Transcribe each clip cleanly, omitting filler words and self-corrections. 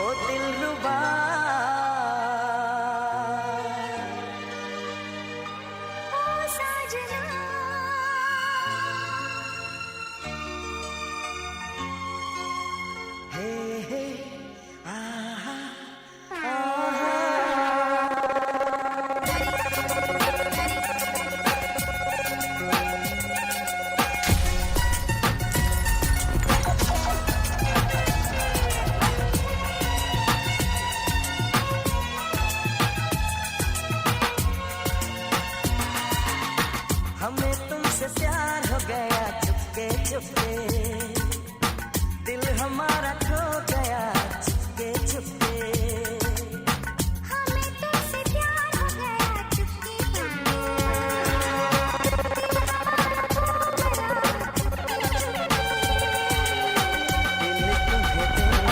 ओ दिलरुबा ओ साजना हे हे आहा हमें तुमसे प्यार हो गया चुपके चुपके दिल हमारा खो गया चुपके चुपके हमें तुमसे प्यार हो गया चुपके दिल तुम्हें दे दिया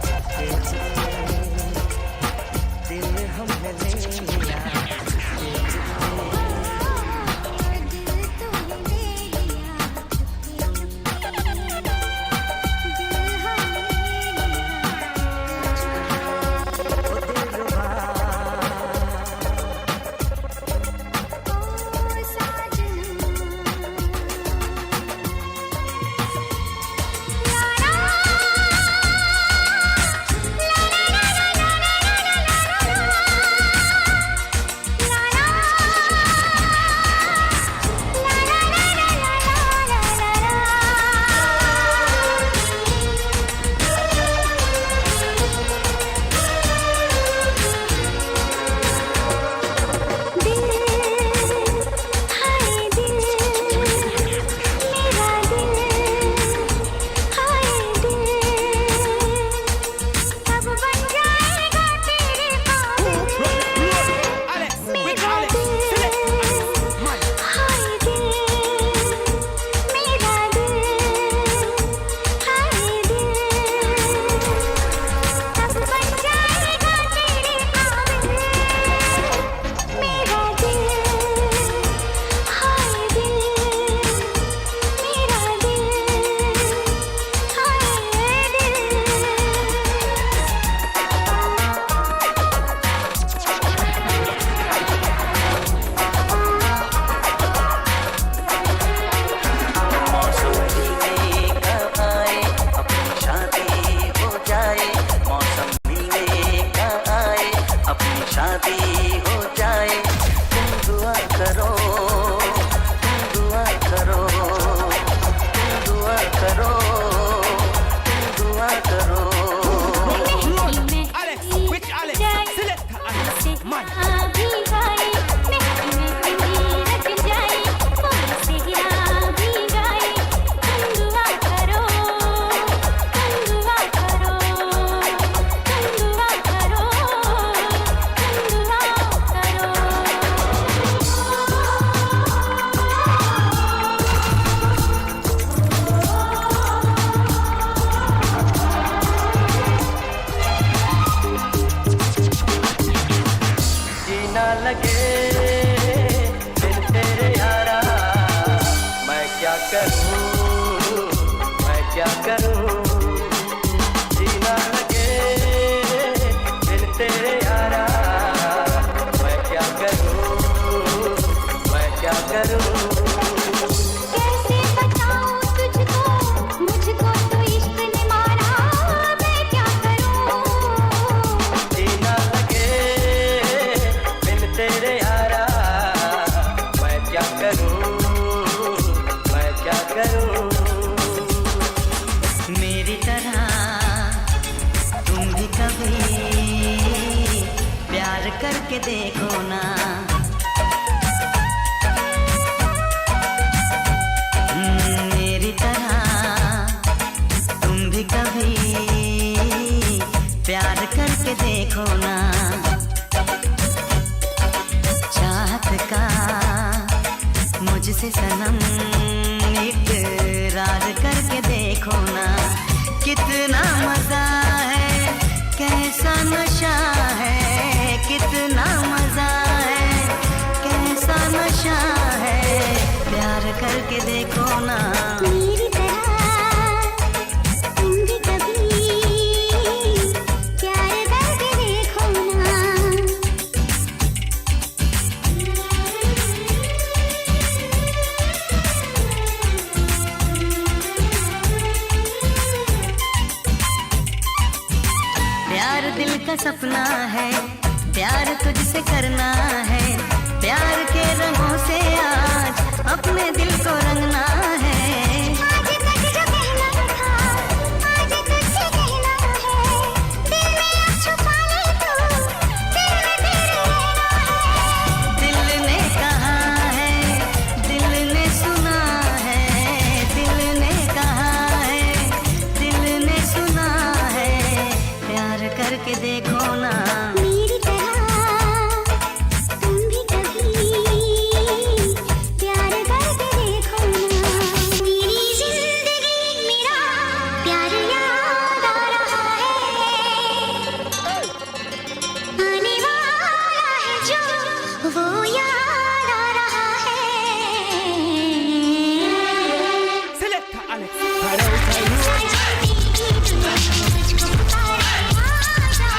चुपके चुपके दिल हमने ले लिया चुपके चुपके लगे बिन तेरे यारा मैं क्या करूं जीना लगे बिन तेरे यारा मैं क्या करूं कैसे बताऊं तुझको मुझको तो इश्क ने मारा मैं क्या करूं जीना लगे बिन तेरे यारा मैं क्या करूं मेरी तरह तुम भी कभी प्यार करके देखो ना मेरी तरह तुम भी कभी प्यार करके देखो ना चाहत का मुझसे सनम इकरार करके देखो ना कितना मजा है कैसा नशा है कितना मजा है कैसा नशा है प्यार करके देखो ना मेरी तरह तुम भी कभी दिल का सपना है, प्यार तुझसे करना है, प्यार के रंगों से आज अपने दिल को रंगना है। आज तक जो कहना था आज तुझसे कहना है, दिल में अब छुपा ले तू, दिल में तेरे रहना है। दिल ने कहा है, दिल ने सुना है, दिल ने कहा है, दिल ने सुना है, प्यार करके देखो ना। मेरी तरह तुम भी कभी प्यार करके देखो ना। मेरी जिंदगी मेरा प्यार याद आ रहा है, आने वाला है जो वो याद आ रहा है। Selector Alex, Kaieteur. तुझको पुकारे आजा,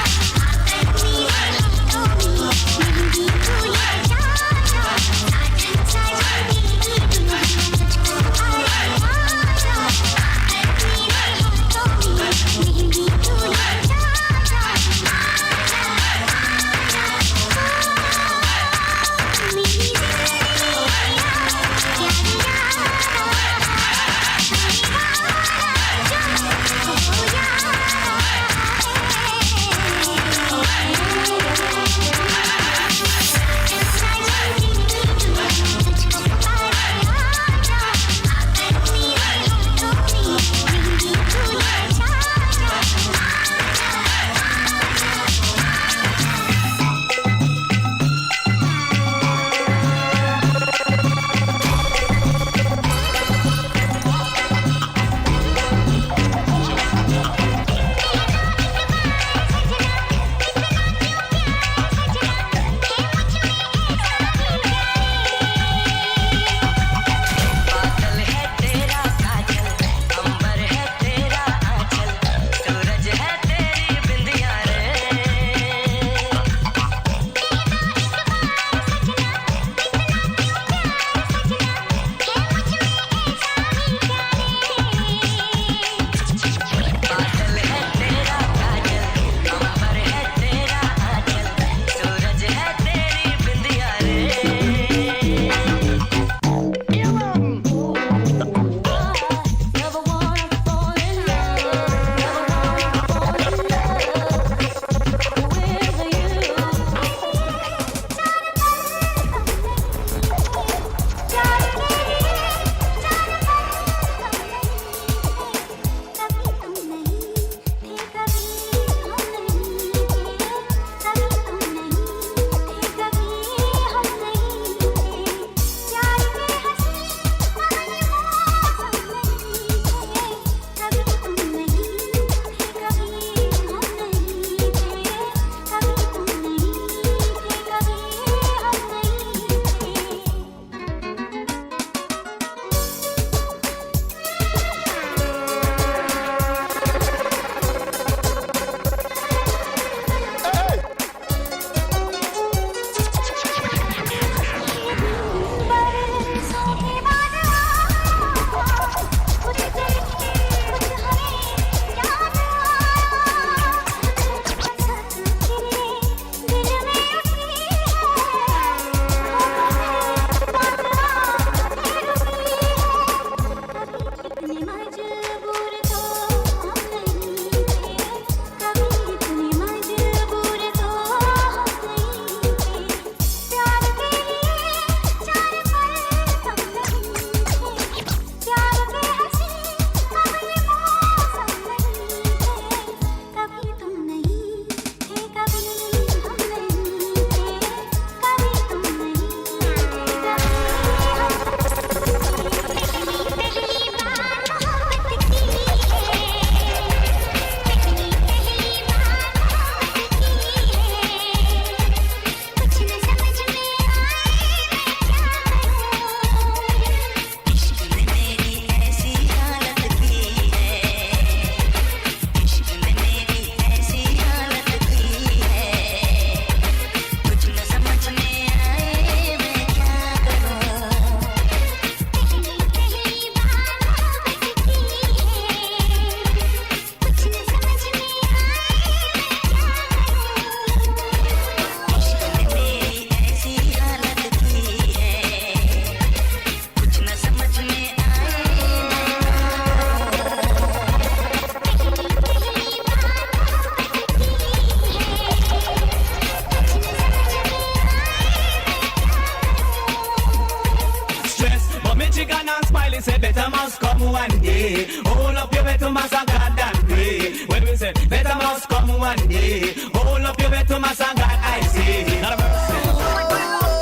one day. Hold up your bed to mass and God and pray. When we say better must come one day. Hold up your bed to mass and God I say. Not a mercy.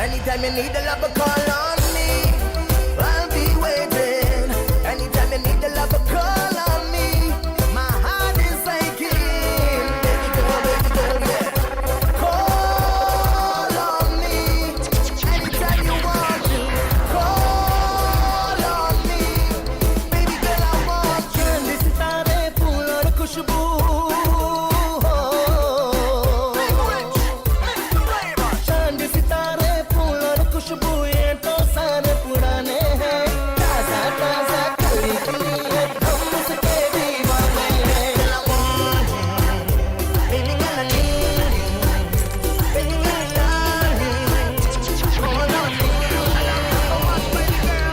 Anytime you need a lover, call on me. I'll be waiting. Anytime you need a lover, call on me. My heart is aching. Baby girl, yeah. Call on me. Anytime you want to, call on me. Baby girl, I want you. Chand sitare phool aur khushboo. खुशबू ये तो सारे पुराने हैं ताजा ताजा खली खली है हम उसके दीवाने हैं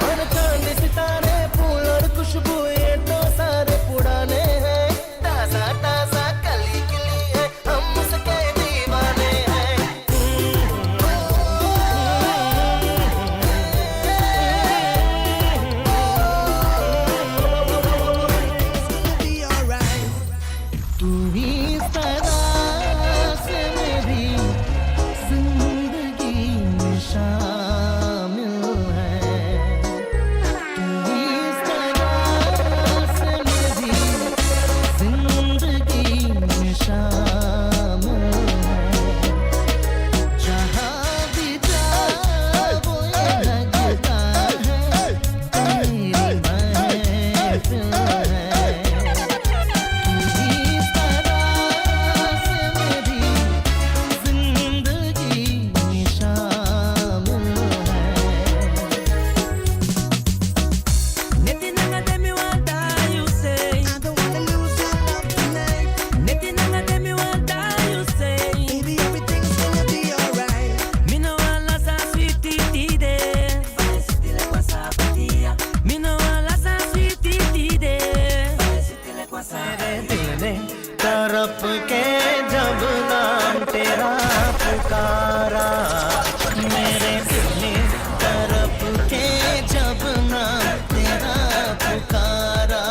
और चांद सितारे फूल और खुशबू ये तो सारे पुराने हैं ताजा ताजा खली खली है हम उसके दीवाने हैं तरफ के जब नाम तेरा पुकारा मेरे दिल ने तरफ के जब नाम तेरा पुकारा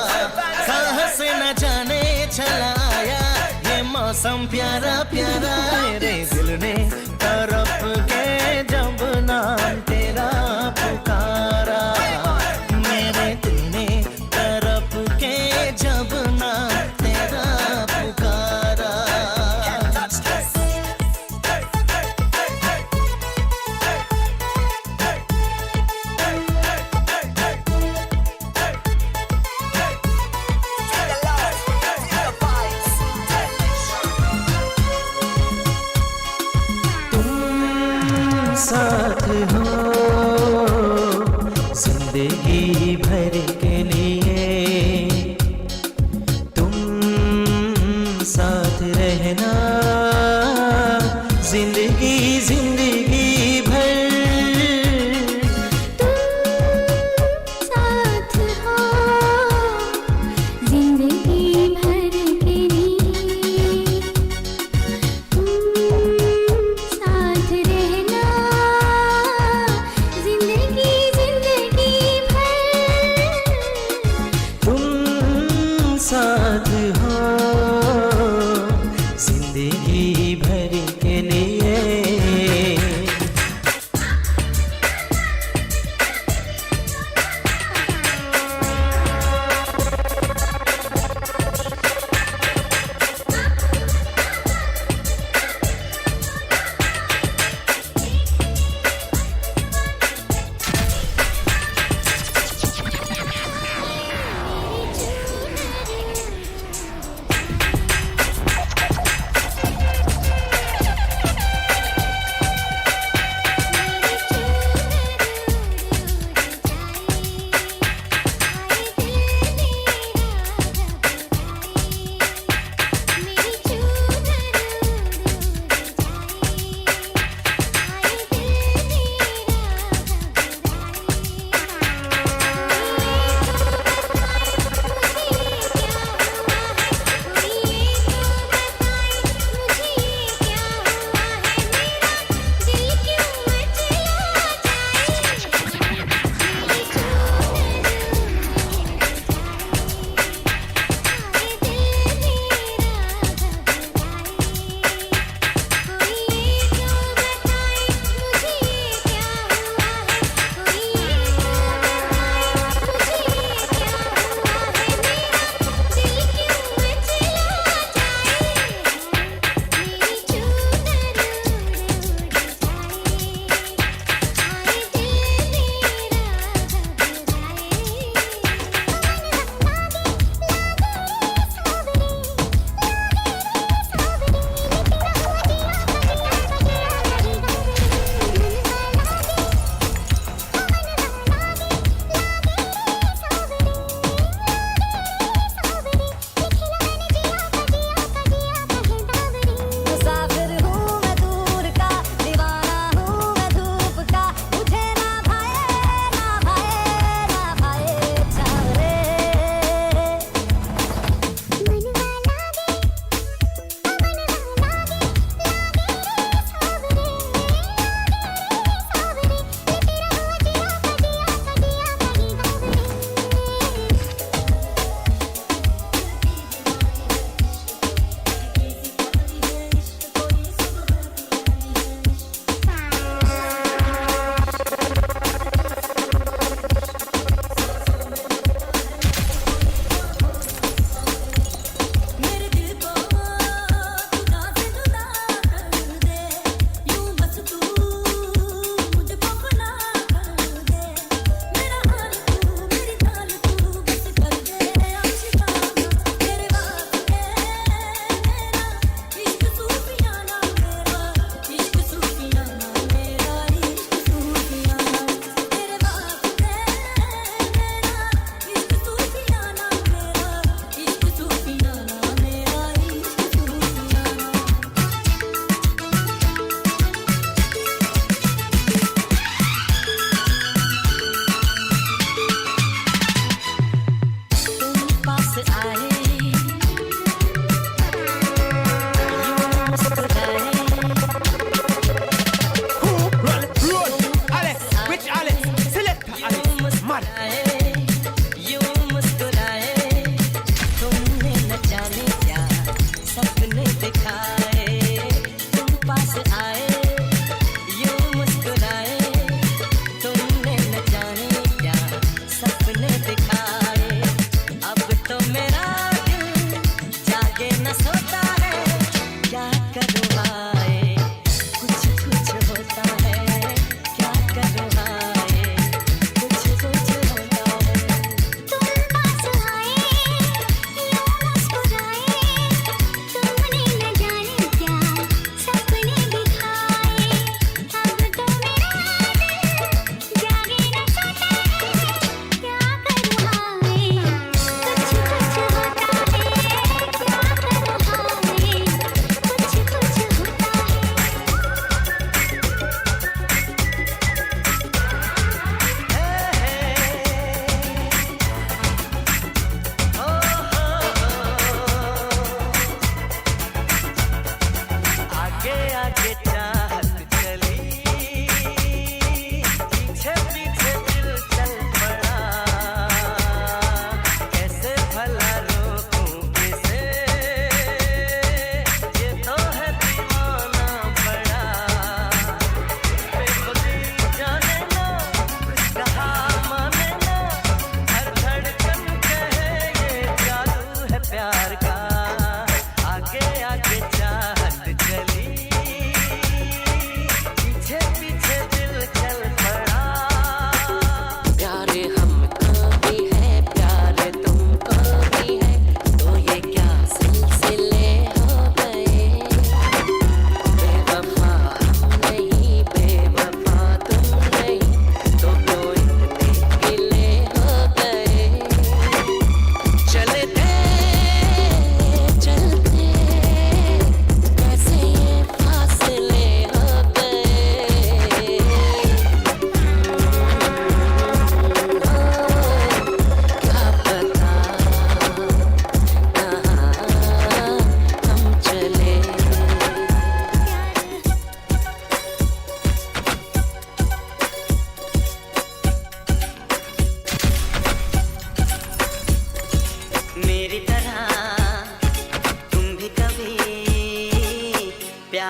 कहाँ से न जाने चला आया ये मौसम प्यारा प्यारा मेरे दिल ने तरफ के जब नाम तेरा पुकारा मेरे दिल ने तरफ के जब नाम तेरा पुकारा साथ हो जिंदगी भर के लिए तुम साथ रहना जिंदगी जिंदगी भर साथ हो जिंदगी भर के लिए तुम साथ रहना जिंदगी जिंदगी भर तुम साथ हो जिंदगी भर के लिए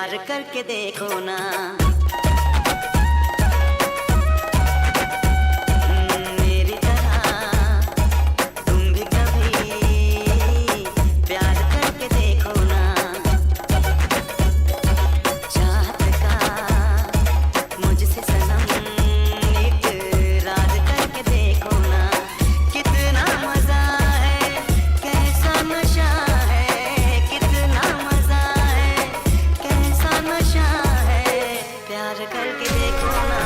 प्यार करके देखो ना। मेरी तरह तुम भी कभी प्यार करके देखो ना। चाहत का मुझसे सनम इकरार करके देखो ना। कितना मजा है, कैसा नशा है, कितना मजा है, कैसा नशा है, प्यार करके देखो ना।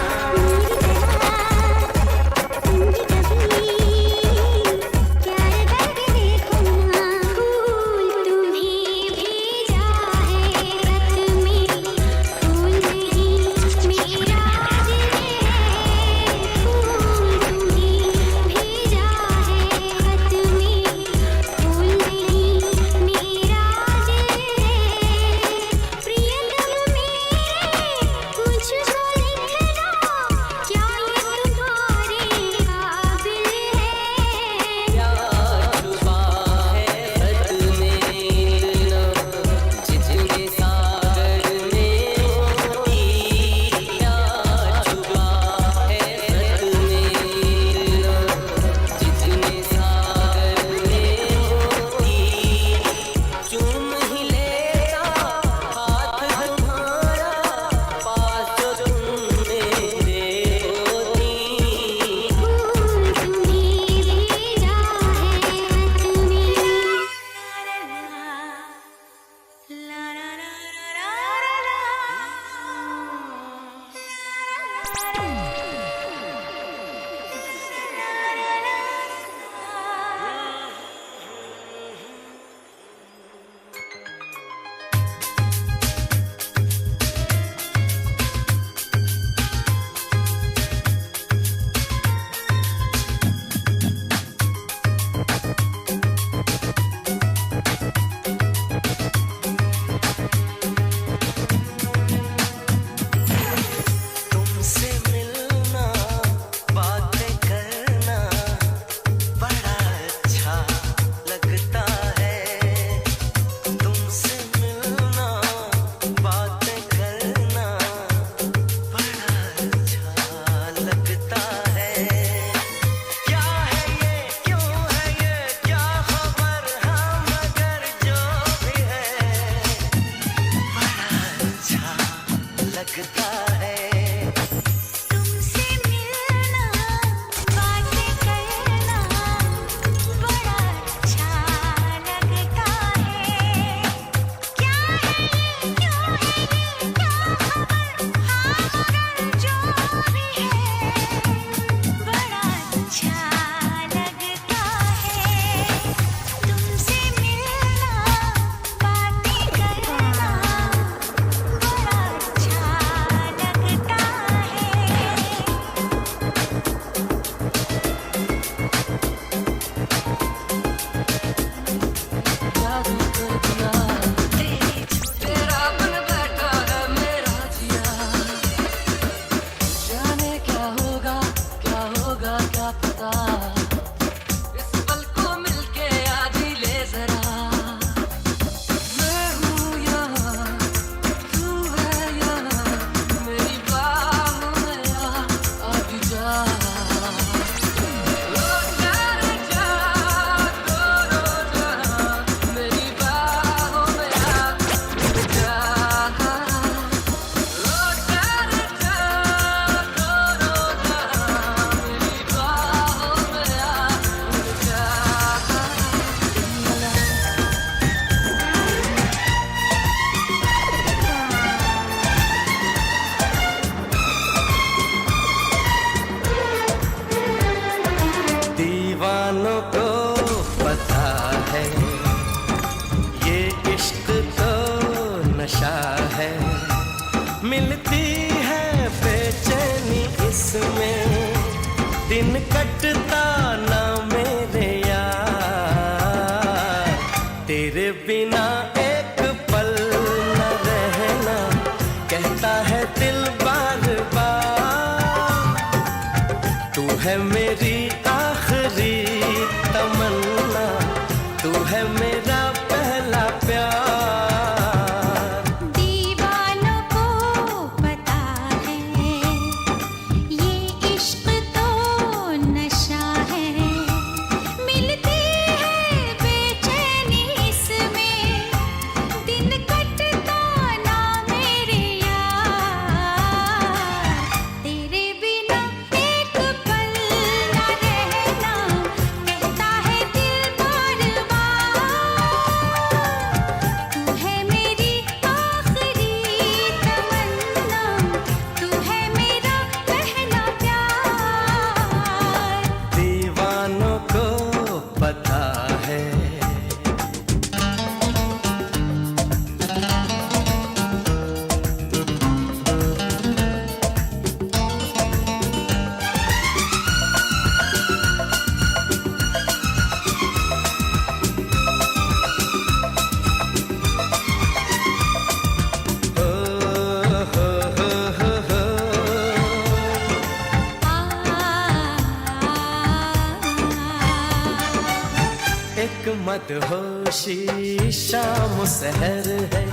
मदहोशी शाम सहर है,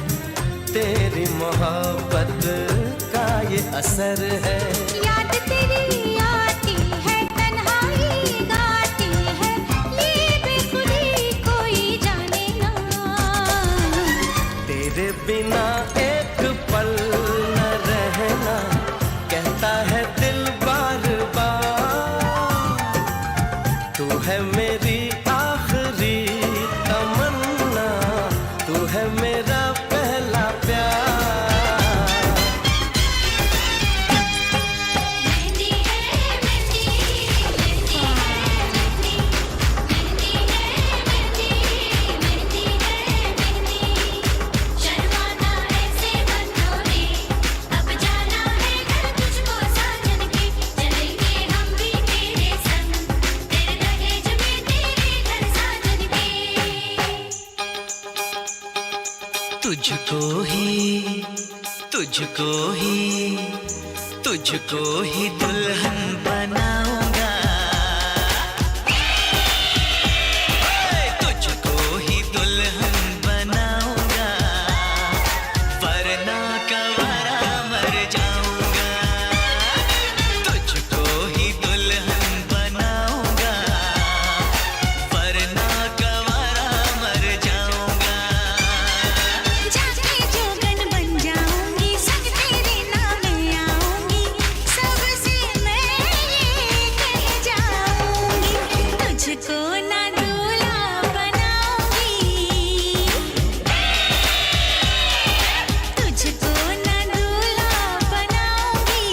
तेरी मोहब्बत का ये असर है। याद तेरी आती है, तन्हाई गाती है, ये बेखुदी कोई जाने ना। तेरे बिना एक पल न रहना, कहता है दिल बार बार। तू है मेरी आखिरी तमन्ना, तू है मेरा पहला प्यार। मेहंदी है मेहंदी, मेहंदी है मेहंदी, मेहंदी है मेहंदी, मेहंदी है मेहंदी। शर्माना ऐसे बंधों ने, अब जाना है घर तुझको साजन के। चलेंगे हम भी तेरे संग, तेरे दहेज में तेरे घर साजन के। तुझको ही दुल्हन बनाऊंगा, तुझको ही दुल्हन बनाऊंगा, वरना कवारा मर जाऊंगा। तुझको ही दुल्हन बनाऊंगा, वरना कवारा मर जाऊंगा। जाके जोगन बन जाऊंगी, संग तेरे नाम आऊंगी, सबसे मैं ये कह जाऊंगी। तुझको ना दूल्हा बनाऊंगी, तुझको ना दूल्हा बनाऊंगी,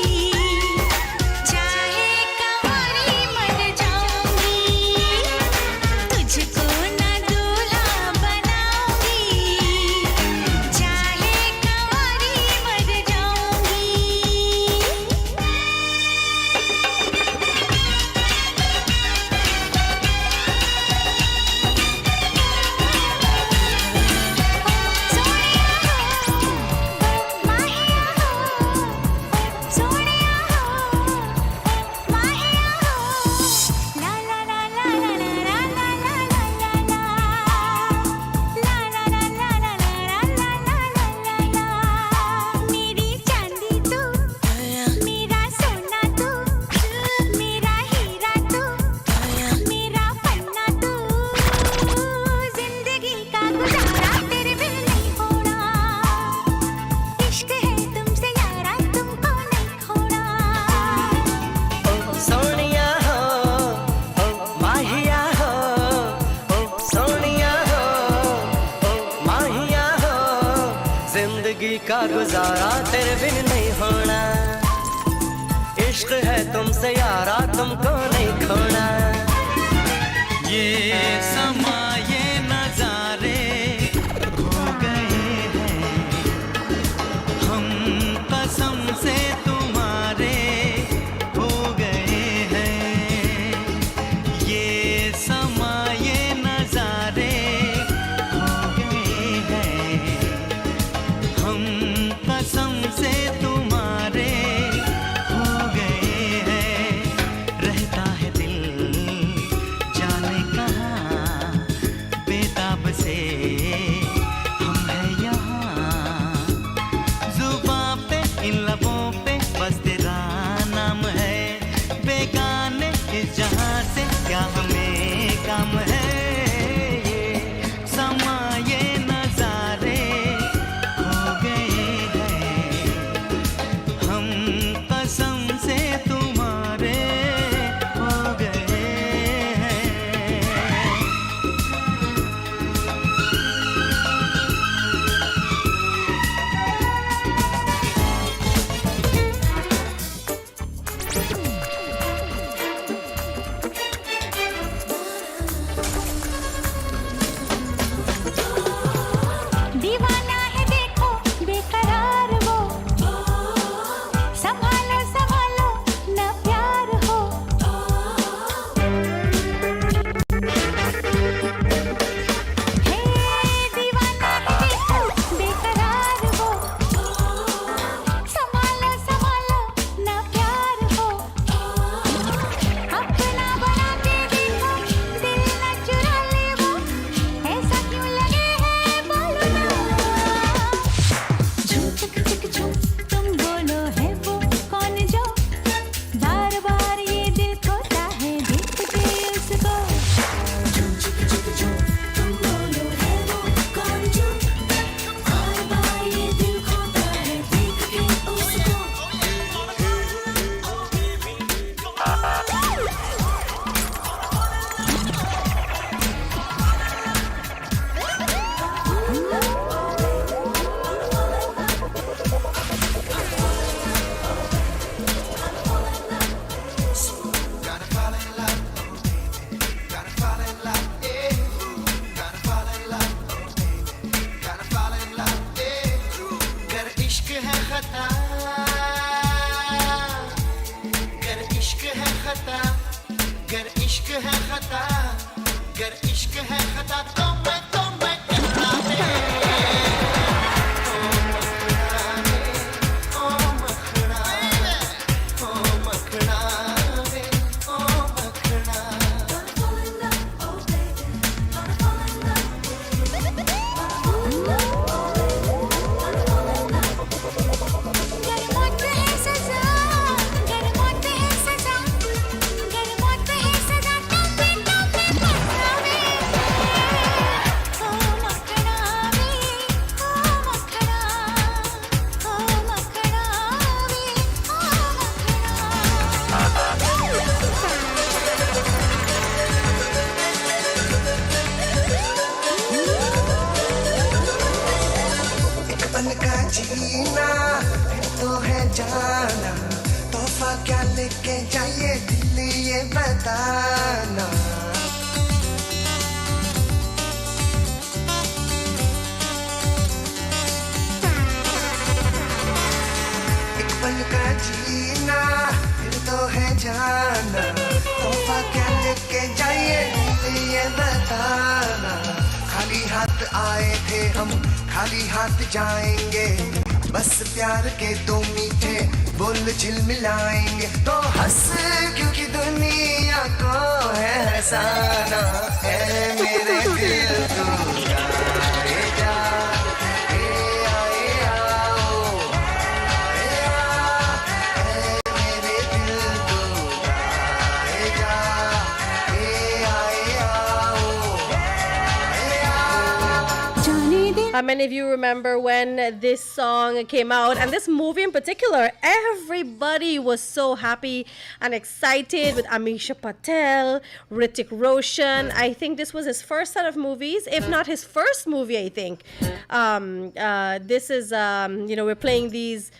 चाहे कंवारी मर जाऊंगी। तुझको ना दूल्हा बनाऊंगी, चाहे कंवारी मर जाऊंगी। मेरी चांदी तू, मेरा सोना तू, मेरा हीरा तू, मेरा पन्ना तू। जिंदगी का गुजारा तेरे बिन नहीं होना, इश्क है तुमसे यारा तुमको नहीं खोना। सोनिया हो, माहिया हो, सोनिया हो, माहिया हो, जिंदगी का गुजारा तेरे बिन नहीं होना, इश्क है तुमसे यारा तुमको नहीं खोना। ये समा ये नजारे हो गए हैं, हम कसम से तुम्हारे हो गए हैं। ये समा ये नजारे हो गए हैं, हम कसम से तुम्हारे हो गए हैं। रहता है दिल जाने कहाँ, है खता तो मैं कहना वे ओ मखना वे ओ मखना वे ओ मखना एक पल का जीना फिर तो है जाना तोहफा क्या लेके जाइए दिल ये बताना एक पल का जीना फिर तो है जाना तोहफा क्या लेके जाइए दिल ये बताना खाली हाथ आए थे हम खाली हाथ जाएंगे बस प्यार के दो मीठे बोल झिलमिलाएंगे तो हंस क्योंकि दुनिया को है हंसाना है मेरे दिल तू गाए जा आए आओ आए आ मेरे दिल तू गाए जा आए आओ How many of you remember when this song came out and this movie in particular? Everybody was so happy and excited with Amisha Patel, Hrithik Roshan. I think this was his first set of movies, if not his first movie, I think. This is, we're playing these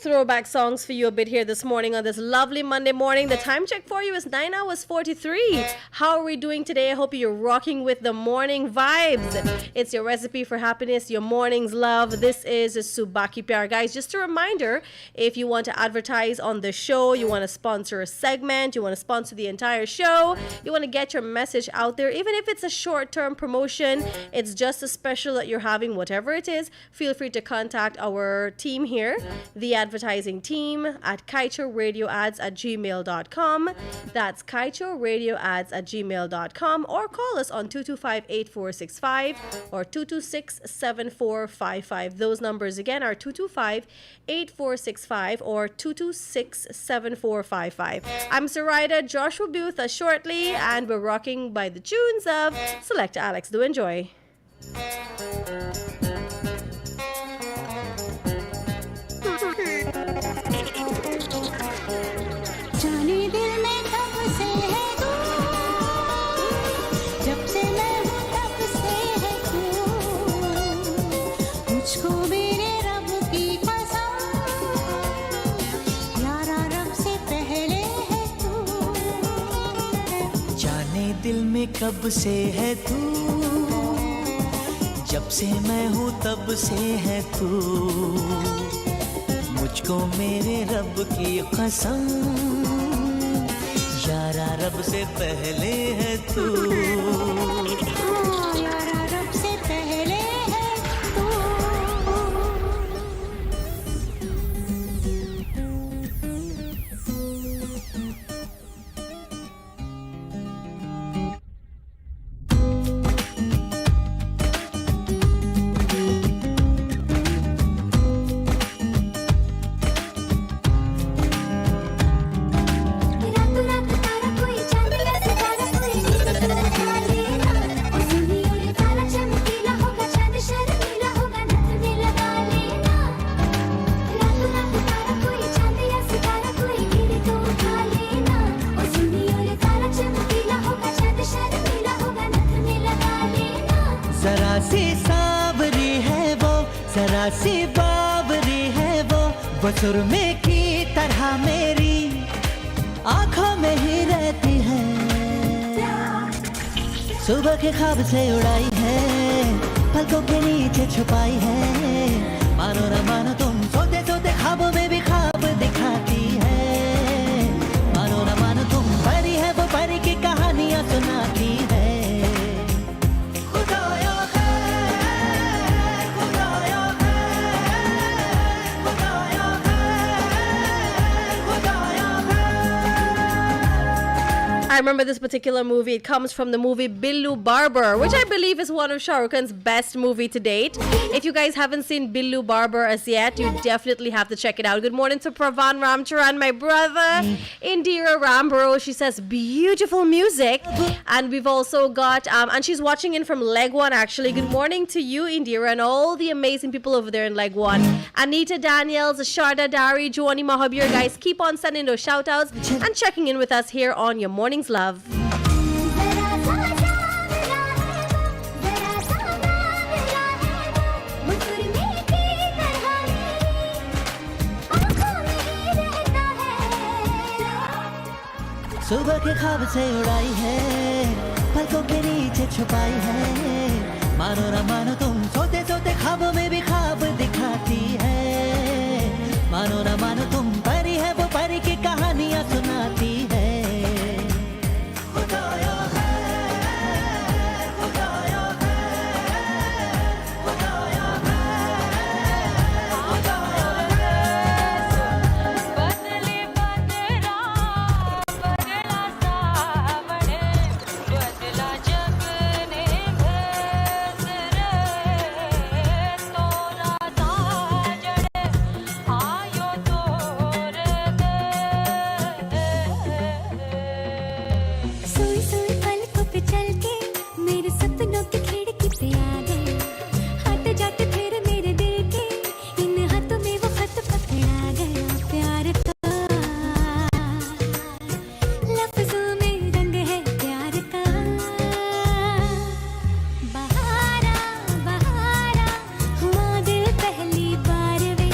throwback songs for you a bit here this morning on this lovely Monday morning. The time check for you is 9 hours 43. How are we doing today? I hope you're rocking with the morning vibes. It's your recipe for happiness, your morning's love. This is Subah Pyar. Guys, just a reminder, if you want to advertise on the show, you want to sponsor a segment, you want to sponsor the entire show, you want to get your message out there, even if it's a short-term promotion, it's just a special that you're having, whatever it is, feel free to contact our team here, the advertising team at kaieteurradioads@gmail.com. That's kaieteurradioads@gmail.com, or call us on 225-8465 or 226-7455. Those numbers again are 225-8465 or 226-7455. I'm Sarida. Josh will be with us shortly, and we're rocking by the tunes of Select Alex. Do enjoy. जाने दिल में कब से है तू जब से मैं हूँ तब से है तू मुझको मेरे रब की कसम यारा रब से पहले है तू जाने दिल में कब से है तू जब से मैं हूँ तब से है तू मुझको मेरे रब की कसम यारा रब से पहले है तू यारा रब से पहले है तू रातों रात तारा कोई चांद का सितारा कोई नींद तो लगा लेना ओ सुनी और तारा चमकीला होगा चांद शर्मीला होगा नथ में लगा लेना रातों रात तारा कोई चांद या सितारा कोई नींद तो उठा लेना ओ सुनी और तारा चमकीला होगा चांद शर्मीला होगा नथ में लगा लेना जरा सी सावरी है वो जरा सी बावरी है वो सुरमे की तरह मेरी आंखों में ही रहती है सुबह के ख्वाब से उड़ाई है पलकों के नीचे छुपाई है मानो न मानो तुम सोते सोते ख्वाबों में भी ख्वाब दिखाती है मानो न मानो तुम परी है वो परी की कहानियां सुनाती है remember this particular movie. It comes from the movie Billu Barber, which I believe is one of Shah Rukh Khan's best movie to date. If you guys haven't seen Billu Barber as yet, you definitely have to check it out. Good morning to Pravan Ramcharan, my brother. Indira Rambro, she says beautiful music. And we've also got, and she's watching in from Leg One actually. Good morning to you, Indira, and all the amazing people over there in Leg One. Anita Daniels, Sharda Dari, Joani Mahabir, guys, keep on sending those shout outs and checking in with us here on Your Morning's Love. सुबह के ख्वाब से उड़ाई है पलकों के नीचे छुपाई है मानो ना मानो तुम सोते सोते ख्वाबों में भी ख्वाब दिखाती है मानो ना मानो तुम परी है वो परी की कहानियां सुनाती है खुदाया है खुदाया है खुदाया है खुदाया है बदले बदरा बदला सावणे बदला जग ने भेस रे तोला ताजड़े आयो तोर दे सोई सोई पलकों पे चल के मेरे सपनों की खिड़की पे आ गए आते जाते फिर मेरे दिल के इन हाथों में वो खत पकड़ा गया प्यार का लफ्जों में रंग है प्यार का बहारा बहारा हुआ दिल पहली बार वे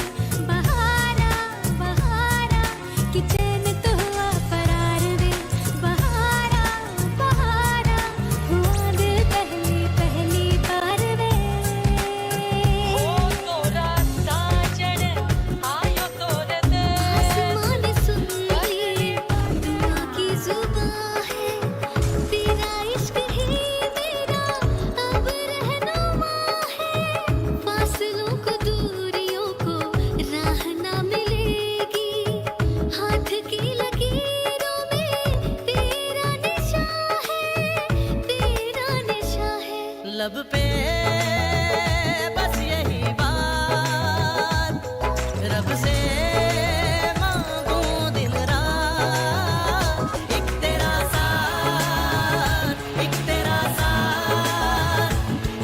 बहारा बहारा कि चैन तो हुआ फरार वे बहारा बहारा हुआ दिल पहली बार वे तोरा साजन आयो तोर दे आसमान सुनी दुआ की जुबां है तेरा इश्क ही मेरा अब रहनुमा है फासलों को दूरियों को राह ना मिलेगी हाथ की लकीरों में तेरा निशान है लब पे बस यही बात रब से मांगू दिन रात एक तेरा साथ एक तेरा साथ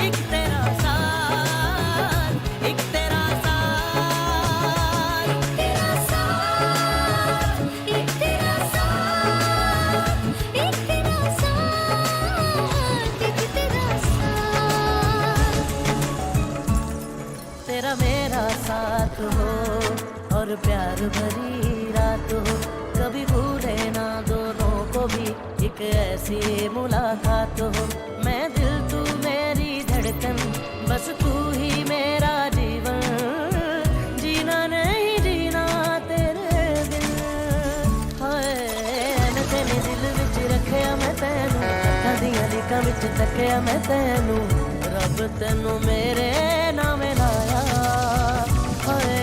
एक तेरा साथ एक तेरा साथ तेरा साथ एक तेरा साथ एक तेरा साथ एक तेरा साथ तेरा मेरा साथ हो और प्यार भरी रात हो कभी भूले ना दोनों को भी एक ऐसी मुलाकात हो मैं दिल तू मेरी धड़कन बस तू ही मेरा जीवन जीना नहीं जीना तेरे बिन हाय मैं तेरे दिल विच रखिया मैं तैनू कदियां लिखां विच तकिया मैं तैनू रब तैनू मेरे नाम लाया हाय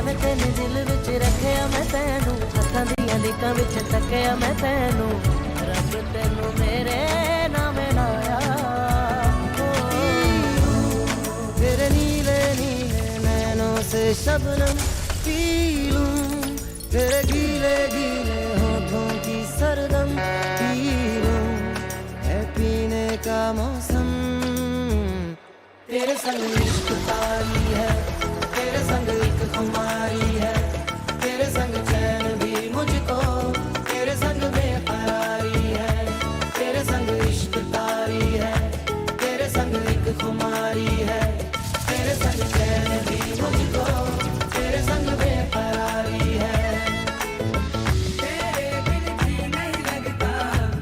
मैं तेरे दिल विच रखिया मैं तैनू हत्थां दियां लिखां विच तकिया मैं तैनू रब तैनू मेरे नाम लाया तेरे नीले नीले नैनों से शबनम पी लूं तेरे गीले गीले होठों की सरदम पी लूं है पीने का मौसम तेरे संग इश्क तारी है तेरे संग एक खुमारी है तेरे संग चैन भी मुझको तेरे संग बेकरारी है तेरे संग इश्क तारी है तेरे संग एक खुमारी है तेरे संग चैन भी मुझको तेरे संग बेकरारी है तेरे बिन जी नहीं लगता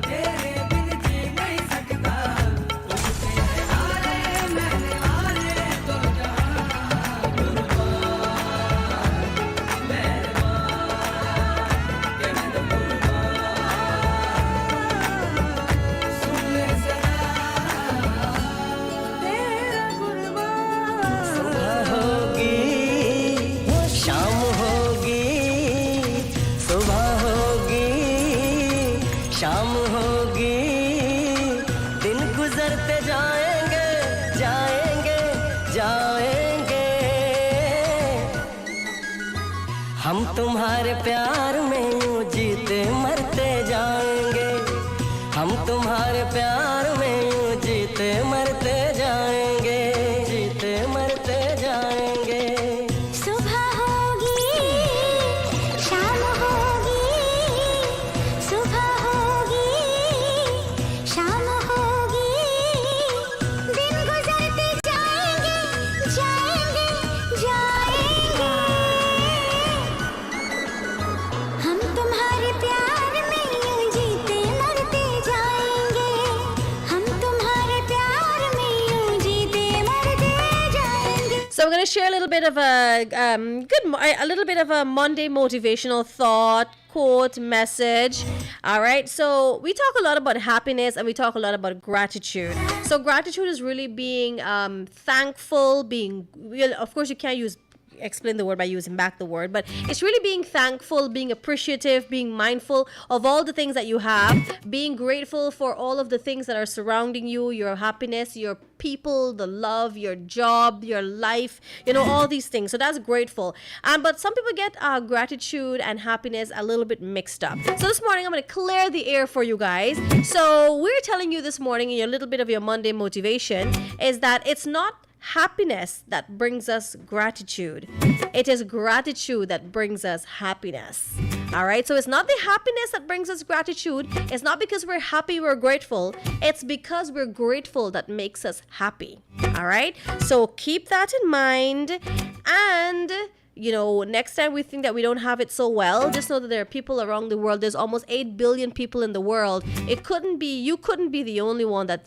तेरे बिन जी नहीं सकता तुझसे हारे मैंने हारे तो जहां हम तुम्हारे प्यार में यूं जीते मरते जाएंगे, हम तुम्हारे प्यार में यूं जीते मरते जाएंगे, जीते मरते जाएंगे। सुबह होगी शाम होगी, सुबह होगी शाम होगी, दिन गुजरते जाएंगे जाएंगे जाएंगे। हम तुम्हारे प्यार में यूं जीते मरते जाएंगे, हम तुम्हारे प्यार में यूं जीते मरते जाएंगे। So I'm going to share a little bit of a little bit of a Monday motivational thought, quote, message. All right. So we talk a lot about happiness and we talk a lot about gratitude. So gratitude is really being thankful, being, well, of course you can't explain the word by using back the word, but it's really being thankful, being appreciative, being mindful of all the things that you have, being grateful for all of the things that are surrounding you, your happiness, your people, the love, your job, your life, all these things. So that's grateful. But some people get gratitude and happiness a little bit mixed up. So this morning I'm going to clear the air for you guys. So we're telling you this morning in a little bit of your Monday motivation is that it's not happiness that brings us gratitude. It is gratitude that brings us happiness. All right. So it's not the happiness that brings us gratitude. It's not because we're happy we're grateful. It's because we're grateful that makes us happy. All right. So keep that in mind. And next time we think that we don't have it so well, just know that there are people around the world. There's almost 8 billion people in the world. You couldn't be the only one that,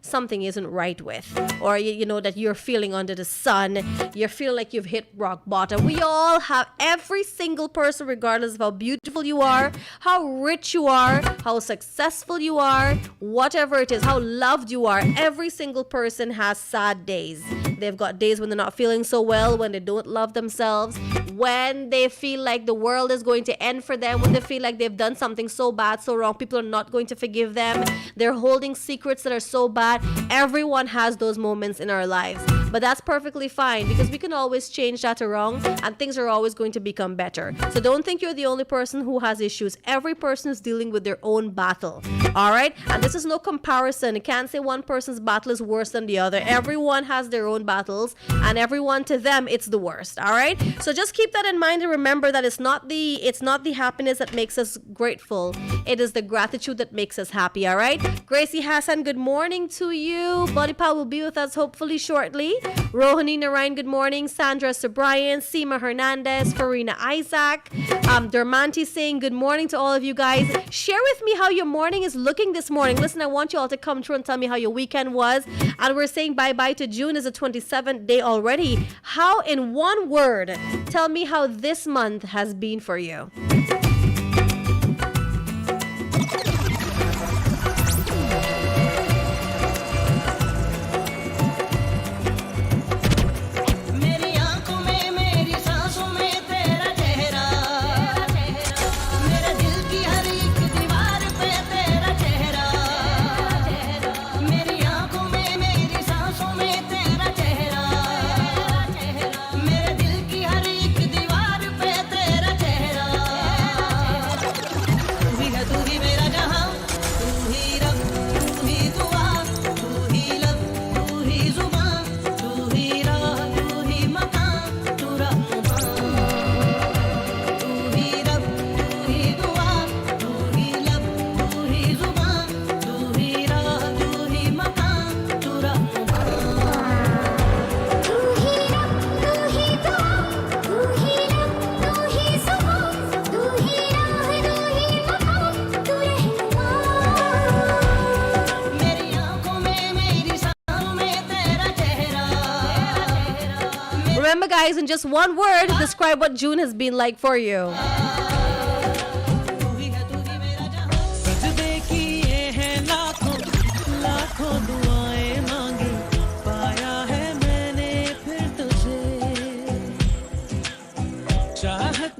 something isn't right with, or, that you're feeling under the sun. You're feeling like you've hit rock bottom. We all have, every single person, regardless of how beautiful you are, how rich you are, how successful you are, whatever it is, how loved you are, every single person has sad days. They've got days when they're not feeling so well, when they don't love themselves, when they feel like the world is going to end for them, when they feel like they've done something so bad, so wrong, people are not going to forgive them. They're holding secrets that are so bad. Everyone has those moments in our lives. But that's perfectly fine, because we can always change that around and things are always going to become better. So don't think you're the only person who has issues. Every person is dealing with their own battle. All right? And this is no comparison. You can't say one person's battle is worse than the other. Everyone has their own battles, and everyone, to them, it's the worst. All right? So just keep that in mind and remember that it's not the happiness that makes us grateful. It is the gratitude that makes us happy. All right? Gracie Hassan, good morning to you. Buddy Pal will be with us hopefully shortly. Rohani Narayan, good morning. Sandra Sobrian, Seema Hernandez, Farina Isaac, Dermanti saying good morning to all of you guys. Share with me how your morning is looking this morning. Listen, I want you all to come through and tell me how your weekend was. And we're saying bye-bye to June. Is the 27th day already. How, in one word, tell me how this month has been for you. Remember, guys, in just one word, describe what June has been like for you.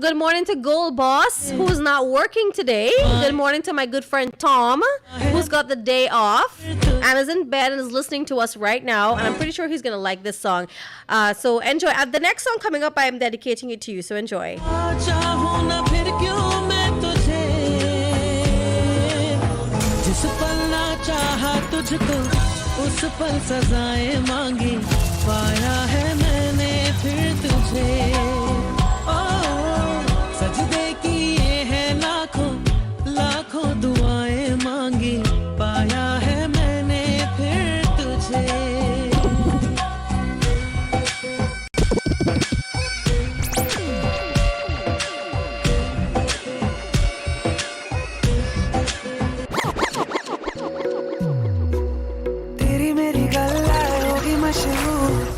Good morning to Gold Boss, who's not working today. Good morning to my good friend Tom, who's got the day off. and is in bed and is listening to us right now. And I'm pretty sure he's going to like this song. So enjoy. The next song coming up, I am dedicating it to you. So enjoy. चाहूं ना फिर क्यों मैं तुझे जिस पल ना चाहा तुझको उस पल सजाएं मांगी पाया है मैंने फिर तुझे ओ सजदे किए हैं लाखों लाखों दुआएं मांगी पाया है मैंने फिर तुझे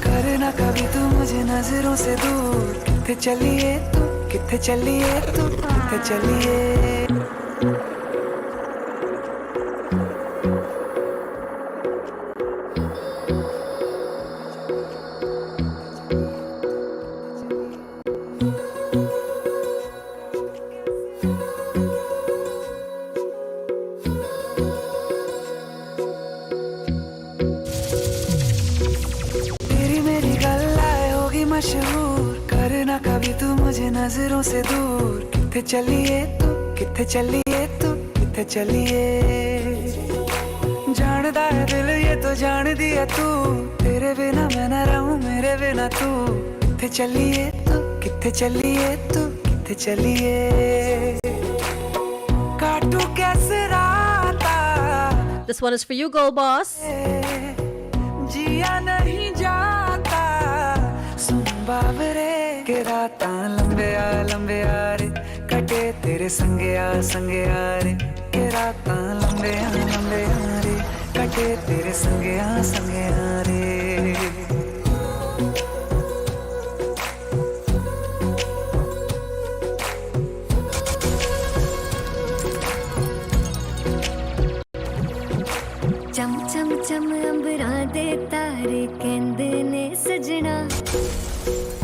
करना कभी तू मुझे नजरों से दूर किथे चलिए तू किथे चलिए तू किथे चलिए करना कभी तू मुझे नजरों से दूर किथे चलिए तू किथे चलिए तू किथे चलिए जानदा है दिल ये तो जान दिया तू तेरे बिना मैं न रहूं मेरे बिना तू किथे चलिए तू किथे चलिए तू किथे चलिए काटू कैसे राता This one is for you, Girl Boss. जिया नहीं जाता सुन बाबरे के राता लंबे आ रे कटे तेरे संगे आ रे के राता लंबे आ रे कटे तेरे संगे आ रे चम चम चम अंबरा दे तारे कहंदे ने सजना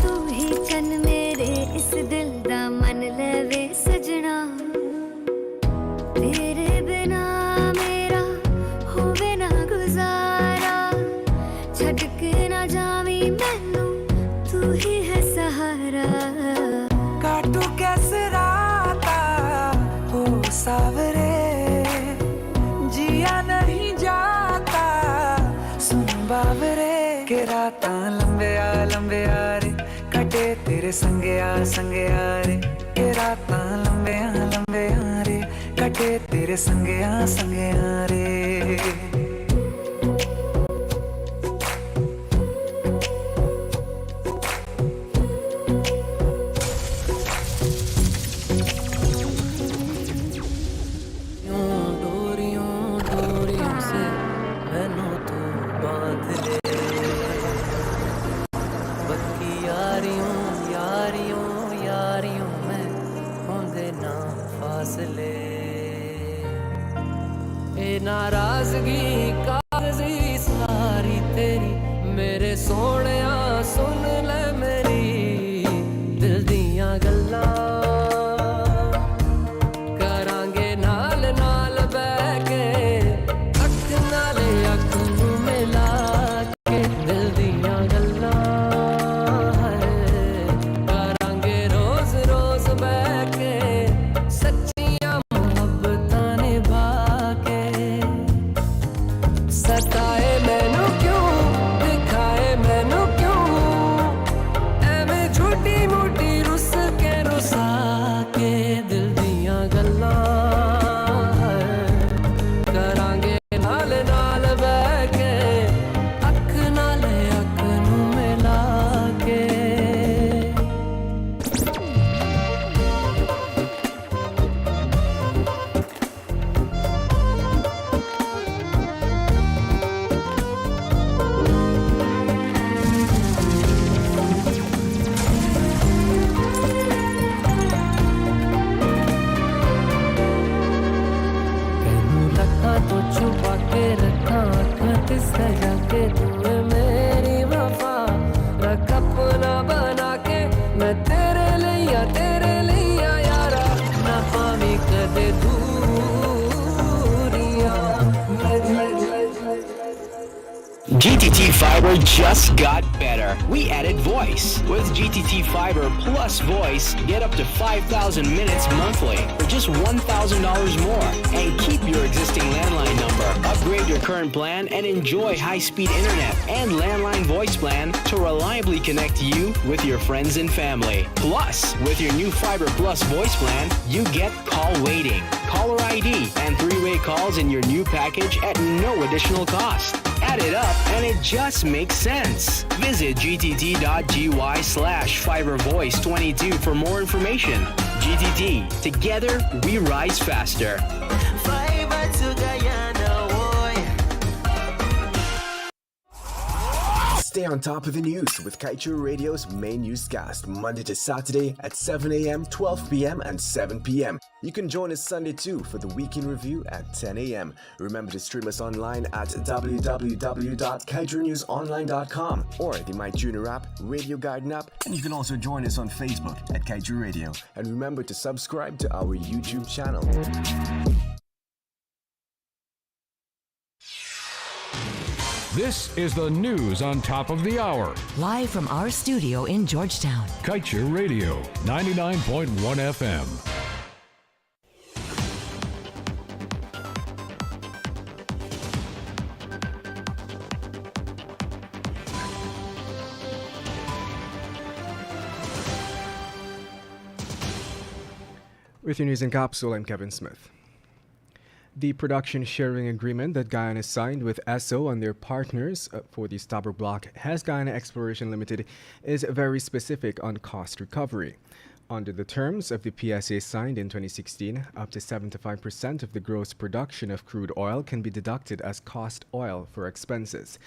तू ही चन मेरे इस दिल दा मन लवे सजना तेरे बिना मेरा होवे ना गुजारा छड़ के ना जावी मैनू तू ही है सहारा काटू कैसे राता हो सावरे जिया नहीं जाता सुन बाबरे के राता लंबे आ रे कटे तेरे संगे आ रे के राता लंबे आ रे कटे तेरे संगे आ रे नाराजगी कागजी सारी तेरी मेरे सोहणिया सुन ले मेरी दिल दियां गल्लां करांगे नाल नाल बैठ के अख नाले अख नूं मिला के दिल दियां गल्लां करांगे रोज रोज बैठ के सच्चियां मोहब्बतां निभा के सताए मैनू क्यों दिखाए मैनू क्यों एवें झूठी मूठी रुस के रुसा के दिल दियां गल्लां करांगे नाल नाल बैठ के अख नाल अख नूं मिला के तो छुपा के रखा खत सजा के तूने मेरी वफा रख अपना बना के मैं तेरे लिया यारा ना पावी कदे दूरियां Fiber just got better. We added voice. With GTT Fiber Plus Voice, get up to 5,000 minutes monthly for just $1,000 more. And keep your existing landline number. Upgrade your current plan and enjoy high-speed internet and landline voice plan to reliably connect you with your friends and family. Plus, with your new Fiber Plus voice plan, you get call waiting, caller ID, and 3-way calls in your new package at no additional cost. Add it up and it just makes sense. Visit gtt.gy/fibervoice22 for more information. GTT, together we rise faster. Fiber to Guyana, Stay on top of the news with Kaieteur Radio's main newscast, Monday to Saturday at 7 a.m., 12 p.m., and 7 p.m. You can join us Sunday too for the weekend review at 10 a.m. Remember to stream us online at www.kaieteurnewsonline.com or the MyTuner app, Radio Garden app, and you can also join us on Facebook at Kaieteur Radio. And remember to subscribe to our YouTube channel. This is the news on top of the hour. Live from our studio in Georgetown. Kaieteur Radio, 99.1 FM. With your news in capsule, I'm Kevin Smith. The production sharing agreement that Guyana signed with ESSO and their partners for the Stabroek Block, Hess Guyana Exploration Limited, is very specific on cost recovery. Under the terms of the PSA signed in 2016, up to 75% of the gross production of crude oil can be deducted as cost oil for expenses.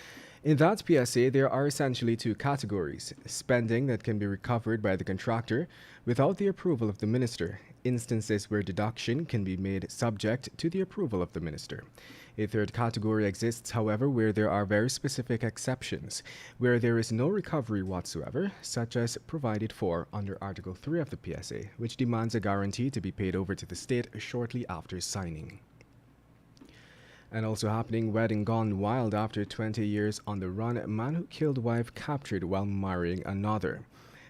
In that PSA, there are essentially two categories: spending that can be recovered by the contractor without the approval of the minister, instances where deduction can be made subject to the approval of the minister. A third category exists, however, where there are very specific exceptions, where there is no recovery whatsoever, such as provided for under Article 3 of the PSA, which demands a guarantee to be paid over to the state shortly after signing. And also happening, wedding gone wild after 20 years on the run, man who killed wife captured while marrying another.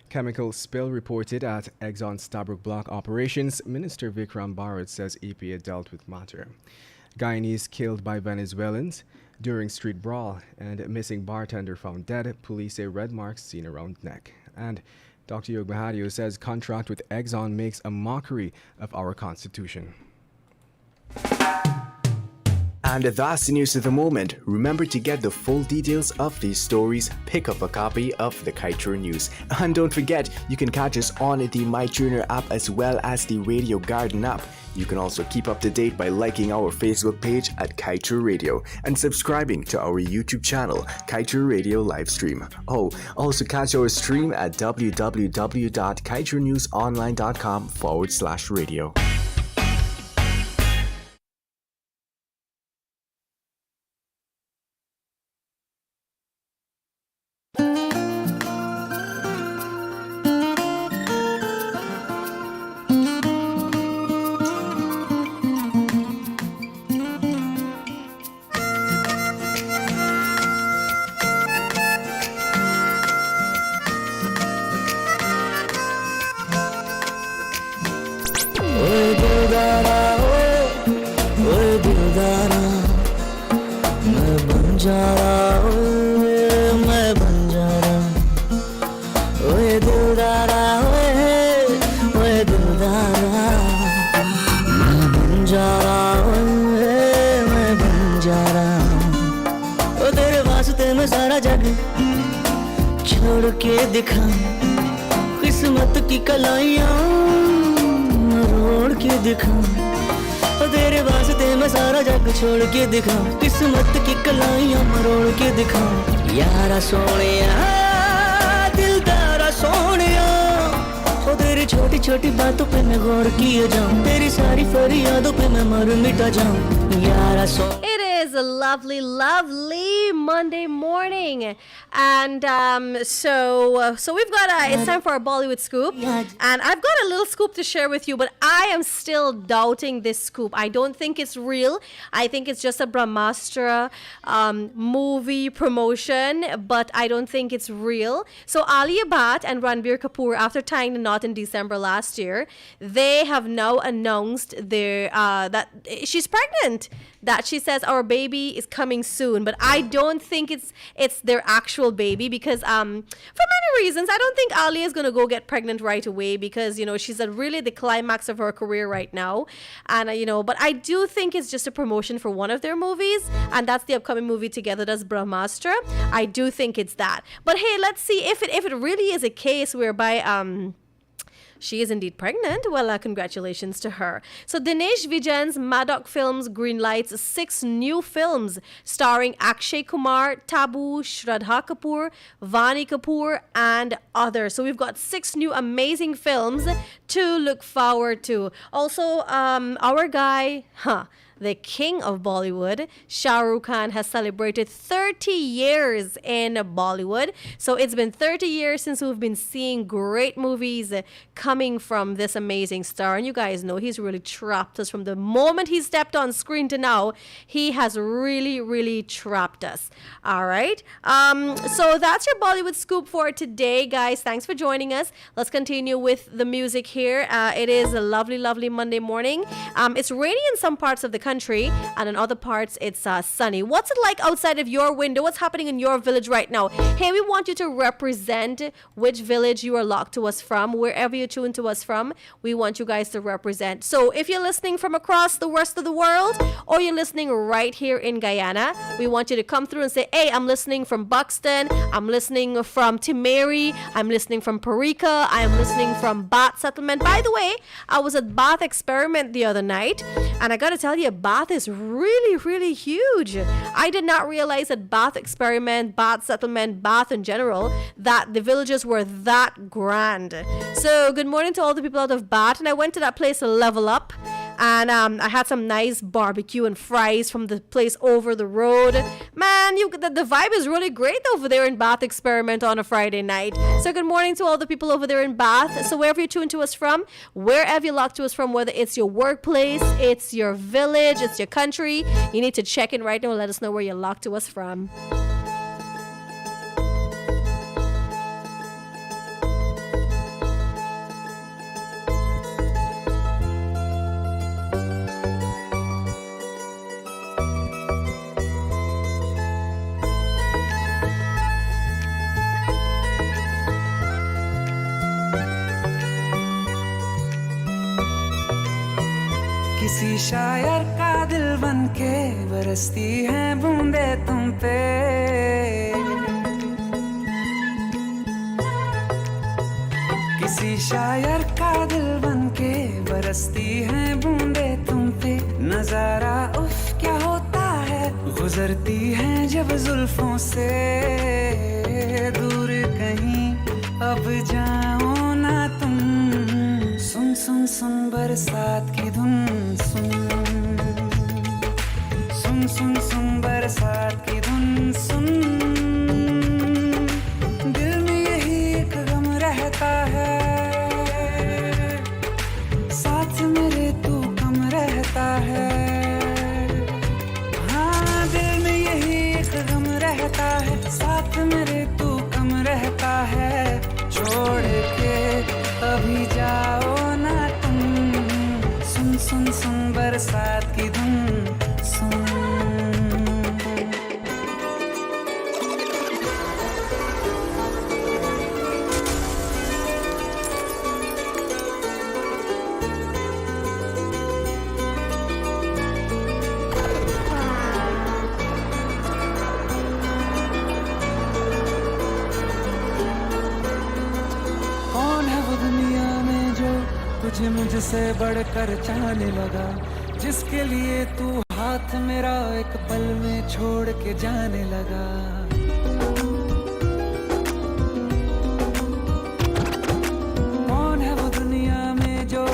Chemical spill reported at Exxon Stabroek Block operations. Minister Vikram Bharat says EPA dealt with matter. Guyanese killed by Venezuelans during street brawl, and missing bartender found dead. Police say red marks seen around neck. And Dr. Yog Mahadio says contract with Exxon makes a mockery of our constitution. And that's the news of the moment. Remember to get the full details of these stories, pick up a copy of the Kaieteur News. And don't forget, you can catch us on the MyTuner app as well as the Radio Garden app. You can also keep up to date by liking our Facebook page at Kaieteur Radio and subscribing to our YouTube channel, Kaieteur Radio Livestream. Oh, also catch our stream at www.kaieteurnewsonline.com/radio. छोड़ के दिखा किस्मत की कलाइयाँ road के दिखा तेरे वास्ते मैं सारा जग छोड़ के दिखा किस्मत की कलाइयाँ मरोड़ के दिखा यारा सोनिया दिलदारा सोनिया ओ तेरी छोटी छोटी बातों पे मैं गौर किए जाऊं तेरी सारी फरियादों पे मैं मर मिटा जाऊं यारा It is a lovely, lovely Monday morning. And so we've got it's time for our Bollywood scoop. And I've got a little scoop to share with you, but I am still doubting this scoop. I don't think it's real. I think it's just a Brahmastra movie promotion, but I don't think it's real. So Alia Bhatt and Ranbir Kapoor, after tying the knot in December last year, they have now announced their that she's pregnant. That she says our baby is coming soon, but I don't think it's their actual baby because for many reasons I don't think Alia is gonna go get pregnant right away because she's at really the climax of her career right now, and but I do think it's just a promotion for one of their movies, and that's the upcoming movie together, that's Brahmastra. I do think it's that, but hey, let's see if it really is a case whereby she is indeed pregnant. Well, congratulations to her. So Dinesh Vijan's Maddock Films greenlights 6 new films starring Akshay Kumar, Tabu, Shraddha Kapoor, Vani Kapoor, and others. So we've got 6 new amazing films to look forward to. Also, our guy, the king of Bollywood, Shah Rukh Khan, has celebrated 30 years in Bollywood. So it's been 30 years since we've been seeing great movies coming from this amazing star. And you guys know he's really trapped us from the moment he stepped on screen to now. He has really, really trapped us. All right. So that's your Bollywood scoop for today, guys. Thanks for joining us. Let's continue with the music here. It is a lovely, lovely Monday morning. It's rainy in some parts of the country, and in other parts it's sunny. What's it like outside of your window? What's happening in your village right now? Hey, we want you to represent which village you are locked to us from, wherever you tune to us from. We want you guys to represent. So if you're listening from across the rest of the world, or you're listening right here in Guyana, we want you to come through and say, hey, I'm listening from Buxton, I'm listening from Timeri, I'm listening from Parika, I'm listening from Bath Settlement. By the way, I was at Bath Experiment the other night, and I gotta tell you, Bath is really, really huge. I did not realize that Bath Experiment, Bath Settlement, Bath in general, that the villages were that grand. So good morning to all the people out of Bath, and I went to that place to level up, and I had some nice barbecue and fries from the place over the road. Man, the vibe is really great over there in Bath Experiment on a Friday night. So good morning to all the people over there in Bath. So wherever you tune to us from, wherever you lock to us from, whether it's your workplace, it's your village, it's your country, you need to check in right now and let us know where you're locked to us from. किसी शायर का दिल बनके बरसती हैं बूंदे तुम पे किसी शायर का दिल बनके बरसती हैं बूंदे तुम पे नजारा उफ क्या होता है गुजरती हैं जब जुल्फों से दूर कहीं अब जाओ ना तुम सुन सुन सुन बरसात की धुन सुन सुन सुन सुन बरसात की धुन सुन दिल में यही एक गम रहता है साथ मेरे तू कम रहता है हाँ दिल में यही एक गम रहता है साथ मेरे तू कम रहता है छोड़ के अभी जाओ ना तुम सुन सुन सुन बरसात की धुन सुन तुझे मुझसे बढ़कर चाहने लगा जिसके लिए तू हाथ मेरा एक पल में छोड़ के जाने लगा कौन है वो दुनिया में जो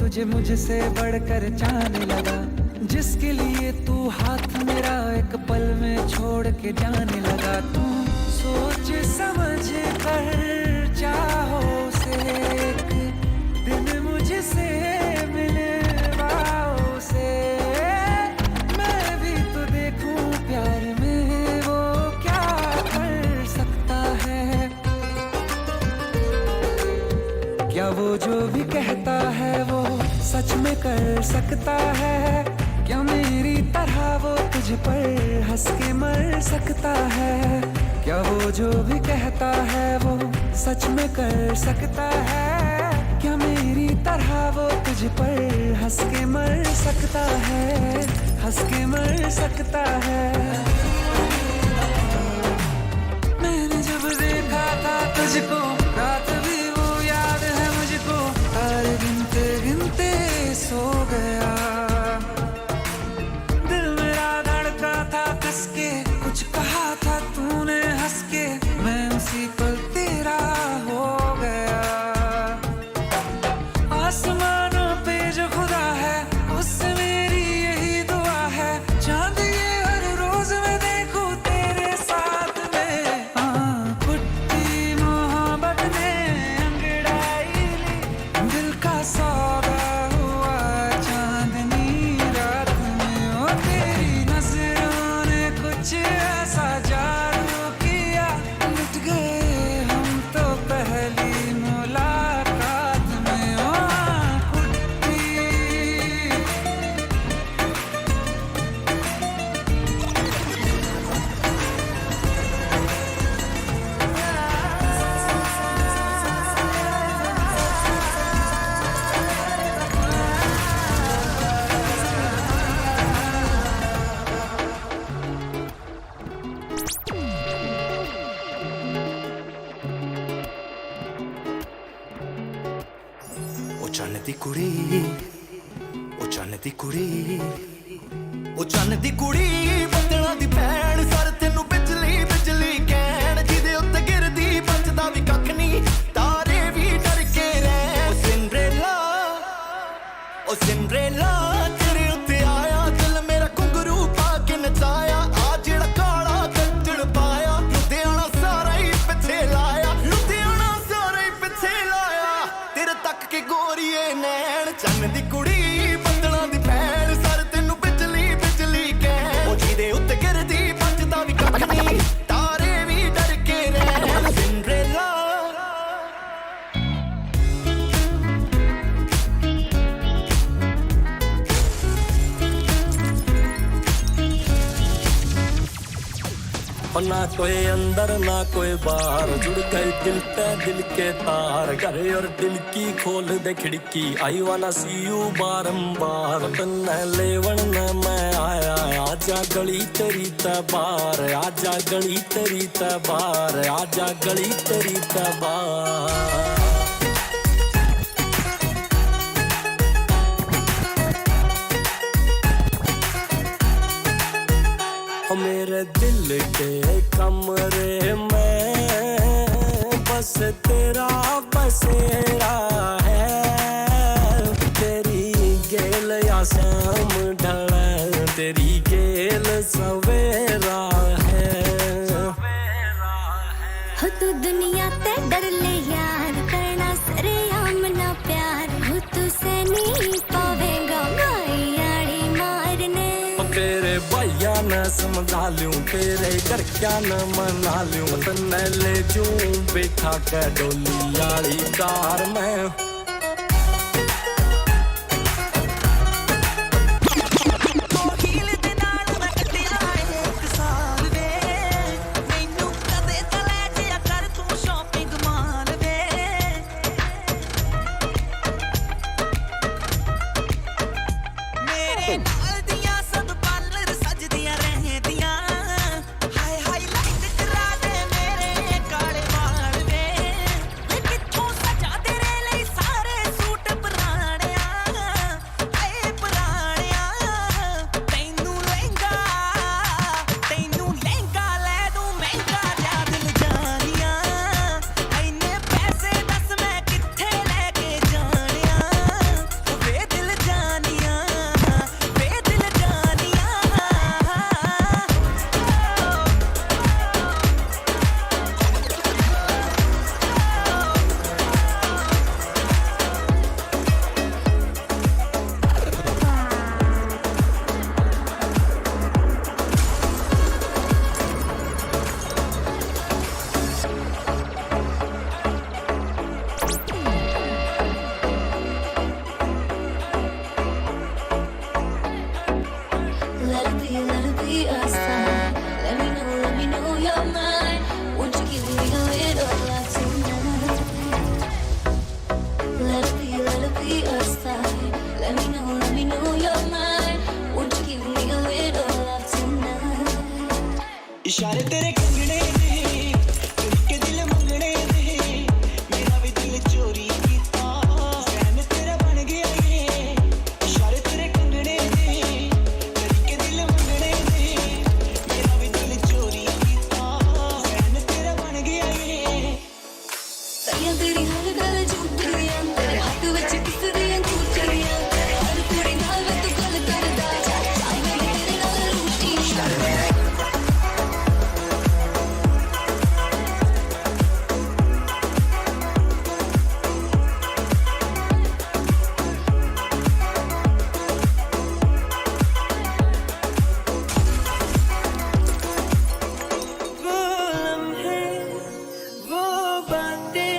तुझे मुझसे बढ़कर चाहने लगा जिसके लिए तू हाथ मेरा एक पल में छोड़ के जाने लगा तू सोच समझ कर चाहो से एक दिन मुझसे मिलवाओ से मैं भी तो देखूं प्यार में वो क्या कर सकता है क्या वो जो भी कहता है वो सच में कर सकता है क्या मेरी तरह वो तुझ पर हंस के मर सकता है क्या वो जो भी कहता है वो सच में कर सकता है क्या मेरी तरह वो तुझ पर हंस के मर सकता है हंस के मर सकता है मैंने जब देखा था तुझको रात भी वो याद है मुझको तारे गिनते गिनते सो गया दिल मेरा धड़का था कस के कुछ कहा था तूने हंस के मैं उसी पल तेरा हो गया आसमानों पे जो खुदा है उससे मेरी यही दुआ है चांद ये हर रोज मैं देखूं तेरे साथ में पुट्टी मोहब्बत ने अंगड़ाई ली दिल का सौदा हुआ चांदनी रात में ओ तेरी नजरों ने कुछ ऐसा जादू किया लुट गए हम तो पहली मुलाकात में ओ पुट्टी ਉਹ ਚੰਨ ਦੀ ਕੁੜੀ ਉਹ ਚੰਨ ਦੀ ਕੁੜੀ ਉਹ ਚੰਨ ਦੀ ਕੁੜੀ ਬੱਦਲਾਂ ਦੀ ਭੈਣ ਸਰ ਤੈਨੂੰ ਬਿਜਲੀ ਬਿਜਲੀ ਕਹਿਣ ਜਿਹਦੇ ਉੱਤੇ ਗਿਰਦੀ ਬਚਦਾ ਵੀ ਕੱਖ ਨਹੀਂ ਤਾਰੇ ਵੀ ਡਰ ਕੇ ਰਹਿਣ ਉਹ ਸਿੰਡਰੇਲਾ ਤੇਰੇ ਉੱਤੇ ਆਇਆ ਦਿਲ ਮੇਰਾ ਘੁੰਗਰੂ ਪਾ ਕੇ ਨਚਾਇਆ ਆ ਜਿਹੜਾ ਕਾਲਾ ਕੱਟੜ ਪਾਇਆ ਲੁਧਿਆਣਾ ਸਾਰਾ ਹੀ ਪਿੱਛੇ ਲਾਇਆ ਲੁਧਿਆਣਾ ਸਾਰਾ ਹੀ ਪਿੱਛੇ ਲਾਇਆ ਤੇਰੇ ਤੱਕ ਕੇ ਗੋਰੀਏ ਨੈਣ ਚੰਨ ਦੀ ਕੁੜੀ ਬੱਦਲਾਂ ਦੀ ਭੈਣ ਸਰ ਤੈਨੂੰ ਬਿਜਲੀ ਬਿਜਲੀ ਕਹਿ ਉਹ ਜਿਹਦੇ ਉੱਤੇ ਗਿਰਦੀ ਬਚਦਾ ਵੀ ਕੱਖ ਨਹੀਂ ਤਾਰੇ ਵੀ ਡਰ ਕੇ ਰਹਿਣ ਸਿੰਡਰੇਲਾ ना कोई अंदर ना कोई बाहर जुड़ गए दिल पे दिल के तार घर और दिल की खोल दे खिड़की आई वाला सी यू बारंबार तन्ने लेवन न मैं आया आजा गली तेरी तबार आजा गली तेरी तबार आजा गली तेरी तबार मेरे दिल के कमरे में बस तेरा बसेरा है तेरी गेल या शाम ढल तेरी गेल सवेरा है हो तू दुनिया ते डर ले यार करना सरेआम ना प्यार हो तू से नहीं पावेगा भाई यारी मारने तेरे भैया न समझा लूं तेरे घर क्या न मना लूं तन्ने ले जूं बैठा के डोली यारी कार में हाय हाय लाइट करा दे मेरे काले बाल वे किथों सजा तेरे लिए इशारे तेरे कंगने ने के दिल मंगने ने मेरा भी दिल चोरी कीता फैन तेरा बन गया ये इशारे तेरे कंगने ने के दिल मंगने ने मेरा भी दिल चोरी कीता फैन तेरा बन गया ये सैया तेरी हर गल झूठ गया तेरे हाथ विच किस दियां चूचड़ियां हर कुड़ी नाल तू गल करदा चाहे तेरे नाल रूठी वो लम्हे वो बातें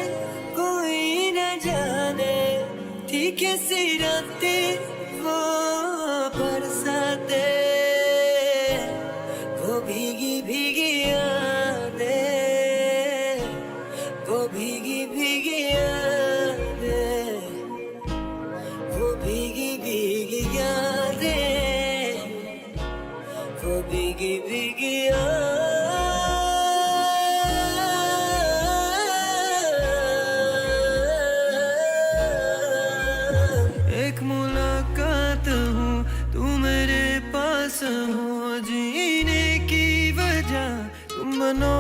कोई न जाने थी कैसी रातें वो बरसाते वो भीगी भीगी यादें वो भीगी भीगी यादें वो भीगी भीगी यादें वो भीगी भीगी एक मुलाकात हूँ तू मेरे पास हो जीने की वजह तुम बनो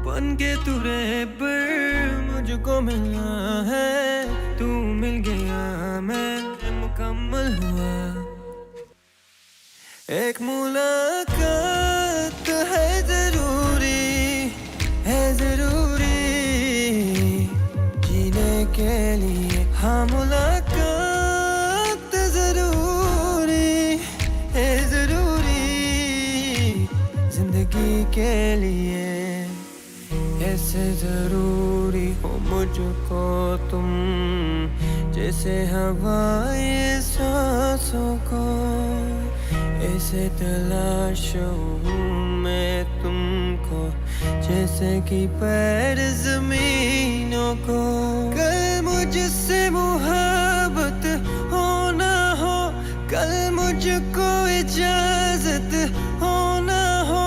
बन के तू रहबर मुझको मिलना है तू मिल गया मैं मुकम्मल हुआ एक मुलाकात है जरूरी जीने के लिए हाँ मुलाकात जरूरी है जरूरी जिंदगी के लिए ऐसे जरूरी हो मुझको तुम जैसे हवाए सांसों को ऐसे तलाशूं मैं तुमको जैसे कि पैर जमीनों को कल मुझसे मुहब्बत हो ना हो कल मुझको इजाजत हो ना हो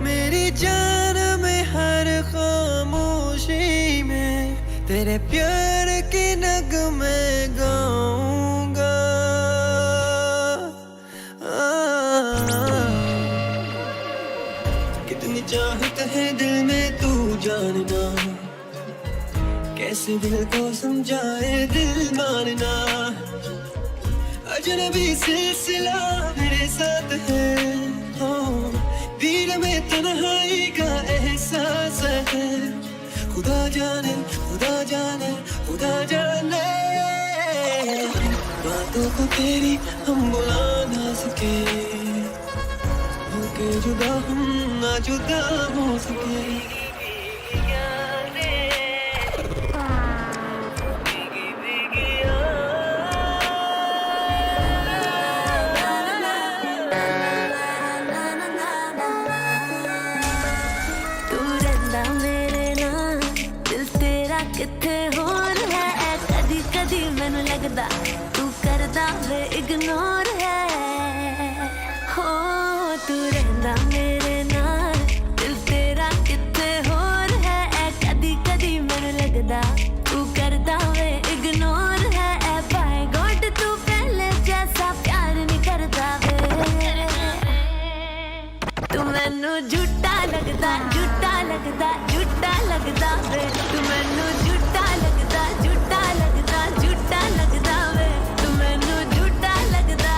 मेरी जान में हर खामोशी में तेरे प्यार के नगमे गाऊंगा कितनी चाहत है दिल में तू जानना कैसे दिल को समझाए दिल मानना अजनबी सिलसिला मेरे साथ है दिल में तन्हाई का एहसास है खुदा जाने खुदा जाने खुदा जाने बातों को तेरी हम बुला ना सके होके जुदा हम ना जुदा हो सके तू रहंदा मेरे नाल दिल तेरा किथे होर है कदी कदी मैनू लगदा तू करदा वे इग्नोर है हो तू रहंदा मेरे नाल दिल तेरा किथे होर है कदी कदी मैनू लगदा तू करदा वे इग्नोर है बाय गॉड तू पहले जैसा प्यार नहीं करदा वे तू मैनू झूठा लगदा झूठा लगदा झूठा लगदा वे तू मैनू झूठा लगदा झूठा लगदा झूठा लगदा वे तू मैनू झूठा लगदा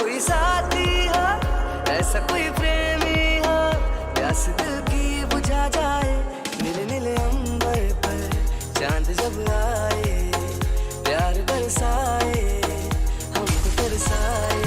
कोई साथी हो, ऐसा कोई प्रेमी हो, प्यास दिल की बुझा जाए, नीले नीले अंबर पर चांद जब आए, प्यार बरसाए, हमको तरसाए.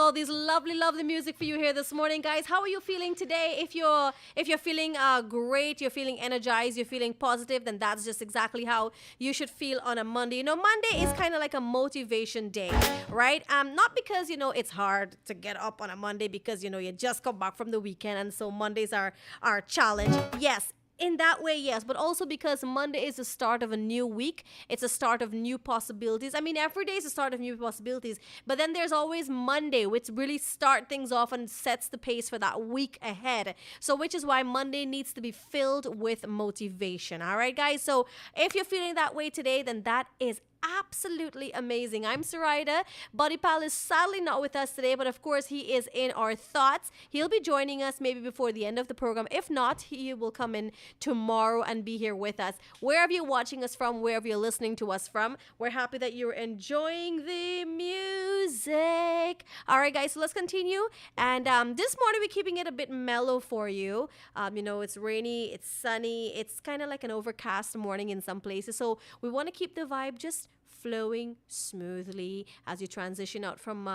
All these lovely music for you here this morning, guys. How are you feeling today? If you're feeling great, you're feeling energized, you're feeling positive, then that's just exactly how you should feel on a Monday. You know, Monday is kind of like a motivation day, right? Not because, you know, it's hard to get up on a Monday because, you know, you just come back from the weekend and so Mondays are our challenge. Yes, in that way, yes, but also because Monday is the start of a new week. It's a start of new possibilities. I mean, every day is the start of new possibilities, but then there's always Monday, which really start things off and sets the pace for that week ahead. So which is why Monday needs to be filled with motivation. All right, guys? So if you're feeling that way today, then that is absolutely amazing. I'm Sarida. Buddy Pal is sadly not with us today, but of course he is in our thoughts. He'll be joining us maybe before the end of the program. If not, he will come in tomorrow and be here with us. Wherever you're watching us from, wherever you're listening to us from, we're happy that you're enjoying the music. All right, guys, so let's continue. And this morning we're keeping it a bit mellow for you. It's rainy, it's sunny, it's kind of like an overcast morning in some places. So we want to keep the vibe just flowing smoothly as you transition out from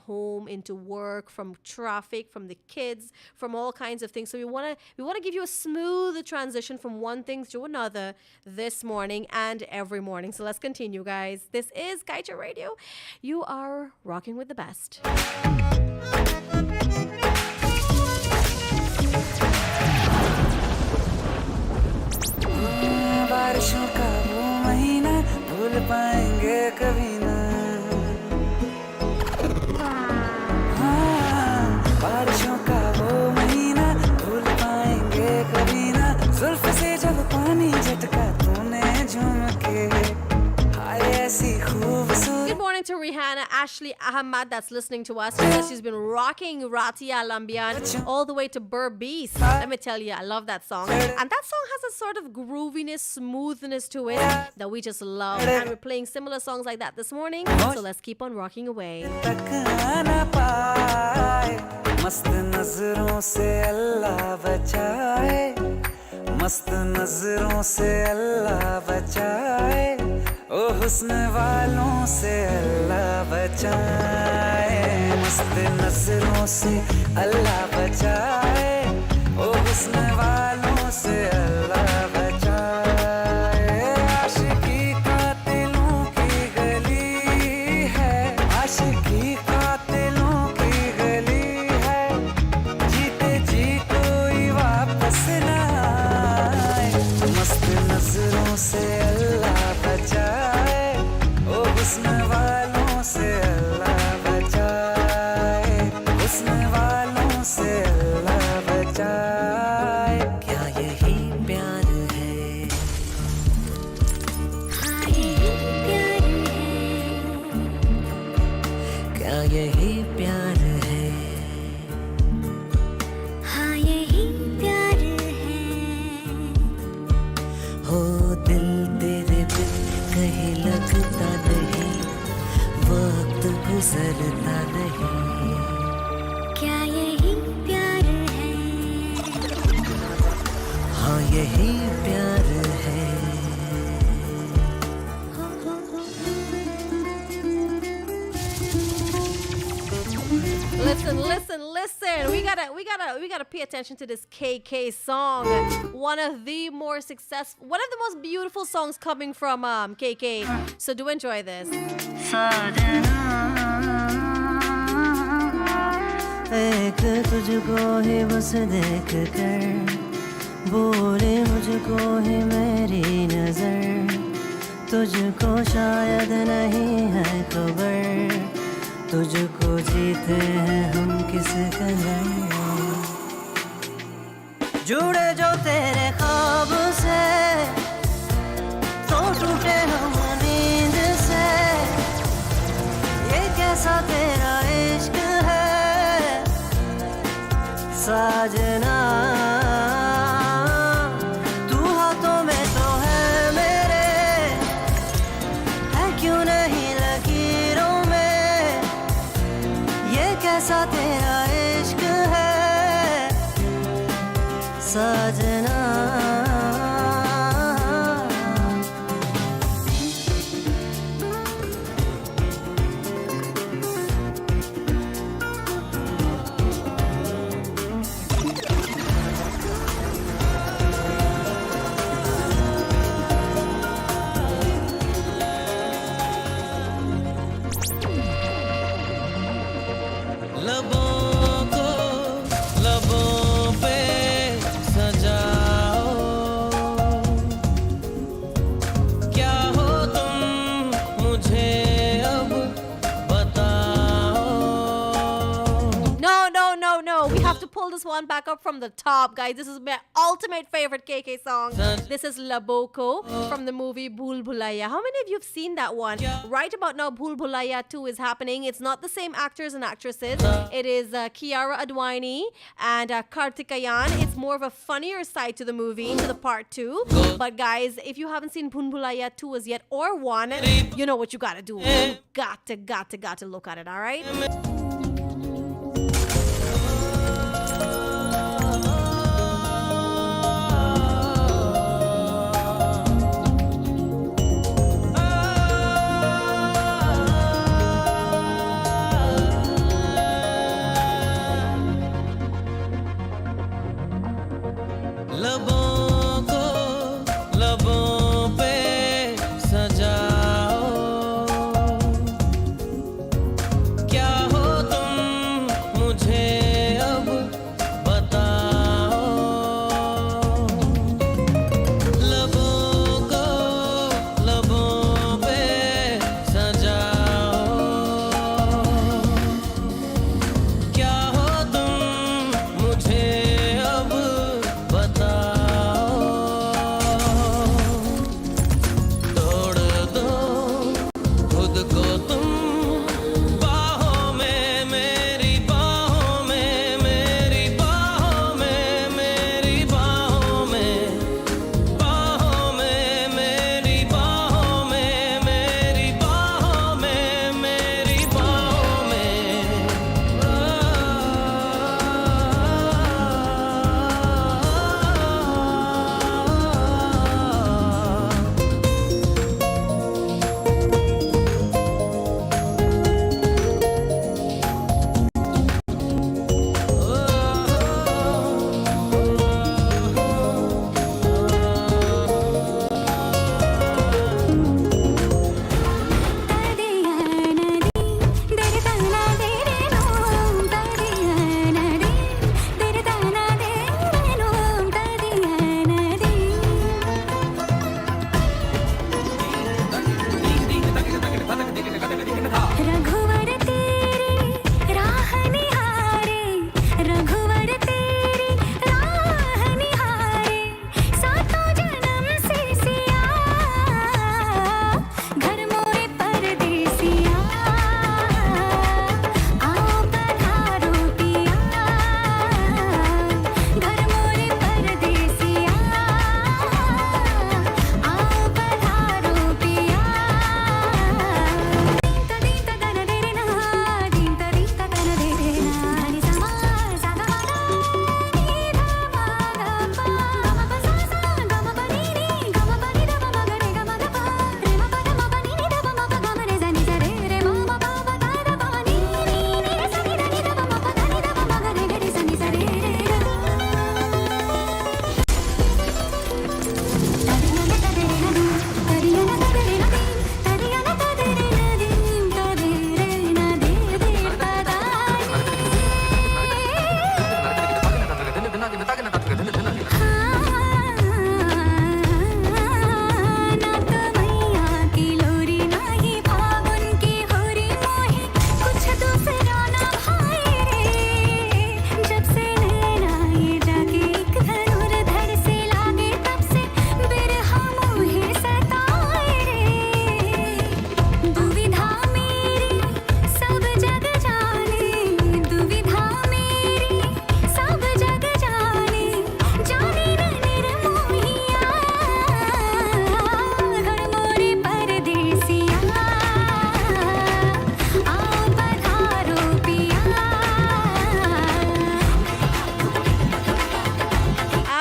home into work, from traffic, from the kids, from all kinds of things. So we want to give you a smooth transition from one thing to another this morning and every morning. So let's continue, guys. This is Kaieteur Radio. You are rocking with the best. बारिशों का वो महीना भूल पाएंगे कभी ना बारिशों का वो महीना भूल पाएंगे कभी ना जुल्फ से जब पानी झटका तूने झूम के हाय ऐसी खूबसूरत. Good morning to Rihanna Ashley Ahmad that's listening to us because she's been rocking Ratia Lambian all the way to Burbeast. Let me tell you, I love that song. And that song has a sort of grooviness, smoothness to it that we just love. And we're playing similar songs like that this morning. So let's keep on rocking away. मस्त नजरों से अल्लाह बचाए मस्त नजरों से अल्लाह बचाए ओ हुस्न वालों से अल्लाह बचाए मस्त नजरों से अल्लाह बचाए ओ हुस्न वालों से अल्लाह बचाए आशिकी कातिलों की गली है आशिकी कातिलों की गली है जीते जी कोई वापस ना आए मस्त नजरों से अल्लाह बचाए ओ हुस्न वालों से अल्लाह बचाए हुस्न वालों से अल्लाह बचाए क्या यही प्यार है हाँ यही प्यार है क्या यही प्यार है हाँ यही प्यार है हो दिल तेरे बिन कहीं लगता नहीं वक्त गुजरता नहीं क्या यही प्यार है हाँ यही प्यार है Listen. We gotta pay attention to this KK song. One of the most beautiful songs coming from KK. So do enjoy this. एक तुझको ही बस देख कर बोले मुझको ही मेरी नजर तुझको शायद नहीं है खबर तुझको जीते हैं हम किस कदर जुड़े जो तेरे ख्वाब से तो टूटे हम नींद से ये कैसा तेरा इश्क है साजना तू हाथों में तो है मेरे है क्यों नहीं लकीरों में ये कैसा तेरा इश्क है साजना लबों पे सजा this one back up from the top, guys. This is my ultimate favorite KK song. This is Laboko from the movie Bhool Bhulaiya. How many of you have seen that one? Right about now, Bhool Bhulaiya 2 is happening. It's not the same actors and actresses. It is Kiara Advani and Kartikeyan. It's more of a funnier side to the movie, to the part 2. But guys, if you haven't seen Bhool Bhulaiya 2 as yet or 1, you know what you gotta do. You got to look at it, all right? लबों को लबों पे सजाओ, क्या हो तुम मुझे अब बताओ, लबों को लबों पे सजाओ, क्या हो तुम मुझे अब तोड़ दो खुद को तुम बाहों में, मेरी बाहों में, मेरी बाहों में, मेरी बाहों में, बाहों में, मेरी बाहों में, मेरी बाहों में, मेरी बाहों में। रघुवर तेरी राह निहारे, रघुवर तेरी राह निहारे, सातों जन्म से सिया, घर मोरे परदेसिया, आओ पधारो पिया, घर मोरे परदेसिया, आओ पधारो पिया।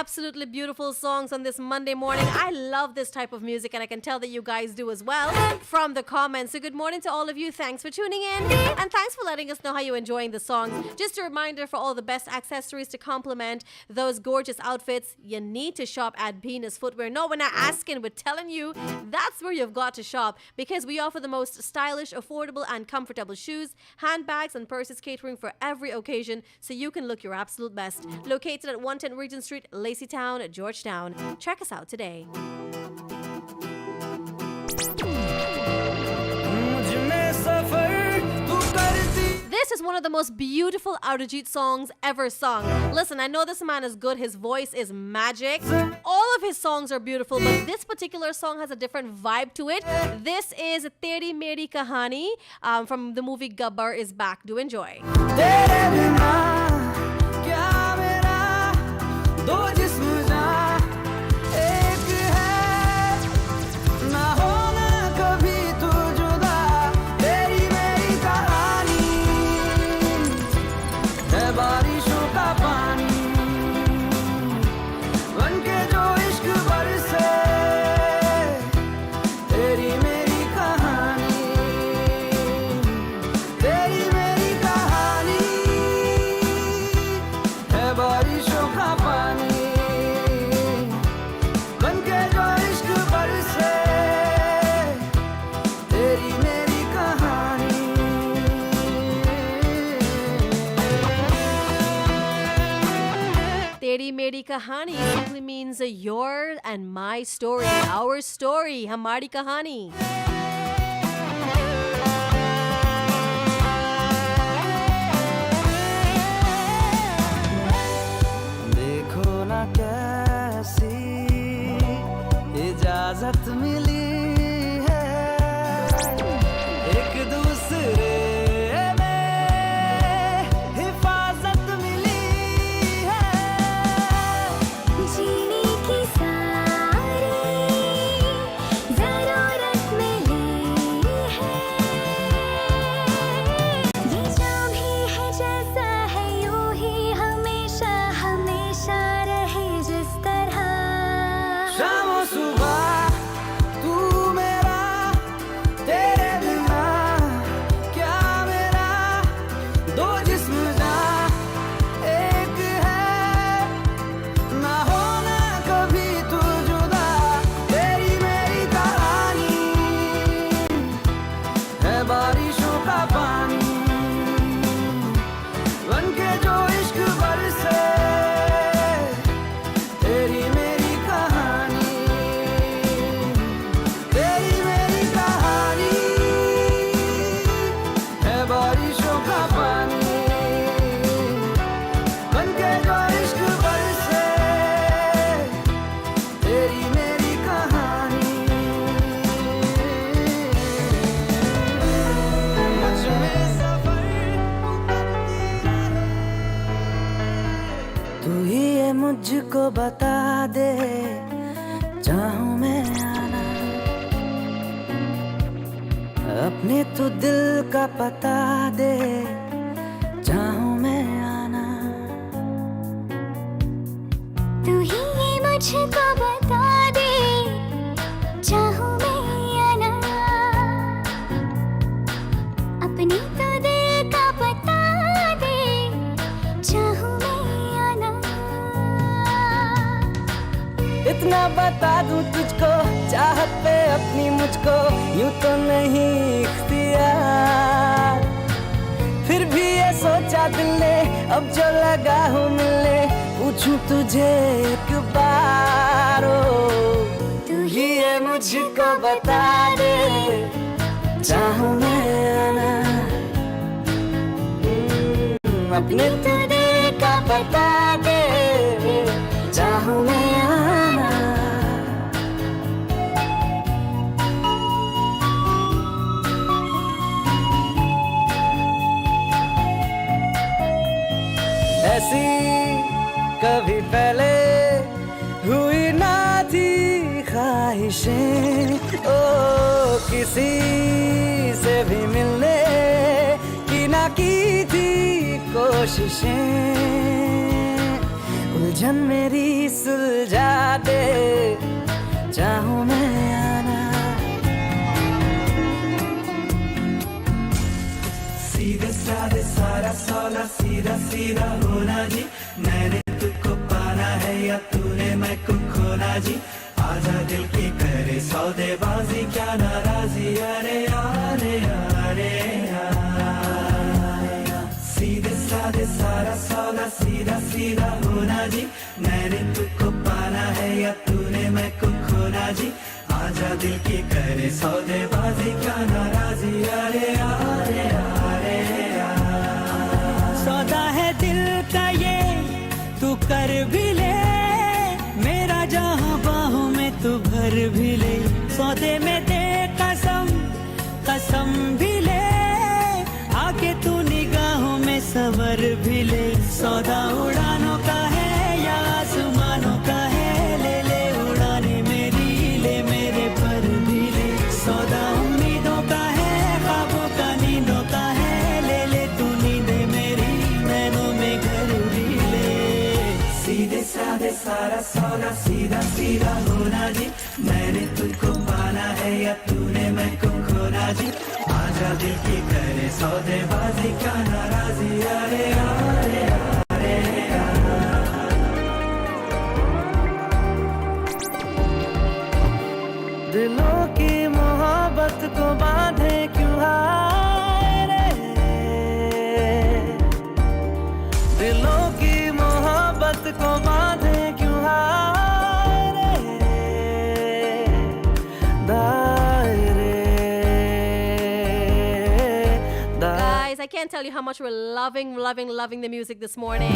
Absolutely beautiful songs on this Monday morning. I love this type of music, and I can tell that you guys do as well from the comments. So good morning to all of you. Thanks for tuning in, and thanks for letting us know how you're enjoying the songs. Just a reminder for all the best accessories to complement those gorgeous outfits, you need to shop at Venus Footwear. No, we're not asking, we're telling you that's where you've got to shop, because we offer the most stylish, affordable, and comfortable shoes, handbags, and purses catering for every occasion, so you can look your absolute best. Located at 110 Regent Street, Laceytown, Georgetown. Check us out today. This This is one of the most beautiful Arijit songs ever sung. Listen, I know this man is good. His voice is magic. All of his songs are beautiful, but this particular song has a different vibe to it. This is Teri Meri Kahani from the movie Gabbar is Back. Do enjoy. Teri Meri Kahani simply means your and my story, our story, Hamari Kahani. देखो ना कैसी इजाजत मिली है एक दूसरे मुझको बता दे चाहूं मैं आना अपने तो दिल का पता दे चाहूं मैं आना तू ही मुझको बता दे चाहूं मैं आना अपनी तो दिल का पता दे चाहूं इतना बता दूं तुझको चाहत पे अपनी मुझको यूं तो नहीं इख्तियार फिर भी ये सोचा दिल ने अब जो लगा हूँ मिलने पूछूं तुझे एक बार तू ही ये मुझको बता दे चाहूं मैं आना अपने तो दिल का बता दे चाहूं मैं ऐसी कभी पहले हुई ना थी ख्वाहिशें ओ किसी से भी मिलने की ना की थी कोशिशें उलझन मेरी सुलझा दे चाहूं मैं आना सीधे साधे सारा सौदा सीधा सीधा होना जी मैंने तुझको पाना है या तूने मैं को खोना जी आजा दिल की करे सौदेबाजी क्या नाराजी अरे अरे अरे सीधे साधे सारा सौदा सीधा सीधा होना जी मैंने तुझको पाना है या तूने मैं को खोना जी आजा दिल की करे सौदेबाजी क्या नाराजी अरे अरे अरे है दिल का ये तू कर भी ले, मेरा जहां बाहों में तू भर भी ले, सौदे में दे कसम कसम भी ले, आके तू निगाहों में सवर भी ले, सौदा उड़ानों का है या आसमानों का है, ले ले उड़ाने मेरी, ले मेरे पर भी ले, सौदा उम्मीदों का है, ख्वाबों का नींदों का है, ले ले तू नींदे मेरी, नैनों में घर भी ले। सीधे साधे सारा सौदा सीधा सीधा होना जी, मैंने तुझको पाना है या तूने मैं को खोना जी, आजा दिल की करे सौदेबाजी क्या नाराजी, अरे अरे अरे दिलों की मोहब्बत को बांधे क्यों हाय रे, दिलों की मोहब्बत को बांधे क्यों हाय रे, दायरे Guys, I can't tell you how much we're loving the music this morning.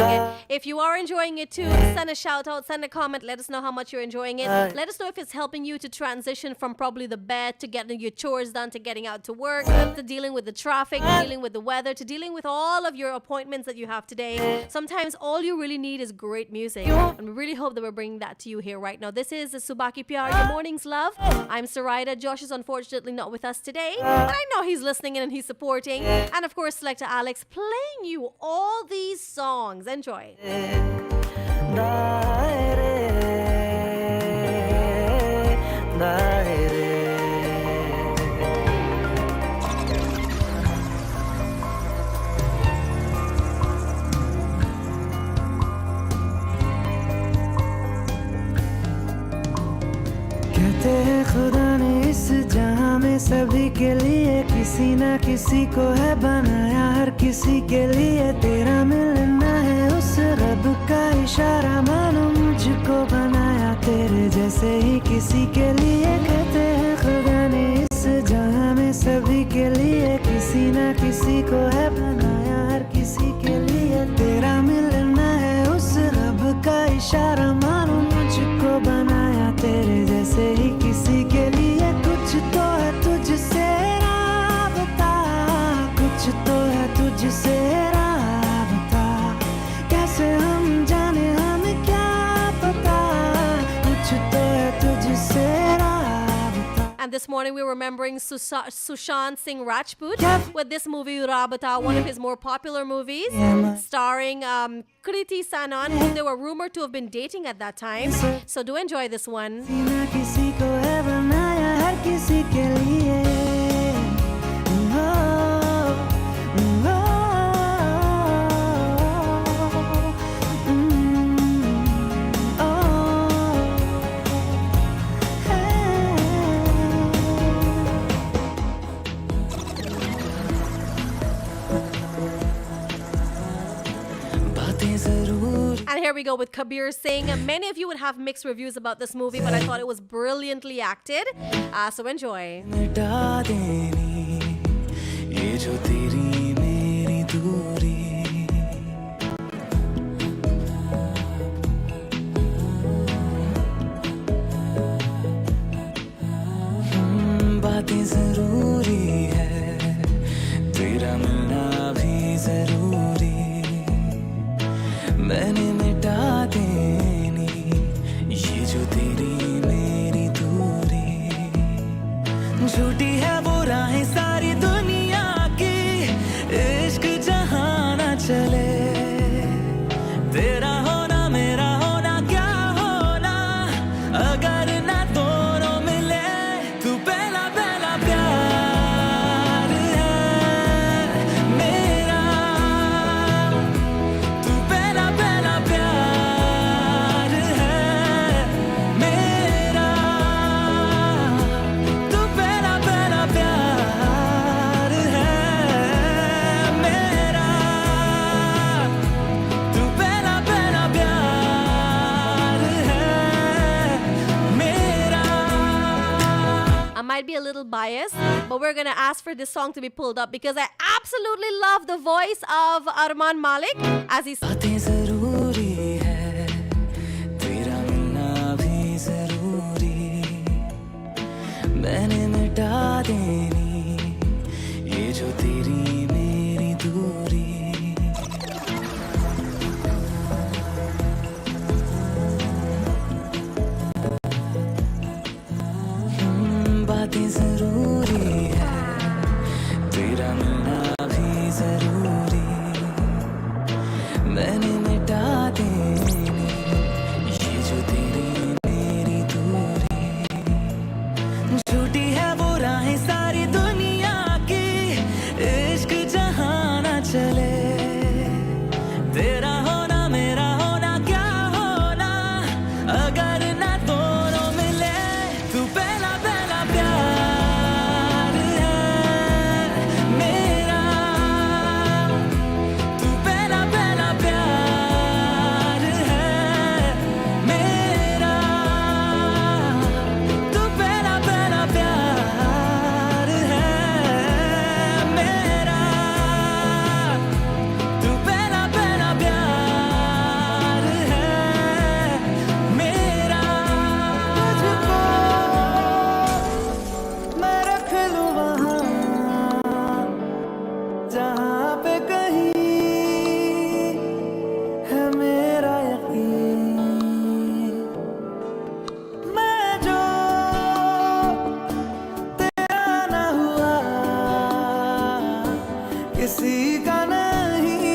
If you are enjoying it too, send a shout out, send a comment, let us know how much you're enjoying it. Let us know if it's helping you to transition from probably the bed to getting your chores done, to getting out to work, to dealing with the traffic, to dealing with the weather, to dealing with all of your appointments that you have today. Sometimes all you really need is great music, and we really hope that we're bringing that to you here right now. This is Subah Pyar, your morning's love. I'm Sarida. Josh is unfortunately not with us today, but I know he's listening in and he's supporting. And of course, Selector Alex playing you all these songs. Enjoy. कहते हैं खुदा ने इस जहां में सभी के लिए किसी ना किसी को है बनाया, हर किसी के लिए तेरा मिलना है उस रब का इशारा, मानो मुझको बनाया तेरे जैसे ही किसी के लिए। कहते हैं खुदा ने इस जहां में सभी के लिए किसी ना किसी को है बनाया, हर किसी के लिए तेरा मिलना है उस रब का इशारा, मानो मुझको बनाया तेरे जैसे ही किसी के लिए। कुछ तो है तुझसे राबता, कुछ तो है तुझसे राबता, कैसे हम जाने हमें क्या पता, कुछ तो है तुझसे राबता। And this morning we were remembering Sushant Singh Rajput with this movie Rabata, one of his more popular movies, starring Kriti Sanon, whom they were rumored to have been dating at that time. So do enjoy this one. किसी को है बनाया हर किसी के लिए, And here we go with Kabir Singh. Many of you would have mixed reviews about this movie, but I thought it was brilliantly acted. So enjoy. मिटा देनी ये जो तेरी मेरी दूरी, बातें जरूरी है, तेरा मिलना भी जरूरी, मैंने मिटा देनी ये जो तेरी मेरी दूरी, झूठी है वो राहें सारी दुनिया की, इश्क जहां a little biased, but we're gonna ask for this song to be pulled up because I absolutely love the voice of Arman Malik as he. बातें जरूरी है, तेरा मिलना भी जरूरी, मैंने मिटा देनी ये जो तेरी मेरी दूरी. बातें जरूरी है, तेरा मिलना भी जरूरी, मैंने मिटा देनी ये जो तेरी मेरी दूरी. झूठी है वो राहें सारी दुनिया की, इश्क जहाँ ना चले, तेरा होना मेरा होना क्या होना अगर ना दोनों मिले. तू पहला पहला प्यार है मेरा, तू पहला पहला प्यार है मेरा, तू पहला पहला प्यार है मेरा, तू पहला पहला प्यार है मेरा. तुझको मैं रख लूं वहाँ जहाँ पे कहीं है मेरा यकीन. मैं जो तेरा ना हुआ किसी का नहीं,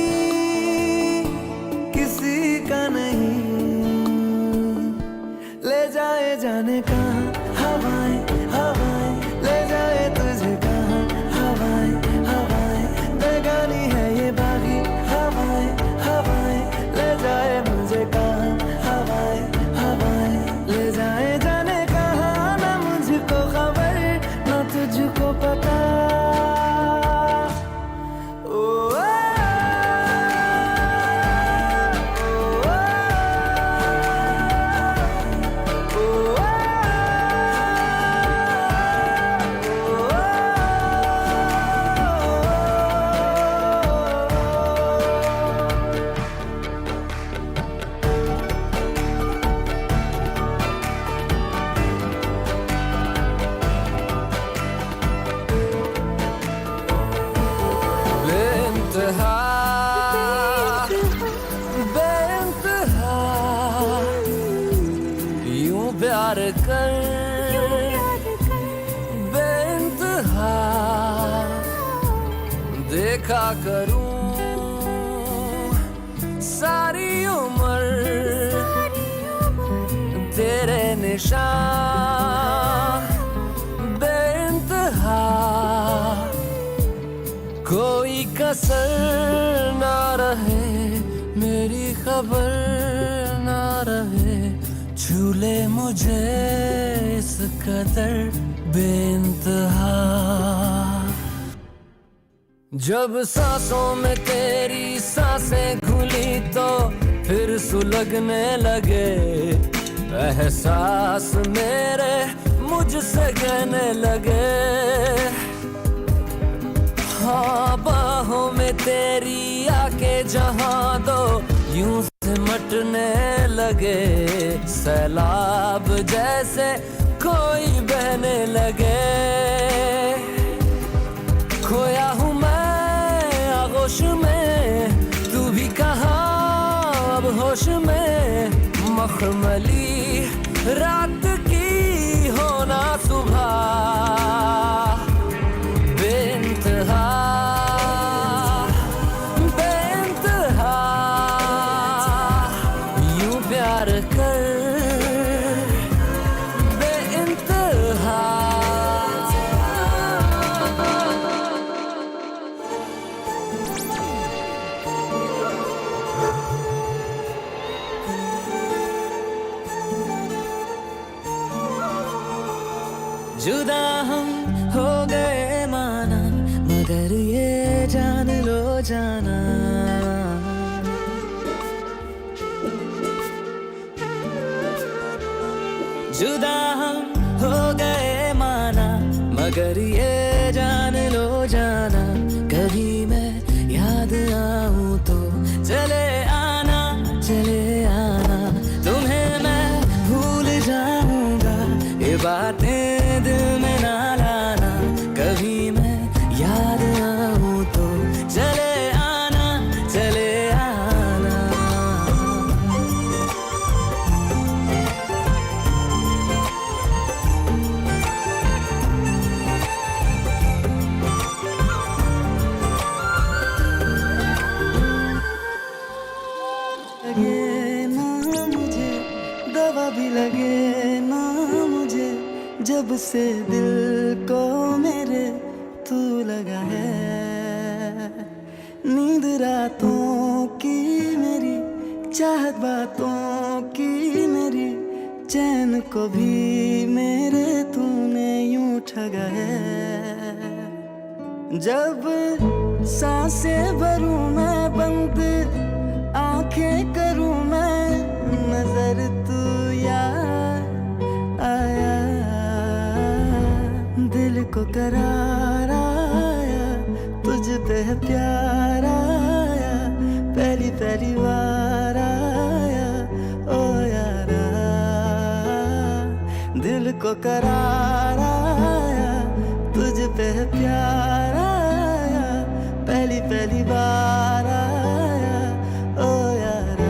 किसी का नहीं. ले जाए जाने कहाँ हवाएं हवाएं, ले जाए तुझे कहाँ हवाएं हवाएं, बेगानी है ये बागी हवाएं हवाएं, ले जाए मुझे कहाँ हवाएं हवाएं, ले जाए जाने कहाँ ना मुझको खबर ना तुझको पता. ओ बेइंतहा बेइंतहा यूं प्यार कर बेइंतहा देखा करूं सारी उम्र तेरे निशान बेइंतहा. कोई कसर ना रहे, मेरी खबर ना रहे, झूले मुझे इस कदर बेइंतहा. जब सांसों में तेरी सांसें घुली तो फिर सुलगने लगे एहसास मेरे मुझसे कहने लगे. हाँ बाहों में तेरी आके जहाँ दो यूं सिमटने लगे, सैलाब जैसे कोई बहने लगे. खोया हूँ मैं आगोश में, तू भी कहाँ अब होश में, मखमली रात की होना सुबह बेइंतहा बेइंतहा यूं प्यार कर बेइंतहा. जुदा हम हो गए माना, मगर ये जान लो जाना जुदा हम हो गए माना, मगर ये जान लो जाना, कभी मैं याद आऊं तो चले आना, चले आना। तुम्हें मैं भूल जाऊंगा, ये बातें दिल में ना लाना। कभी मैं याद आऊं तो चले आना, चले आना। लगे ना मुझे, दवा भी लगे ना मुझे, जब से दिल को मेरे तू लगा है। नींद रातों की मेरी, चाहत बातों की मेरी, चैन को भी मेरे तूने यूं ठगा है। जब सांसें भरूं मैं बंद, आंखें करूं मैं नजर, तू याद आया। दिल को करार आया, तुझ पे है प्यार आया, पहली पहली बार आया ओ यारा। दिल को करार आया, तुझ पे है प्यार आया, पहली पहली बार आया ओ यारा।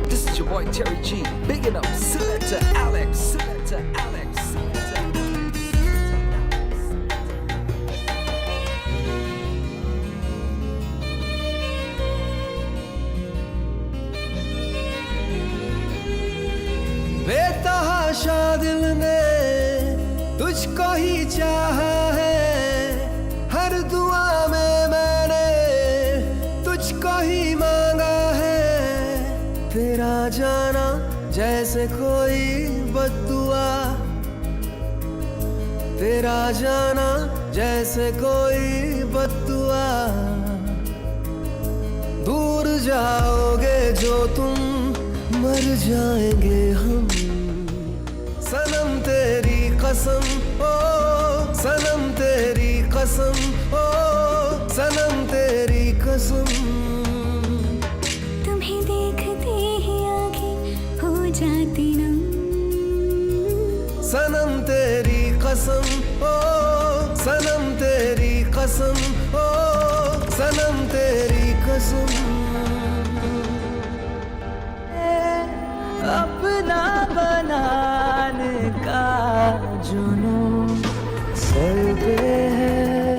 This is your boy Terry G, bigging up Selector Alex, Selector Alex, Selector Alex. बेतहाशा दिल ने तुझको ही चाहा है, हर दुआ में मैंने तुझको ही मांगा है। तेरा जाना जैसे कोई बद्दुआ, तेरा जाना जैसे कोई बद्दुआ। दूर जाओगे जो तुम, मर जाएंगे हम। सनम तेरी कसम ओ, सनम तेरी कसम ओ, सनम तेरी कसम। तुम्हें देखते ही आंखें हो जाती नम। सनम तेरी कसम ओ, सनम तेरी कसम ओ, सनम तेरी कसम। अपना बनाने का जुनून सर पे है,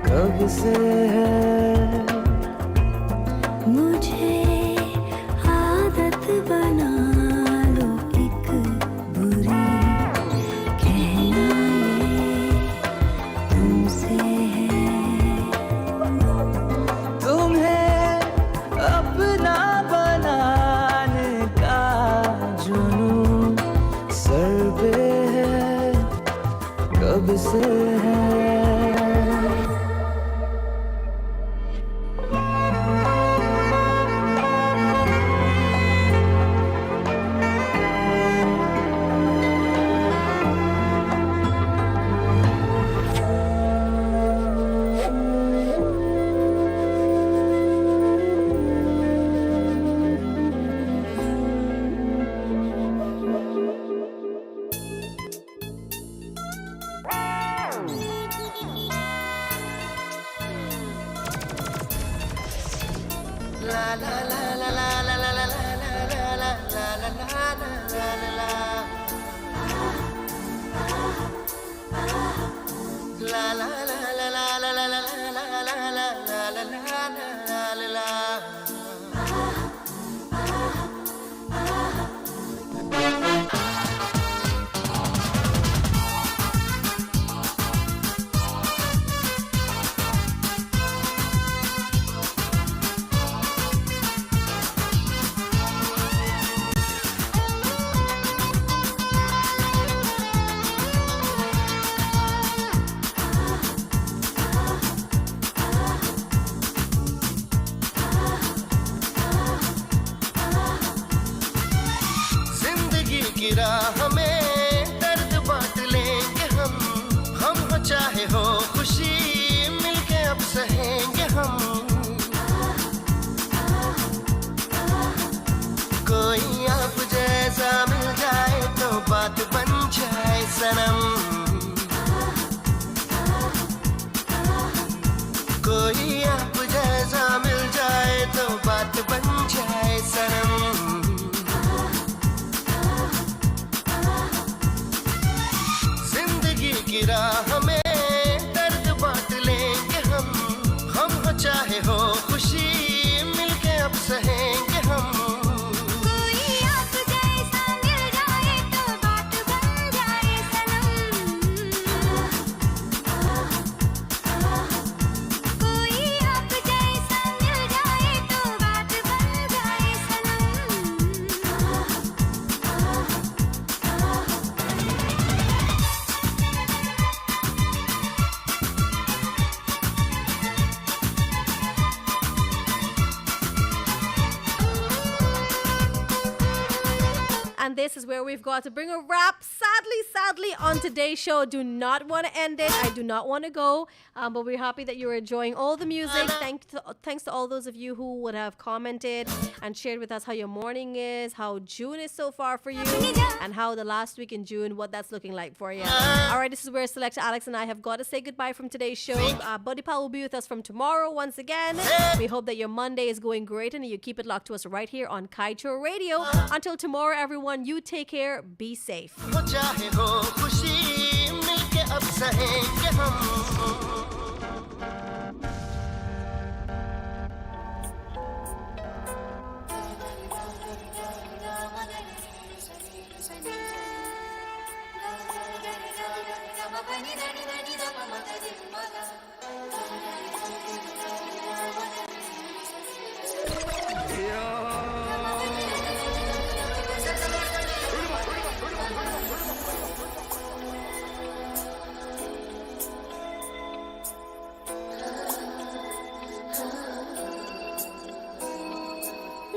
कब से है। मुझे आदत बना लो एक बुरी, कहना ये तुमसे है। तुम्हें अपना बनाने का जुनून सर पे है, कब से है। la la la la की राह में दर्द बांट लेंगे हम हो चाहे हो खुशी मिलके अब सहेंगे हम कोई आप जैसा मिल जाए तो बात बन जाए सनम कोई आप जैसा मिल जाए तो बात बन जाए सनम जिंदगी की राह में दर्द बांट लेंगे हम हो चाहे हो खुशी मिलके अब सहेंगे हम And this is where we've got to bring a wrap. Sadly, on today's show. Do not want to end it. I do not want to go. But we're happy that you're enjoying all the music. Thanks to all those of you who would have commented and shared with us how your morning is, how June is so far for you, and how the last week in June, what that's looking like for you. All right, this is where Selector Alex and I have got to say goodbye from today's show. Buddy Pal will be with us from tomorrow once again. We hope that your Monday is going great and you keep it locked to us right here on Kaieteur Radio. Until tomorrow, everyone, you take care. Be safe.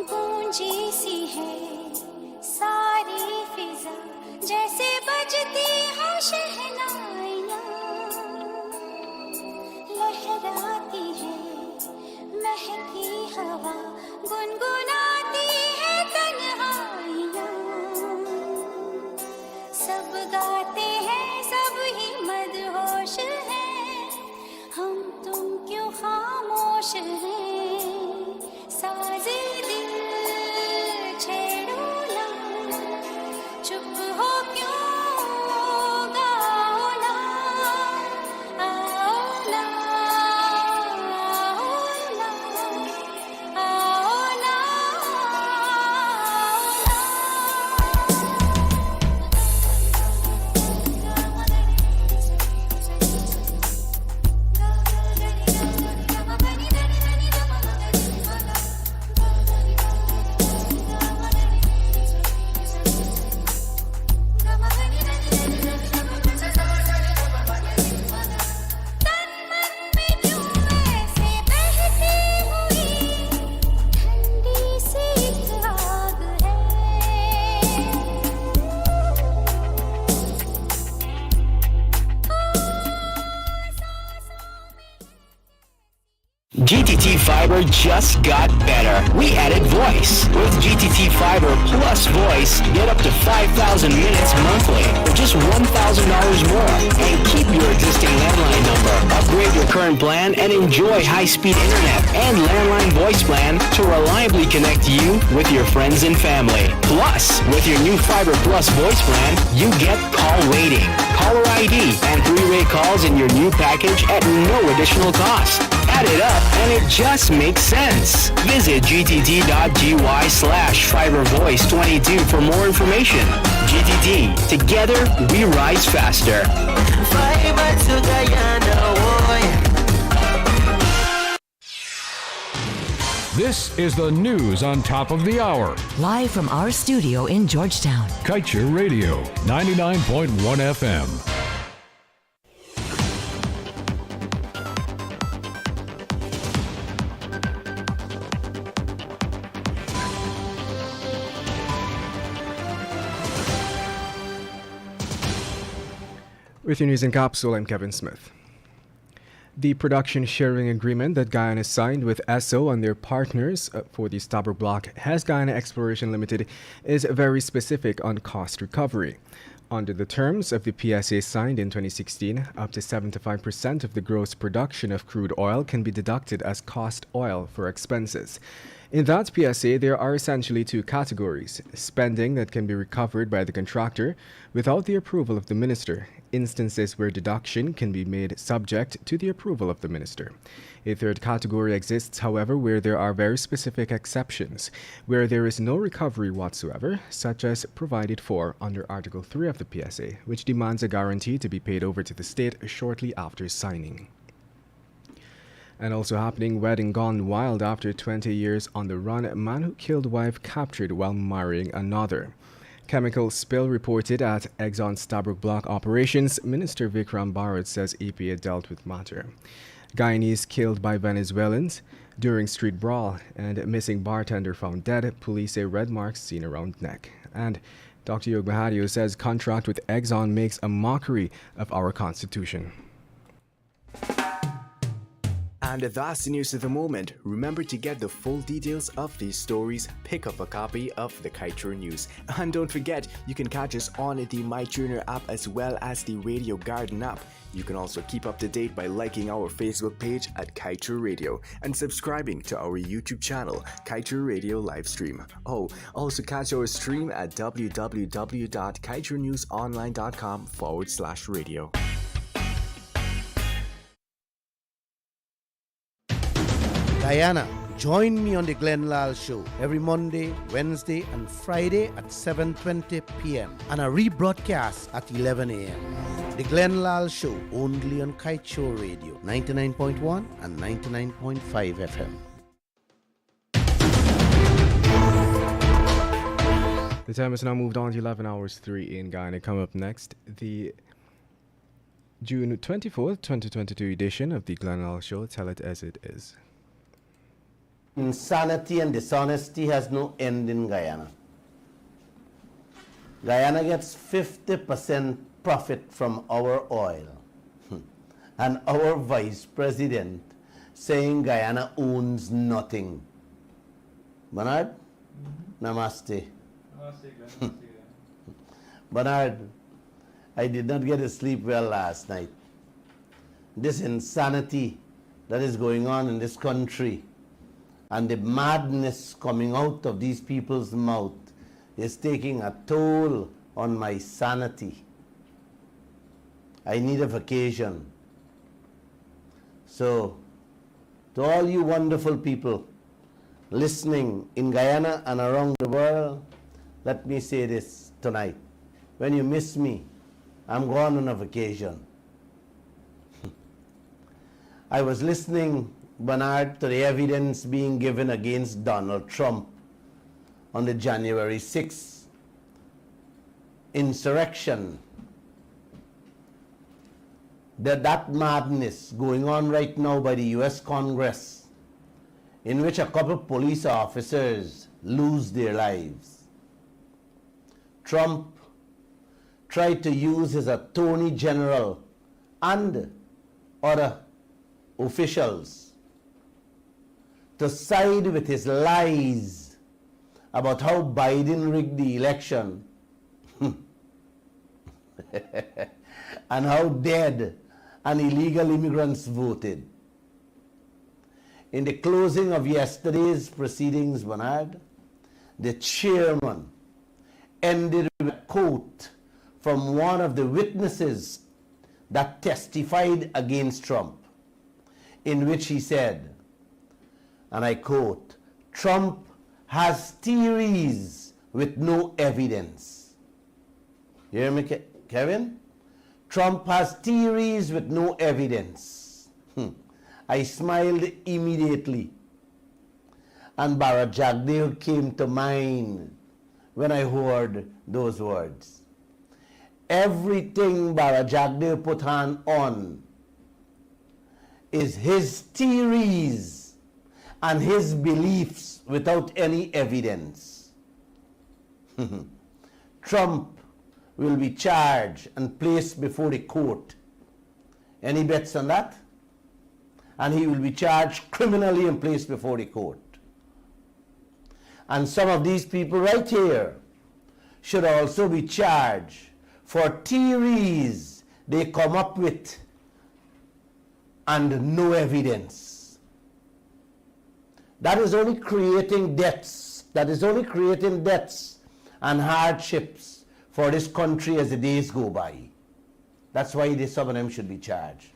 गूंजी सी है सारी फिजा जैसे बजती हो शहनाइयाँ लहराती है महकी हवा गुनगुनाती है तन्हाइयाँ सब गाते हैं सब ही मदहोश हैं हम तुम क्यों खामोश हैं साजे दिल छेड़ो ना चुप हो क्यों गाओ ना आओ ना आओ ना आओ ना GTT Fiber just got better. We added voice. With GTT Fiber plus voice, get up to 5,000 minutes monthly for just $1,000 more. And keep your existing landline number. Upgrade your current plan and enjoy high-speed internet and landline voice plan to reliably connect you with your friends and family. Plus, with your new Fiber Plus voice plan, you get call waiting, caller ID, and three-way calls in your new package at no additional cost. Add it up and it just makes sense. Visit gtt.gy/fibervoice22 for more information. GTT, together we rise faster. Fiber to Guyana, This is the news on top of the hour. Live from our studio in Georgetown. Kaieteur Radio, 99.1 FM. With your news in capsule, I'm Kevin Smith. The production sharing agreement that Guyana signed with ESSO and their partners for the Stabber block, Hess Guyana Exploration Limited, is very specific on cost recovery. Under the terms of the PSA signed in 2016, up to 75% of the gross production of crude oil can be deducted as cost oil for expenses. In that PSA, there are essentially two categories: spending that can be recovered by the contractor without the approval of the minister, instances where deduction can be made subject to the approval of the minister. A third category exists, however, where there are very specific exceptions, where there is no recovery whatsoever, such as provided for under Article 3 of the PSA, which demands a guarantee to be paid over to the state shortly after signing. And also happening, wedding gone wild after 20 years on the run, man who killed wife captured while marrying another. Chemical spill reported at Exxon Stabroek block operations. Minister Vikram Bharat says EPA dealt with matter. Guyanese killed by Venezuelans during street brawl, and missing bartender found dead. Police say red marks seen around neck. And Dr. Yog Mahadio says contract with Exxon makes a mockery of our constitution. And that's the news of the moment. Remember to get the full details of these stories, pick up a copy of the Kaieteur News. And don't forget, you can catch us on the MyTuner app as well as the Radio Garden app. You can also keep up to date by liking our Facebook page at Kaieteur Radio and subscribing to our YouTube channel, Kaieteur Radio Livestream. Oh, also catch our stream at www.kaieteurnewsonline.com/radio. Diana, join me on the Glenn Lal Show every Monday, Wednesday, and Friday at 7:20 p.m. and a rebroadcast at 11 a.m. The Glenn Lal Show only on Kaieteur Radio 99.1 and 99.5 FM. The time has now moved on to 11 hours 3 in Guyana. Come up next, the June 24th, 2022 edition of the Glenn Lal Show. Tell it as it is. Insanity and dishonesty has no end in Guyana. Guyana gets 50% profit from our oil. And our vice president saying Guyana owns nothing. Bernard? Namaste. Bernard, I did not get to sleep well last night. This insanity that is going on in this country and the madness coming out of these people's mouth is taking a toll on my sanity. I need a vacation. So, to all you wonderful people listening in Guyana and around the world, let me say this tonight. When you miss me, I'm going on a vacation. I was listening, Bernard, to the evidence being given against Donald Trump on the January 6th insurrection. That madness going on right now by the US Congress, in which a couple of police officers lose their lives. Trump tried to use his attorney general and other officials to side with his lies about how Biden rigged the election and how dead and illegal immigrants voted. In the closing of yesterday's proceedings, Bernard, the chairman ended with a quote from one of the witnesses that testified against Trump, in which he said, and I quote, "Trump has theories with no evidence." You hear me, Kevin? Trump has theories with no evidence. I smiled immediately. And Bharat Jagdeo came to mind when I heard those words. Everything Bharat Jagdeo put hand on is his theories and his beliefs without any evidence. Trump will be charged and placed before the court. Any bets on that? And he will be charged criminally and placed before the court. And some of these people right here should also be charged for theories they come up with and no evidence. That is only creating debts. That is only creating debts and hardships for this country as the days go by. That's why some of them should be charged.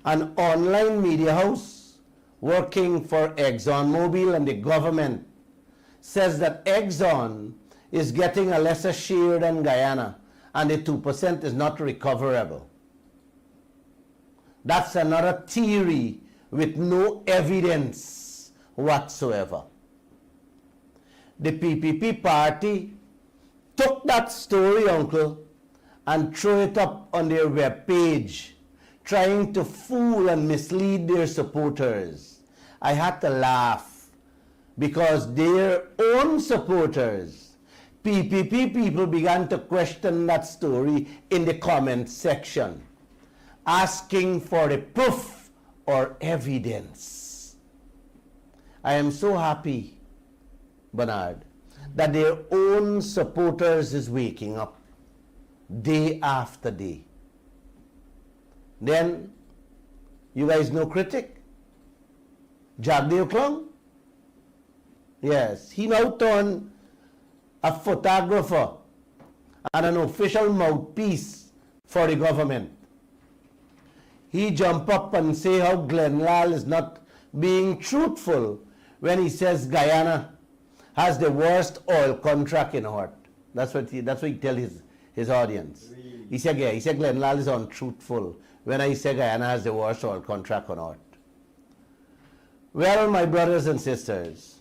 An online media house working for ExxonMobil and the government says that Exxon is getting a lesser share than Guyana and the 2% is not recoverable. That's another theory with no evidence whatsoever. The PPP party took that story, uncle, and threw it up on their web page, trying to fool and mislead their supporters. I had to laugh because their own supporters, PPP people, began to question that story in the comment section, asking for the proof or evidence. I am so happy, Bernard, that their own supporters is waking up day after day. Then, you guys know critic? Jagdev Klung? Yes, he now turned a photographer and an official mouthpiece for the government. He jump up and say how Glenn Lal is not being truthful when he says Guyana has the worst oil contract in Earth. That's what he tell his audience. Really? He said Glenn Lal is untruthful when I say Guyana has the worst oil contract on Earth. Well, my brothers and sisters,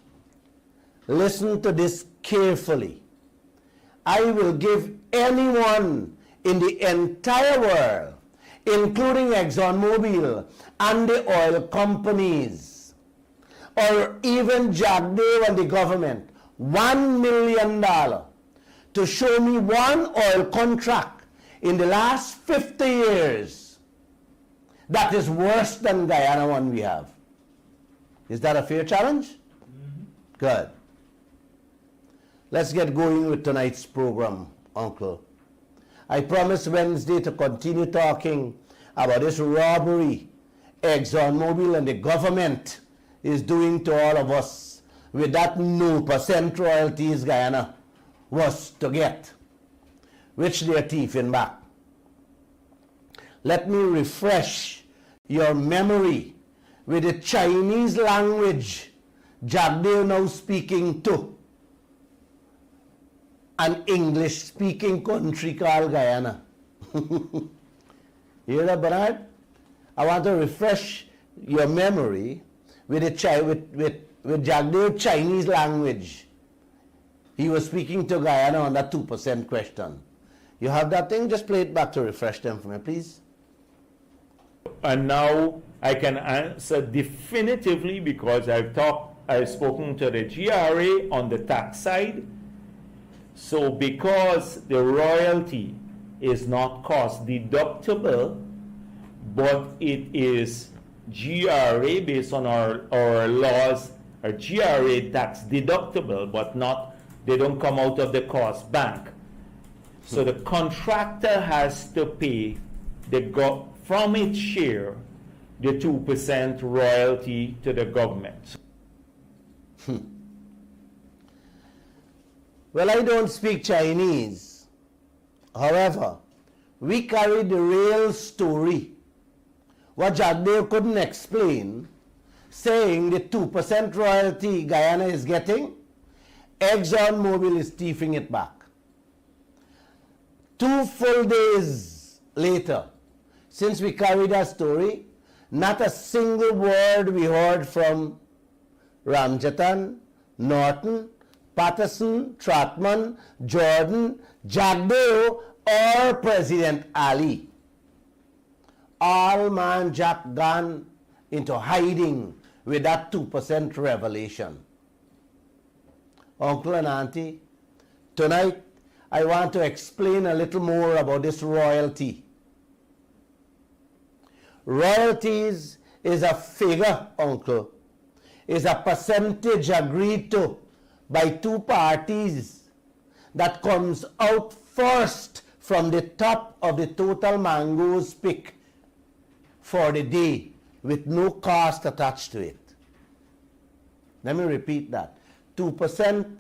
listen to this carefully. I will give anyone in the entire world, including ExxonMobil and the oil companies, or even Jagdev and the government, $1 million to show me one oil contract in the last 50 years that is worse than Guyana one we have. Is that a fair challenge? Mm-hmm. Good. Let's get going with tonight's program, Uncle. I promised Wednesday to continue talking about this robbery ExxonMobil and the government is doing to all of us with that no percent royalties Guyana was to get, which they're thieving back. Let me refresh your memory with the Chinese language Jagdev now speaking to an English-speaking country called Guyana. You hear that, Bernard? I want to refresh your memory with Jagdev Chinese language. He was speaking to Guyana on that 2% question. You have that thing? Just play it back to refresh them for me, please. And now I can answer definitively because I've spoken to the GRA on the tax side. So because the royalty is not cost deductible, but it is GRA based on our laws, are GRA tax deductible, but not, they don't come out of the cost bank. So the contractor has to pay from its share the 2% royalty to the government. Well, I don't speak Chinese. However, we carried the real story, what Jagdev couldn't explain, saying the 2% royalty Guyana is getting, ExxonMobil is thieving it back. 2 full days later, since we carried that story, not a single word we heard from Ramjatan, Norton, Patterson, Trotman, Jordan, Jagdev, or President Ali. All man Jack gone into hiding with that 2% revelation. Uncle and Auntie, tonight I want to explain a little more about this royalty. Royalties is a figure, uncle, is a percentage agreed to by two parties that comes out first from the top of the total mangoes picked for the day with no cost attached to it. Let me repeat that. 2%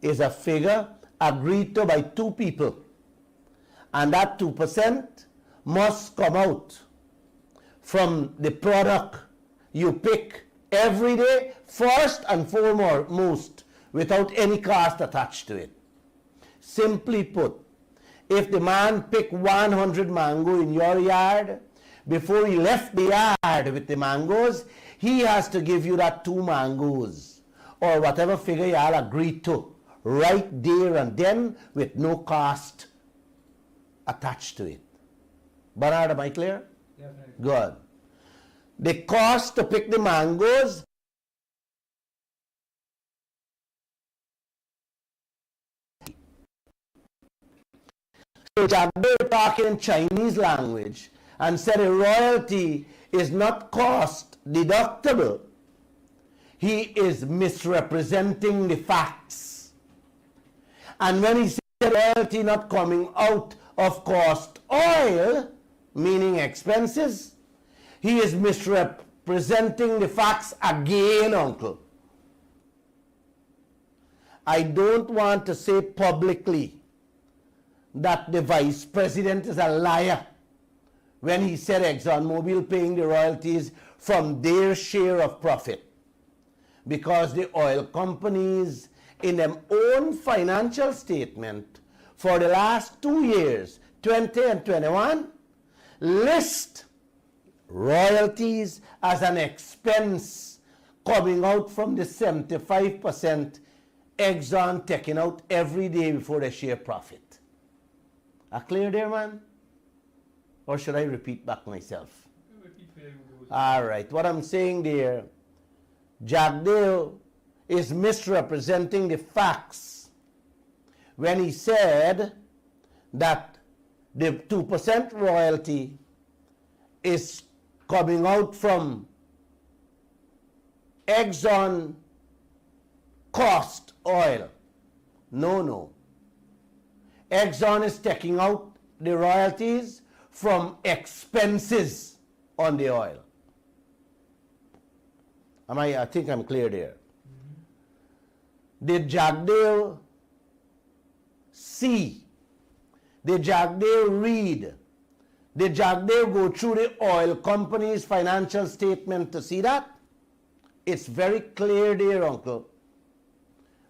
is a figure agreed to by two people, and that 2% must come out from the product you pick every day, first and foremost, without any cost attached to it. Simply put, if the man picked 100 mango in your yard, before he left the yard with the mangoes, he has to give you that 2 mangoes, or whatever figure y'all agreed to, right there and then, with no cost attached to it. Bernard, am I clear? Definitely. Good. The cost to pick the mangoes so Jagdev talking in Chinese language and said a royalty is not cost deductible. He is misrepresenting the facts. And when he said royalty not coming out of cost oil, meaning expenses, he is misrepresenting the facts again, uncle. I don't want to say publicly that the vice president is a liar when he said ExxonMobil paying the royalties from their share of profit, because the oil companies in their own financial statement for the last 2 years, 20 and 21, list royalties as an expense coming out from the 75% Exxon taking out every day before they share profit. Are clear there, man? Or should I repeat back myself? All right, what I'm saying there, Jagdev is misrepresenting the facts when he said that the 2% royalty is coming out from Exxon cost oil. No. Exxon is taking out the royalties from expenses on the oil. I think I'm clear there. Did Jagdev see? Did Jagdev read? Did Jagdev go through the oil company's financial statement to see that? It's very clear there, uncle.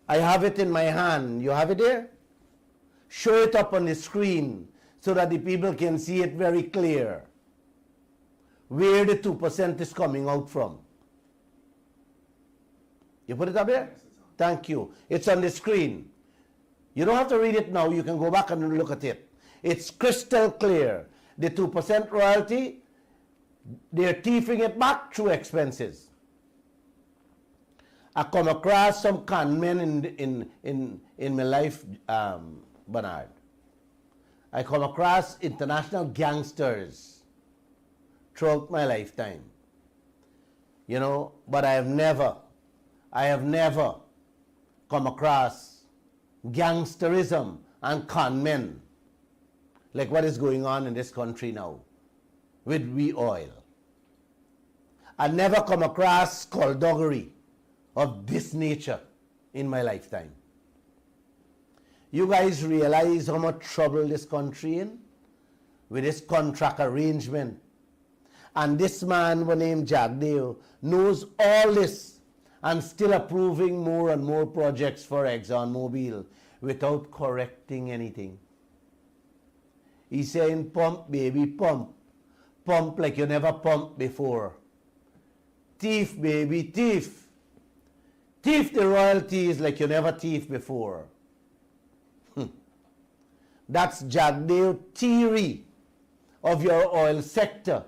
I have it in my hand. You have it there? Show it up on the screen so that the people can see it very clear where the 2% is coming out from. You put it up there? Thank you. It's on the screen. You don't have to read it now. You can go back and look at it. It's crystal clear. The 2% royalty, they're thieving it back through expenses. I come across some con men in my life, Bernard. I come across international gangsters throughout my lifetime. You know, but I have never come across gangsterism and con men like what is going on in this country now with we oil. I never come across skullduggery of this nature in my lifetime. You guys realize how much trouble this country in with this contract arrangement. And this man named Jagdev knows all this and still approving more and more projects for ExxonMobil without correcting anything. He's saying, pump, baby, pump. Pump like you never pumped before. Thief, baby, thief. Thief the royalties like you never thief before. That's Jagdev's theory of your oil sector,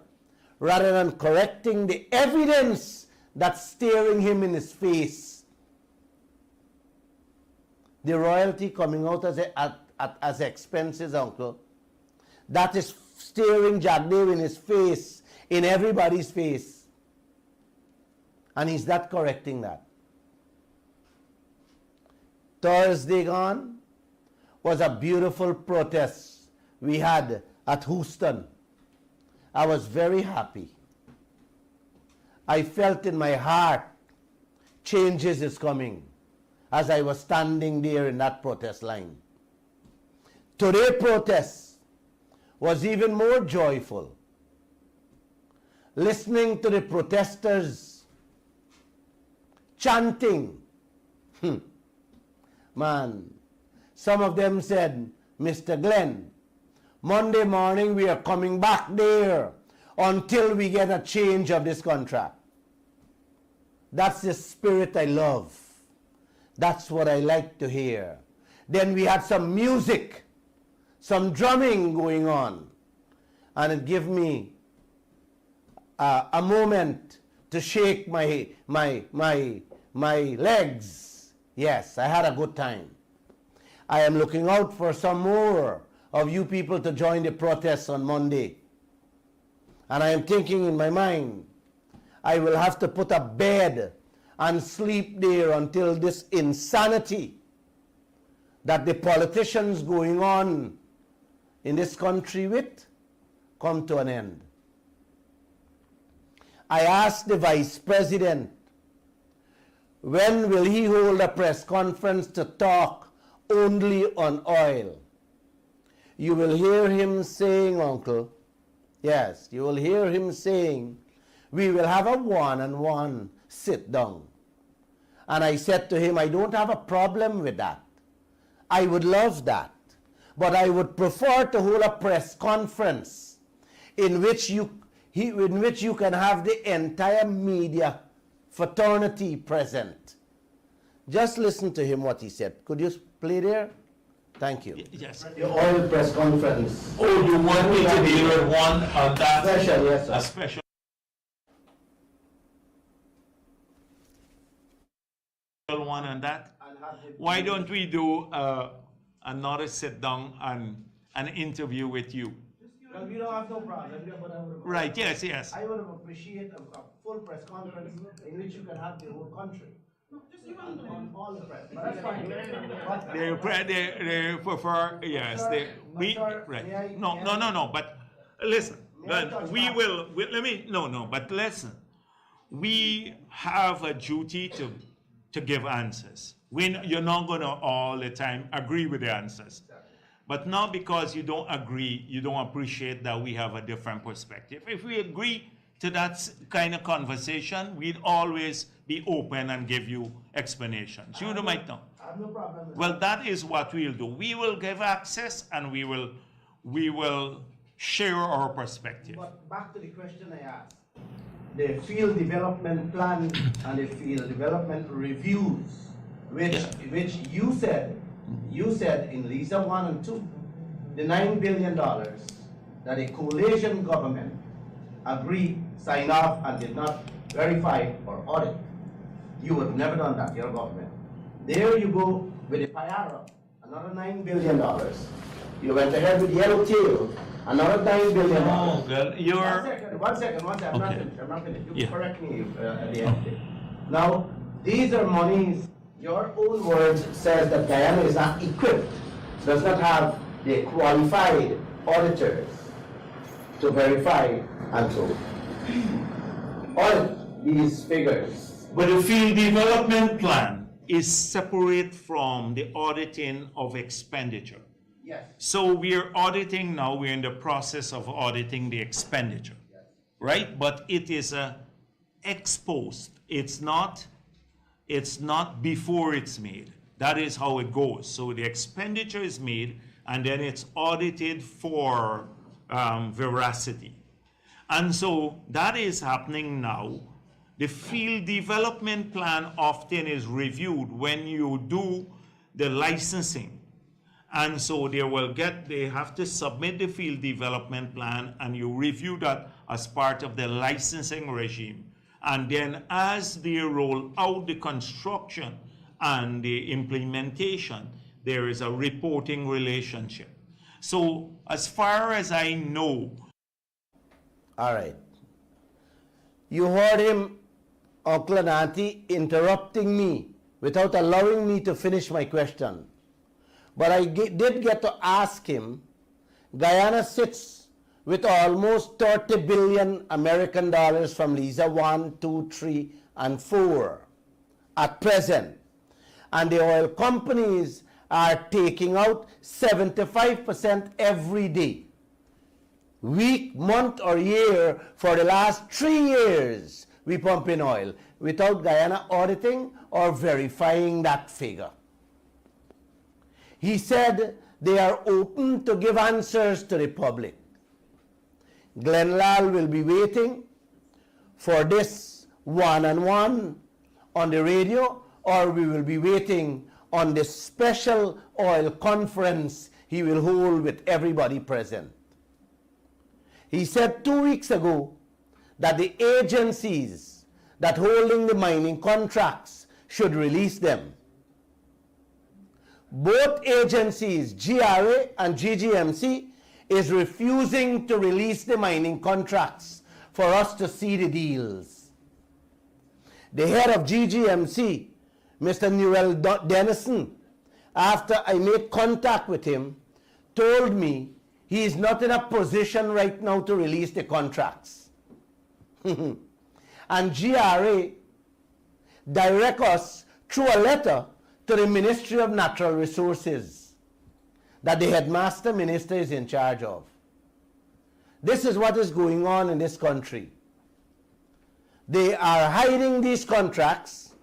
rather than correcting the evidence that's staring him in his face. The royalty coming out as expenses, uncle, that is staring Jagdev in his face, in everybody's face. And he's not correcting that. Thursday gone was a beautiful protest we had at Houston. I was very happy. I felt in my heart changes is coming as I was standing there in that protest line. Today's protest was even more joyful. Listening to the protesters chanting. Man, some of them said, Mr. Glenn, Monday morning we are coming back there until we get a change of this contract. That's the spirit I love. That's what I like to hear. Then we had some music, some drumming going on, and it gave me a moment to shake my legs. Yes, I had a good time. I am looking out for some more of you people to join the protests on Monday. And I am thinking in my mind, I will have to put a bed and sleep there until this insanity that the politicians going on in this country with come to an end. I asked the Vice President, when will he hold a press conference to talk only on oil? You will hear him saying, uncle, yes, you will hear him saying, we will have a one-on-one sit down. And I said to him, I don't have a problem with that. I would love that. But I would prefer to hold a press conference in which you can have the entire media fraternity present. Just listen to him what he said. Could you play there? Thank you. Yes. The oil press conference. Oh, you want me to deal with one on that? Special, yes, sir. A special one on that? Why don't we do another sit down and an interview with you? Well, we don't have no problem. But I would Right, yes, yes. I would have appreciated a full press conference in which you can have the whole country. On all the press. But that's fine. They prefer, yes, right. No, but listen, but listen, we have a duty to give answers. You're not going to all the time agree with the answers. But not because you don't agree, you don't appreciate that we have a different perspective. If we agree to that kind of conversation, we'd always be open and give you explanations. You might know. I have no problem with Well, that is what we'll do. We will give access and we will share our perspective. But back to the question I asked. The field development plan and the field development reviews, which you said in Lisa 1 and 2, the $9 billion that a coalition government agreed, signed off, and did not verify or audit. You would have never done that, your government. There you go with the Pyar, another $9 billion. You went ahead with Yellowtail, another $9 billion. Oh, well, One second. Okay. I'm not finished. You correct me at the end. Now, these are monies, your own words says that Guyana is not equipped, does not have the qualified auditors to verify and to audit these figures. But the field development plan is separate from the auditing of expenditure. Yes. So we're auditing now, we're in the process of auditing the expenditure, right? But it is ex post. It's not before it's made. That is how it goes. So the expenditure is made and then it's audited for veracity. And so that is happening now. The field development plan often is reviewed when you do the licensing. And so they have to submit the field development plan and you review that as part of the licensing regime. And then as they roll out the construction and the implementation, there is a reporting relationship. So as far as I know. All right. You heard him, Uncle and Auntie, interrupting me without allowing me to finish my question. But I did get to ask him, Guyana sits with almost 30 billion American dollars from Lisa 1, 2, 3, and 4 at present. And the oil companies are taking out 75% every day, week, month, or year. For the last 3 years, we pump in oil without Guyana auditing or verifying that figure. He said they are open to give answers to the public. Glenn Lal will be waiting for this one-on-one on the radio, or we will be waiting on the special oil conference he will hold with everybody present. He said 2 weeks ago that the agencies that holding the mining contracts should release them. Both agencies, GRA and GGMC, is refusing to release the mining contracts for us to see the deals. The head of GGMC, Mr. Newell Dennison, after I made contact with him, told me he is not in a position right now to release the contracts. And GRA direct us through a letter to the Ministry of Natural Resources that the headmaster minister is in charge of. This is what is going on in this country. They are hiding these contracts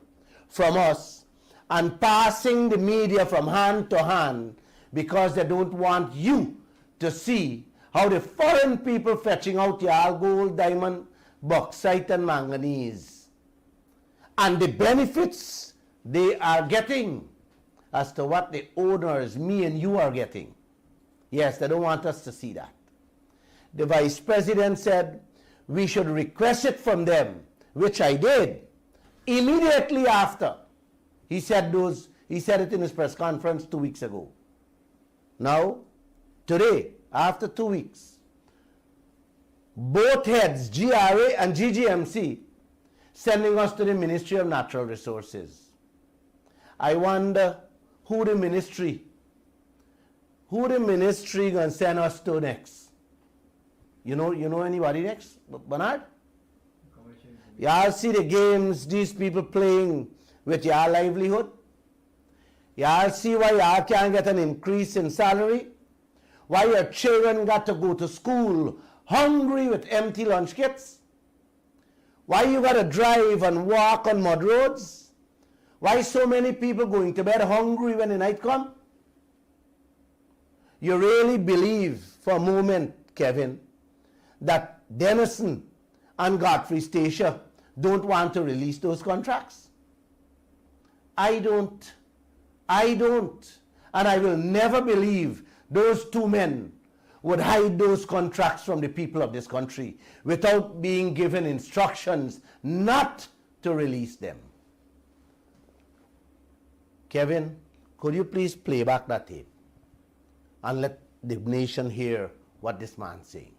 from us and passing the media from hand to hand because they don't want you to see how the foreign people fetching out your gold, diamond, bauxite and manganese and the benefits they are getting as to what the owners, me and you, are getting. Yes, they don't want us to see that. The vice president said we should request it from them, which I did. Immediately after, he said it in his press conference 2 weeks ago. Now, today, after 2 weeks, both heads, GRA and GGMC, sending us to the Ministry of Natural Resources. I wonder who the ministry gonna send us to next. You know anybody next, Bernard? Y'all see the games these people playing with your livelihood? Y'all see why y'all can't get an increase in salary? Why your children got to go to school hungry with empty lunch kits? Why you got to drive and walk on mud roads? Why so many people going to bed hungry when the night come? You really believe for a moment, Kevin, that Dennison and Godfrey Stacia don't want to release those contracts? I don't. And I will never believe those two men would hide those contracts from the people of this country without being given instructions not to release them. Kevin, could you please play back that tape and let the nation hear what this man's saying?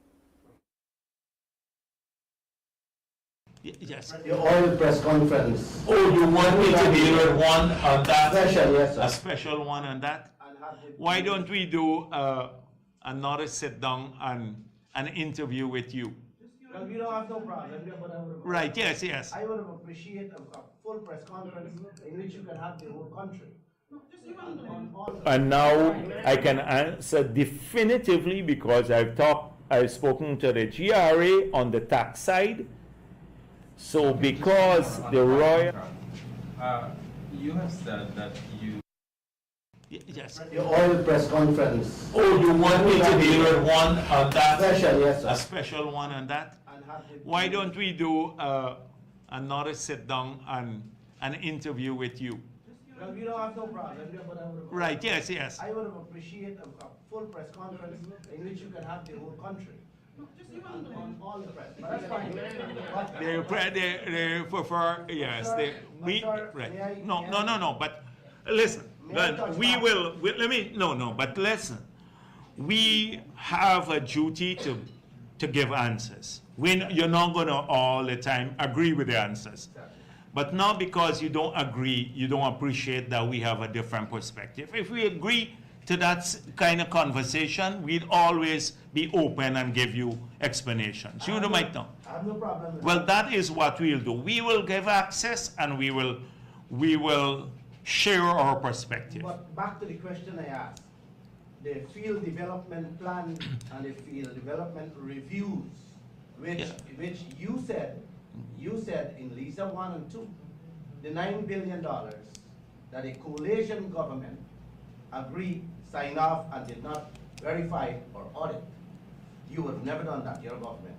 Yes. The oil press conference. Oh, you want me to deal with one on that? Special, yes, sir. A special one on that? Why don't we do another sit down and an interview with you? Well, we don't have no problem, but I would have... Right, yes. I would have appreciated a full press conference in which you can have the whole country. And now I can answer definitively because I've spoken to the GRA on the tax side. So because the royal... you have said that you... Yes. The oil press conference. Oh, you want me to deal with one on that? Special, yes, sir. A special one on that? Why don't we do another sit down and an interview with you? Well, we don't have no problem, but I would have... Right, yes. I would have appreciated a full press conference in which you can have the whole country. On all the press. But that's fine. They prefer, yes. Right. No. But listen. Then we will, but listen. We have a duty to give answers. You're not going to all the time agree with the answers. But not because you don't agree, you don't appreciate that we have a different perspective. If we agree to that kind of conversation, we'd always be open and give you explanations. You might know. I have no problem with Well, that is what we'll do. We will give access and we will share our perspective. But back to the question I asked. The field development plan and the field development reviews, which you said in Lisa 1 and 2, the $9 billion that a coalition government agreed, signed off, and did not verify or audit. You would have never done that, your government.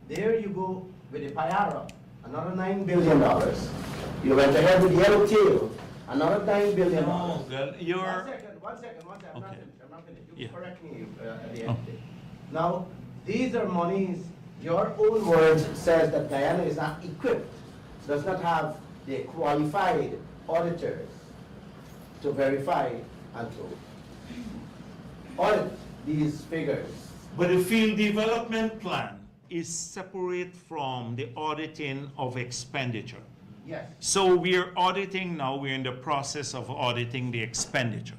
There you go with the Pyar, another $9 billion. You went ahead with Yellowtail, another $9 billion. No, girl, you're... One second. I'm not finished. You Yeah. correct me at the end. Now, these are monies, your own words says that Guyana is not equipped, does not have the qualified auditors to verify and to audit these figures. But the field development plan is separate from the auditing of expenditure. Yes. So we're auditing now, we're in the process of auditing the expenditure,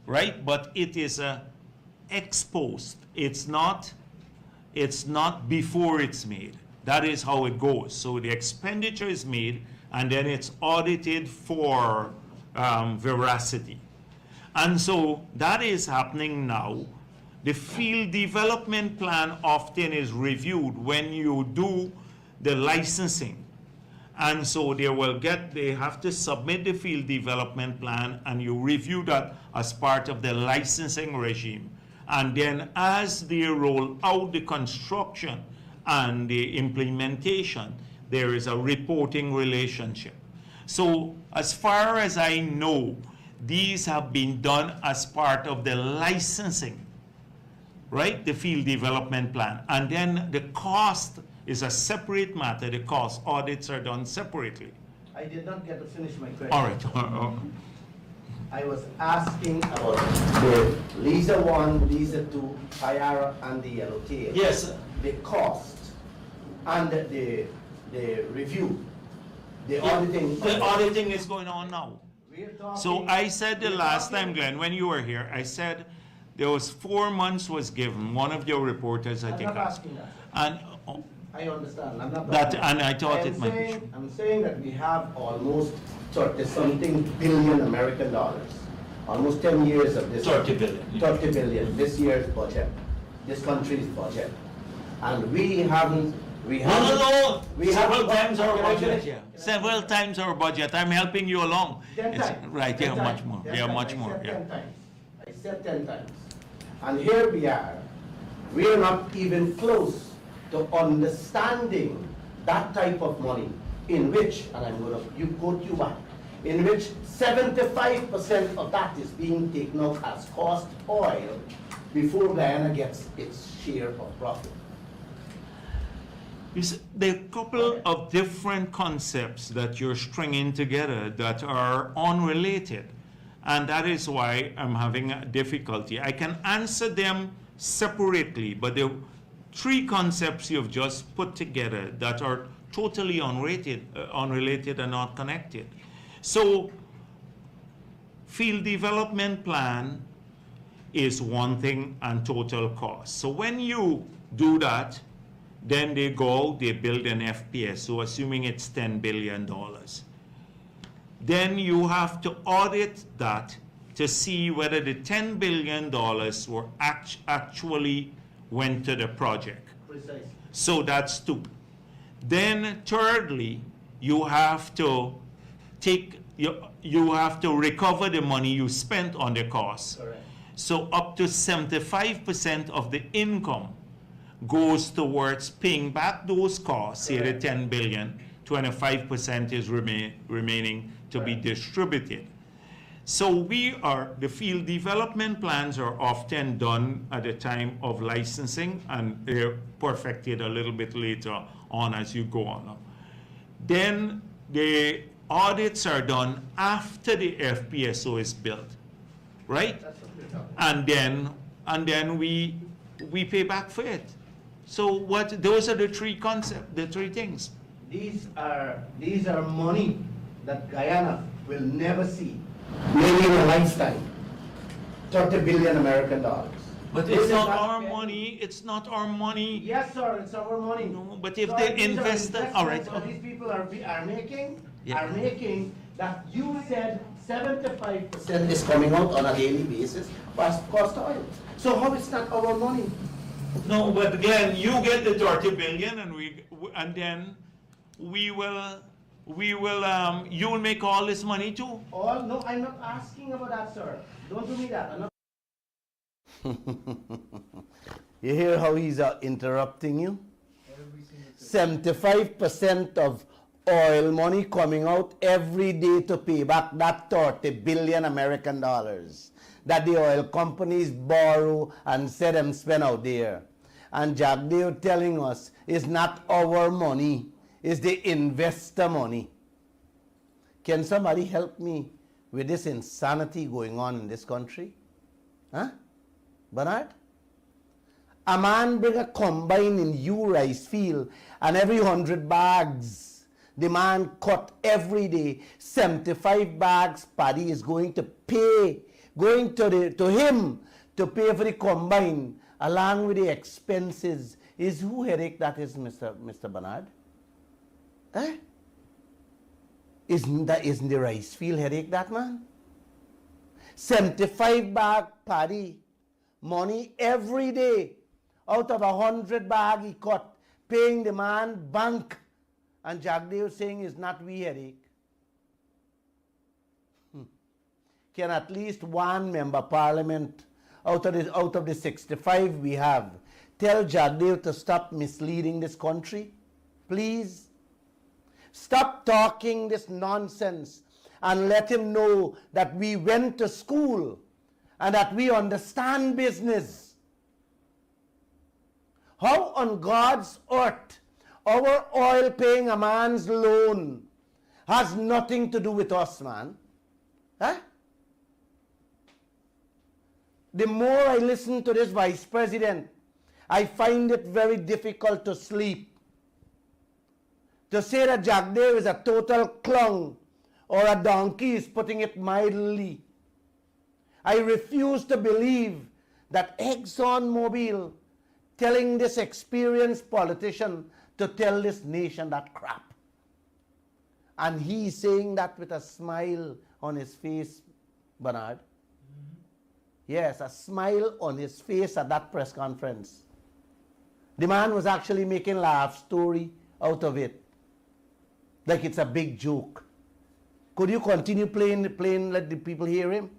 right? But it is ex post. It's not before it's made. That is how it goes. So the expenditure is made and then it's audited for veracity. And so that is happening now. The field development plan often is reviewed when you do the licensing. And so they have to submit the field development plan and you review that as part of the licensing regime. And then as they roll out the construction and the implementation, there is a reporting relationship. So as far as I know, these have been done as part of the licensing, right? The field development plan. And then the cost is a separate matter. The cost audits are done separately. I did not get to finish my question. All right. I was asking about the Lisa 1, Lisa 2, Pyara, and the Yellowtail. Yes. The cost and the review, the auditing. The auditing is going on now. We're talking, So I said the last time, Glenn, when you were here, I said there was 4 months was given. One of your reporters, I think. I'm not asking that. And I understand. I'm not. that, and I thought it might be. I'm saying that we have almost 30-something billion American dollars. Almost 10 years of this. 30 billion. 30 billion. This year's budget. This country's budget. And we haven't. No. We Several haven't- times our Can I budget. finish? Yeah. Several times our budget. I'm helping you along. 10 It's- times. Right. 10 Yeah, much times. more. 10 Yeah, times. much I more. said Yeah. 10 times. I said 10 times. And here we are. We are not even close to understanding that type of money in which, and I'm going to quote you back, in which 75% of that is being taken out as cost oil before Guyana gets its share of profit. There are a couple of different concepts that you're stringing together that are unrelated. And that is why I'm having a difficulty. I can answer them separately, but there are 3 concepts you've just put together that are totally unrelated and not connected. So, field development plan is one thing and total cost. So when you do that, then they go, they build an FPS, so assuming it's $10 billion. Then you have to audit that to see whether the $10 billion were actually went to the project. Precisely. So that's 2. Then thirdly, you have to you have to recover the money you spent on the cost. Correct. So up to 75% of the income goes towards paying back those costs, say the 10 billion, 25% is remaining to be distributed. So the field development plans are often done at the time of licensing and they're perfected a little bit later on as you go on. Then the audits are done after the FPSO is built, right? And then we pay back for it. So those are the three concepts, the three things. These are money that Guyana will never see, maybe in a lifetime. 30 billion American dollars. But it's not our money. It's not our money. Yes, sir, it's our money. No, but if So they these are invest, all right. investments that these people are making, Yeah. are making, that you said 75% is coming out on a daily basis cost oil. So how is that our money? No, but Glenn, you get the 30 billion, and then we will. You'll make all this money too. No, I'm not asking about that, sir. Don't do me that. I'm not. You hear how he's interrupting you? 75% of oil money coming out every day to pay back that 30 billion American dollars that the oil companies borrow and say them spend out there. And Jack, they are telling us it's not our money, it's the investor money. Can somebody help me with this insanity going on in this country? Huh? Bernard? A man bring a combine in you rice field, and every 100 bags, the man cut every day, 75 bags paddy is going to pay, going to him to pay for the combine, along with the expenses. Is who headache that is, Mr. Bernard? Eh? Isn't the rice field headache that, man? 75 bag paddy, money every day, out of 100 bag he cut, paying the man bank, and Jagdev saying is not we headache. Can at least one member parliament out of the 65 we have tell Jagdev to stop misleading this country? Please. Stop talking this nonsense and let him know that we went to school and that we understand business. How on God's earth our oil paying a man's loan has nothing to do with us, man? Huh? The more I listen to this vice president, I find it very difficult to sleep. To say that Jagdev is a total clown or a donkey is putting it mildly. I refuse to believe that ExxonMobil telling this experienced politician to tell this nation that crap. And he's saying that with a smile on his face, Bernard. Yes, a smile on his face at that press conference. The man was actually making laugh story out of it. Like it's a big joke. Could you continue playing, let the people hear him?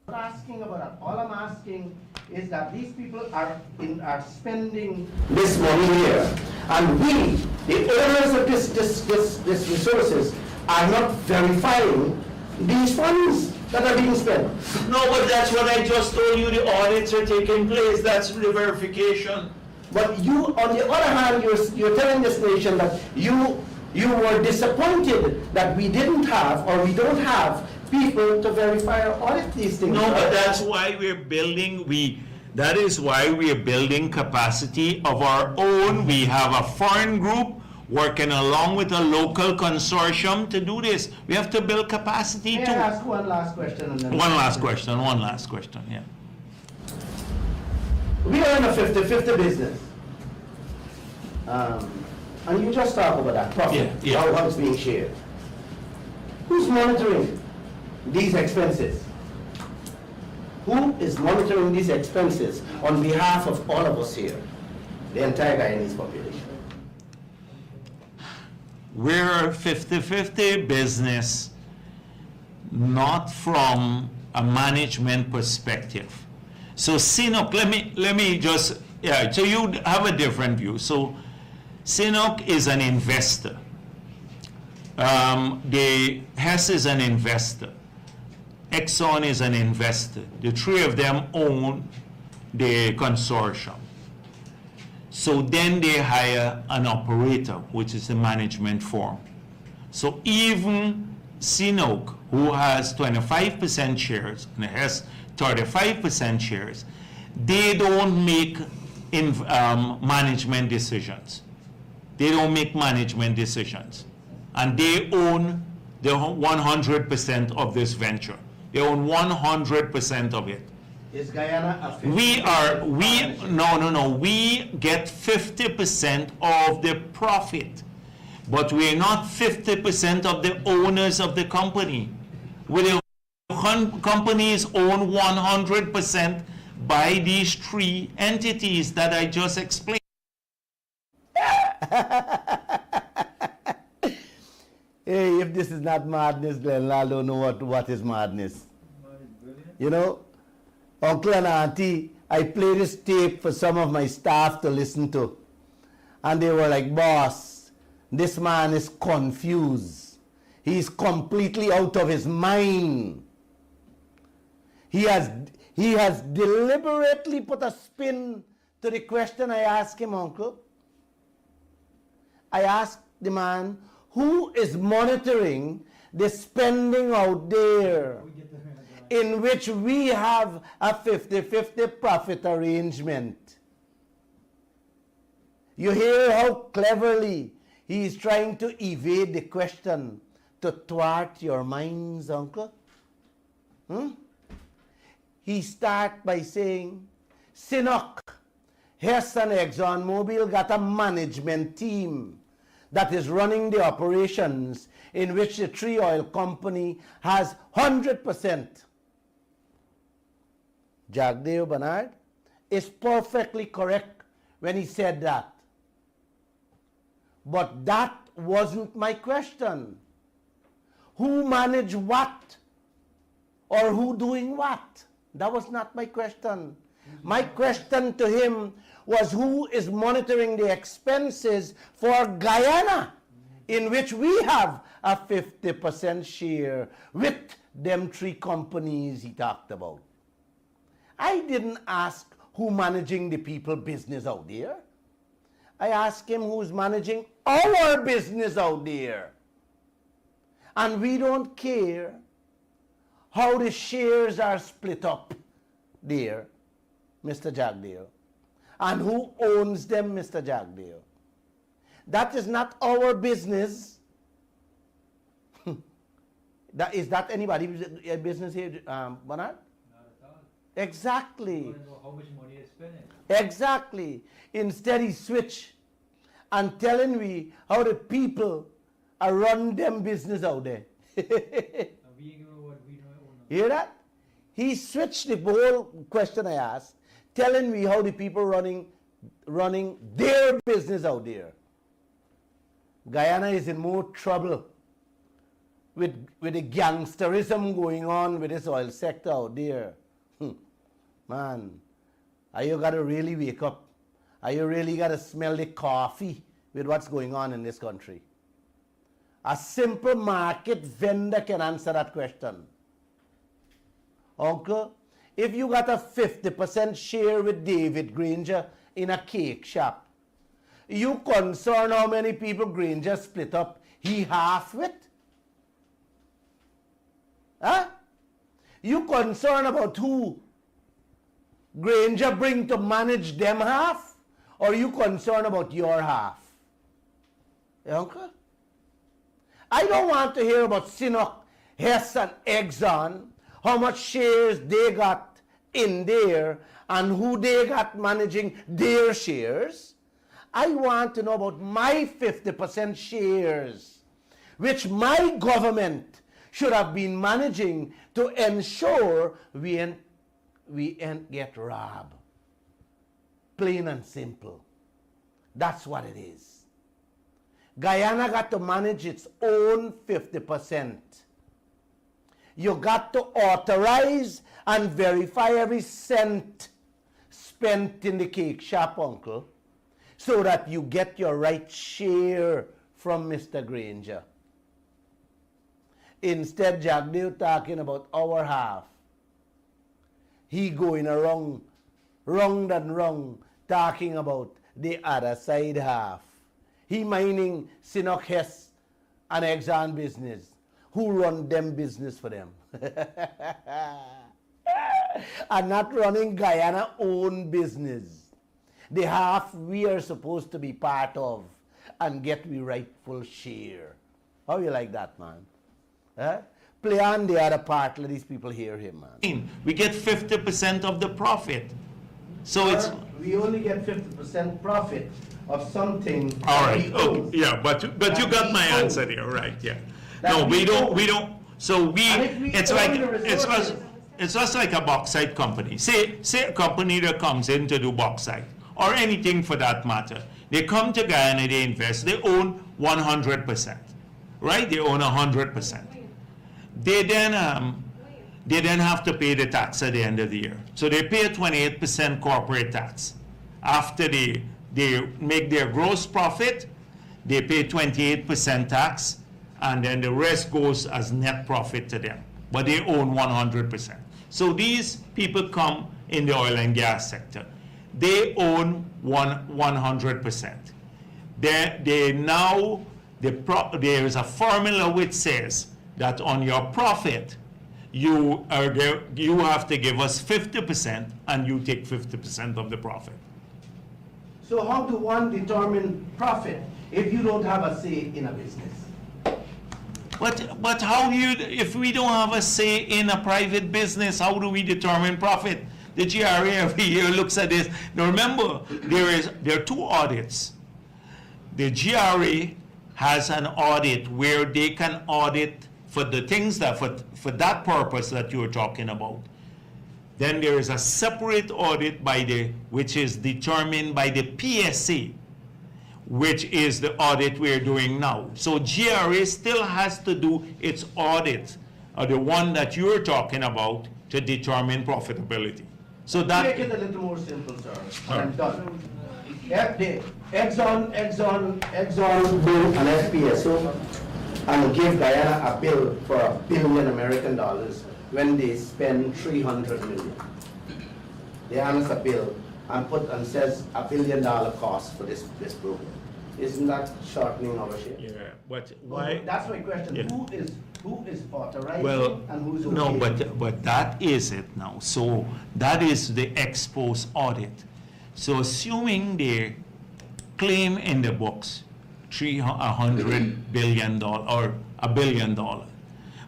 I'm not asking about that. All I'm asking is that these people are spending this money here. And we, the owners of this resources, are not verifying these funds that are being spent. No, but that's what I just told you. The audits are taking place. That's the verification. But you, on the other hand, you're telling this nation that you were disappointed that we didn't have, or we don't have, people to verify or audit these things. No, but that's why we're building, that is why we're building capacity of our own. We have a foreign group working along with a local consortium to do this. We have to build capacity too. May I ask one last question? And then one last question, yeah. We are in a 50-50 business. And you just talk about that profit, how it's being shared. Who's monitoring these expenses? Who is monitoring these expenses on behalf of all of us here, the entire Guyanese population? We're a 50-50 business, not from a management perspective. So CNOOC, let me just, so you have a different view. So CNOOC is an investor. The Hess is an investor. Exxon is an investor. The three of them own the consortium. So then they hire an operator, which is a management firm. So even Sinok, who has 25% shares and has 35% shares, they don't make management decisions. They don't make management decisions. And they own the 100% of this venture. They own 100% of it. Is Guyana a we get 50% of the profit, but we're not 50% of the owners of the company. The companies own 100% by these three entities that I just explained. Hey, if this is not madness, then I don't know what is madness. You know, Uncle and Auntie, I play this tape for some of my staff to listen to. And they were like, boss, this man is confused. He's completely out of his mind. He has deliberately put a spin to the question I asked him, Uncle. I asked the man, who is monitoring the spending out there in which we have a 50-50 profit arrangement? You hear how cleverly he is trying to evade the question to thwart your minds, Uncle? He starts by saying, Sinok, Hess and ExxonMobil got a management team that is running the operations in which the Tree Oil Company has 100%. Jagdeo Bernard is perfectly correct when he said that. But that wasn't my question. Who managed what? Or who doing what? That was not my question. My question to him was, who is monitoring the expenses for Guyana, in which we have a 50% share with them three companies he talked about. I didn't ask who managing the people business out there. I asked him who's managing our business out there. And we don't care how the shares are split up there, Mr. Jagdeo. And who owns them, Mr. Jagdeo. That is not our business. Is that anybody's business here, Bernard? Not at all. Exactly. You want to know how much money is spending. Exactly. Instead he switch and telling me how the people are run them business out there. Hear that? He switched the whole question I asked, telling me how the people running their business out there. Guyana is in more trouble with the gangsterism going on with this oil sector out there. Man, are you got to really wake up? Are you really got to smell the coffee with what's going on in this country? A simple market vendor can answer that question. Uncle, if you got a 50% share with David Granger in a cake shop, you concerned how many people Granger split up he half with? Huh? You concerned about who Granger bring to manage them half? Or you concerned about your half? Uncle? I don't want to hear about Sinok, Hess and Exxon, how much shares they got in there and who they got managing their shares. I want to know about my 50% shares, which my government should have been managing to ensure we ain't get robbed. Plain and simple. That's what it is. Guyana got to manage its own 50%. You got to authorize and verify every cent spent in the cake shop, Uncle, so that you get your right share from Mr. Granger. Instead, Jagdeo talking about our half. He going around, round and round, talking about the other side half. He mining Sinok Hess and Exxon business. Who run them business for them? And not running Guyana own business. The half we are supposed to be part of and get we rightful share. How you like that, man? Huh? Play on the other part, let these people hear him, man. We get 50% of the profit. So it's... We only get 50% profit of something. All right, okay, yeah, but you got my answer there, right, yeah. No, we don't, so it's just like a bauxite company. Say a company that comes in to do bauxite, or anything for that matter. They come to Guyana, they invest, they own 100%, right? They own 100%. They then have to pay the tax at the end of the year. So they pay a 28% corporate tax. After they make their gross profit, they pay 28% tax, and then the rest goes as net profit to them. But they own 100%. So these people come in the oil and gas sector. They own 100%. There is a formula which says that on your profit, you have to give us 50% and you take 50% of the profit. So how do one determine profit if you don't have a say in a business? But how if we don't have a say in a private business, how do we determine profit? The GRA every year looks at this. Now remember, there are two audits. The GRA has an audit where they can audit for the things that for that purpose that you were talking about. Then there is a separate audit which is determined by the PSA, which is the audit we're doing now. So GRA still has to do its audit, the one that you're talking about, to determine profitability. So that make it a little more simple, sir. I'm done. Exxon do an FPSO and give Guyana a bill for $1 billion American when they spend 300 million. They hand us a bill and says $1 billion cost for this program. Isn't that shortening our share? Yeah, but why? That's my question. Yeah. Who is authorizing and who's okay? No, but that is it now. So that is the ex post audit. So assuming they claim in the books $100 billion or $1 billion,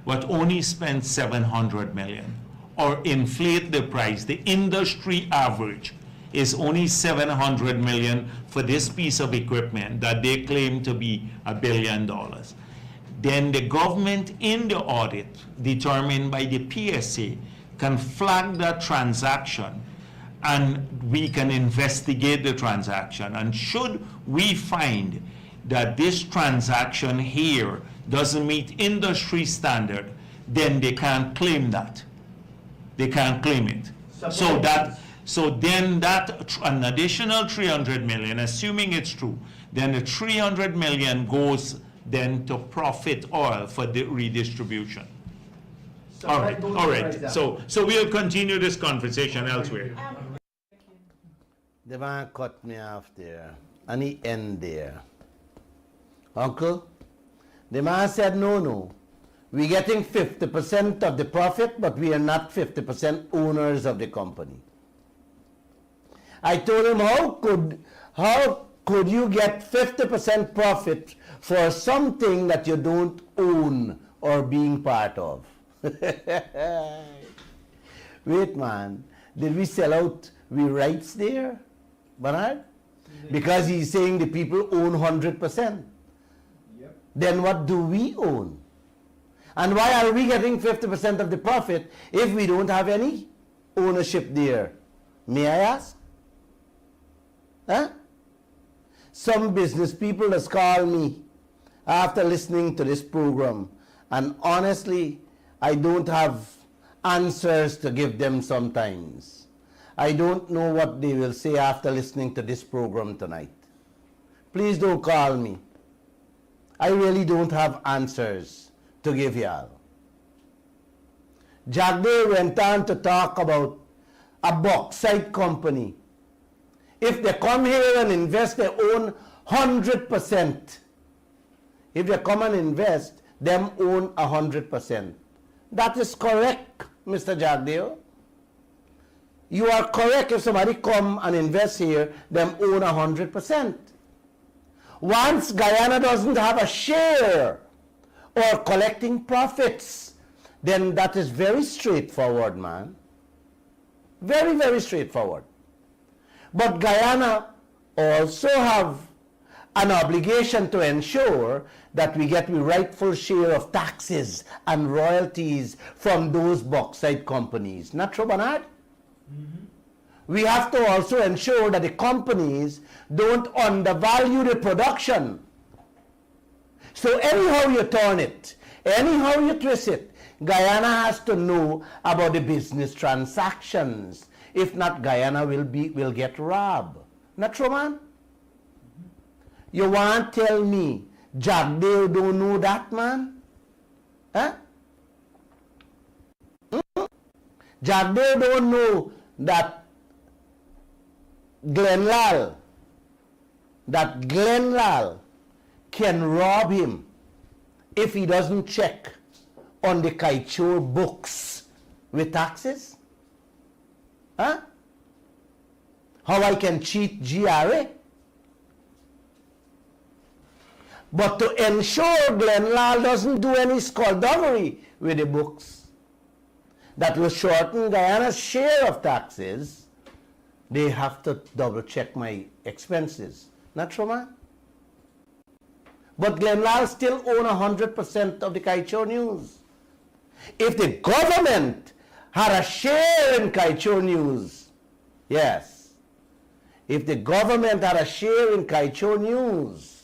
but only spend 700 million, or inflate the price, the industry average is only 700 million for this piece of equipment that they claim to be $1 billion. Then the government in the audit, determined by the PSA, can flag that transaction and we can investigate the transaction. And should we find that this transaction here doesn't meet industry standard, then they can't claim that. They can't claim it. So then an additional 300 million, assuming it's true, then the 300 million goes then to profit oil for the redistribution. All right. So we'll continue this conversation elsewhere. The man cut me off there, and he end there. Uncle, the man said, no, we're getting 50% of the profit, but we are not 50% owners of the company. I told him, how could you get 50% profit for something that you don't own or being part of? Wait, man, did we sell out we rights there, Bernard? Because he's saying the people own 100%. Yep. Then what do we own? And why are we getting 50% of the profit if we don't have any ownership there? May I ask? Huh? Some business people has called me after listening to this program, and honestly, I don't have answers to give them sometimes. I don't know what they will say after listening to this program tonight. Please don't call me. I really don't have answers to give y'all. Jagde went on to talk about a bauxite company. If they come here and invest their own 100%, if they come and invest, them own 100%. That is correct, Mr. Jagdeo. You are correct. If somebody come and invest here, them own 100%. Once Guyana doesn't have a share or collecting profits, then that is very straightforward, man. Very, very straightforward. But Guyana also have an obligation to ensure that we get the rightful share of taxes and royalties from those bauxite companies. Not true, Bernard? We have to also ensure that the companies don't undervalue the production. So anyhow you turn it, anyhow you twist it, Guyana has to know about the business transactions. If not, Guyana will get robbed. Not true, man? You want to tell me Jagdeo don't know that, man? Huh? Jagdeo don't know that Glenlal can rob him if he doesn't check on the Kaieteur books with taxes? Huh? How I can cheat GRA? But to ensure Glenlal doesn't do any skullduggery with the books that will shorten Guyana's share of taxes, they have to double check my expenses. Not true, man? But Glenlal still own 100% of the Kaieteur News. If the government had a share in Kaieteur News, yes, if the government had a share in Kaieteur News,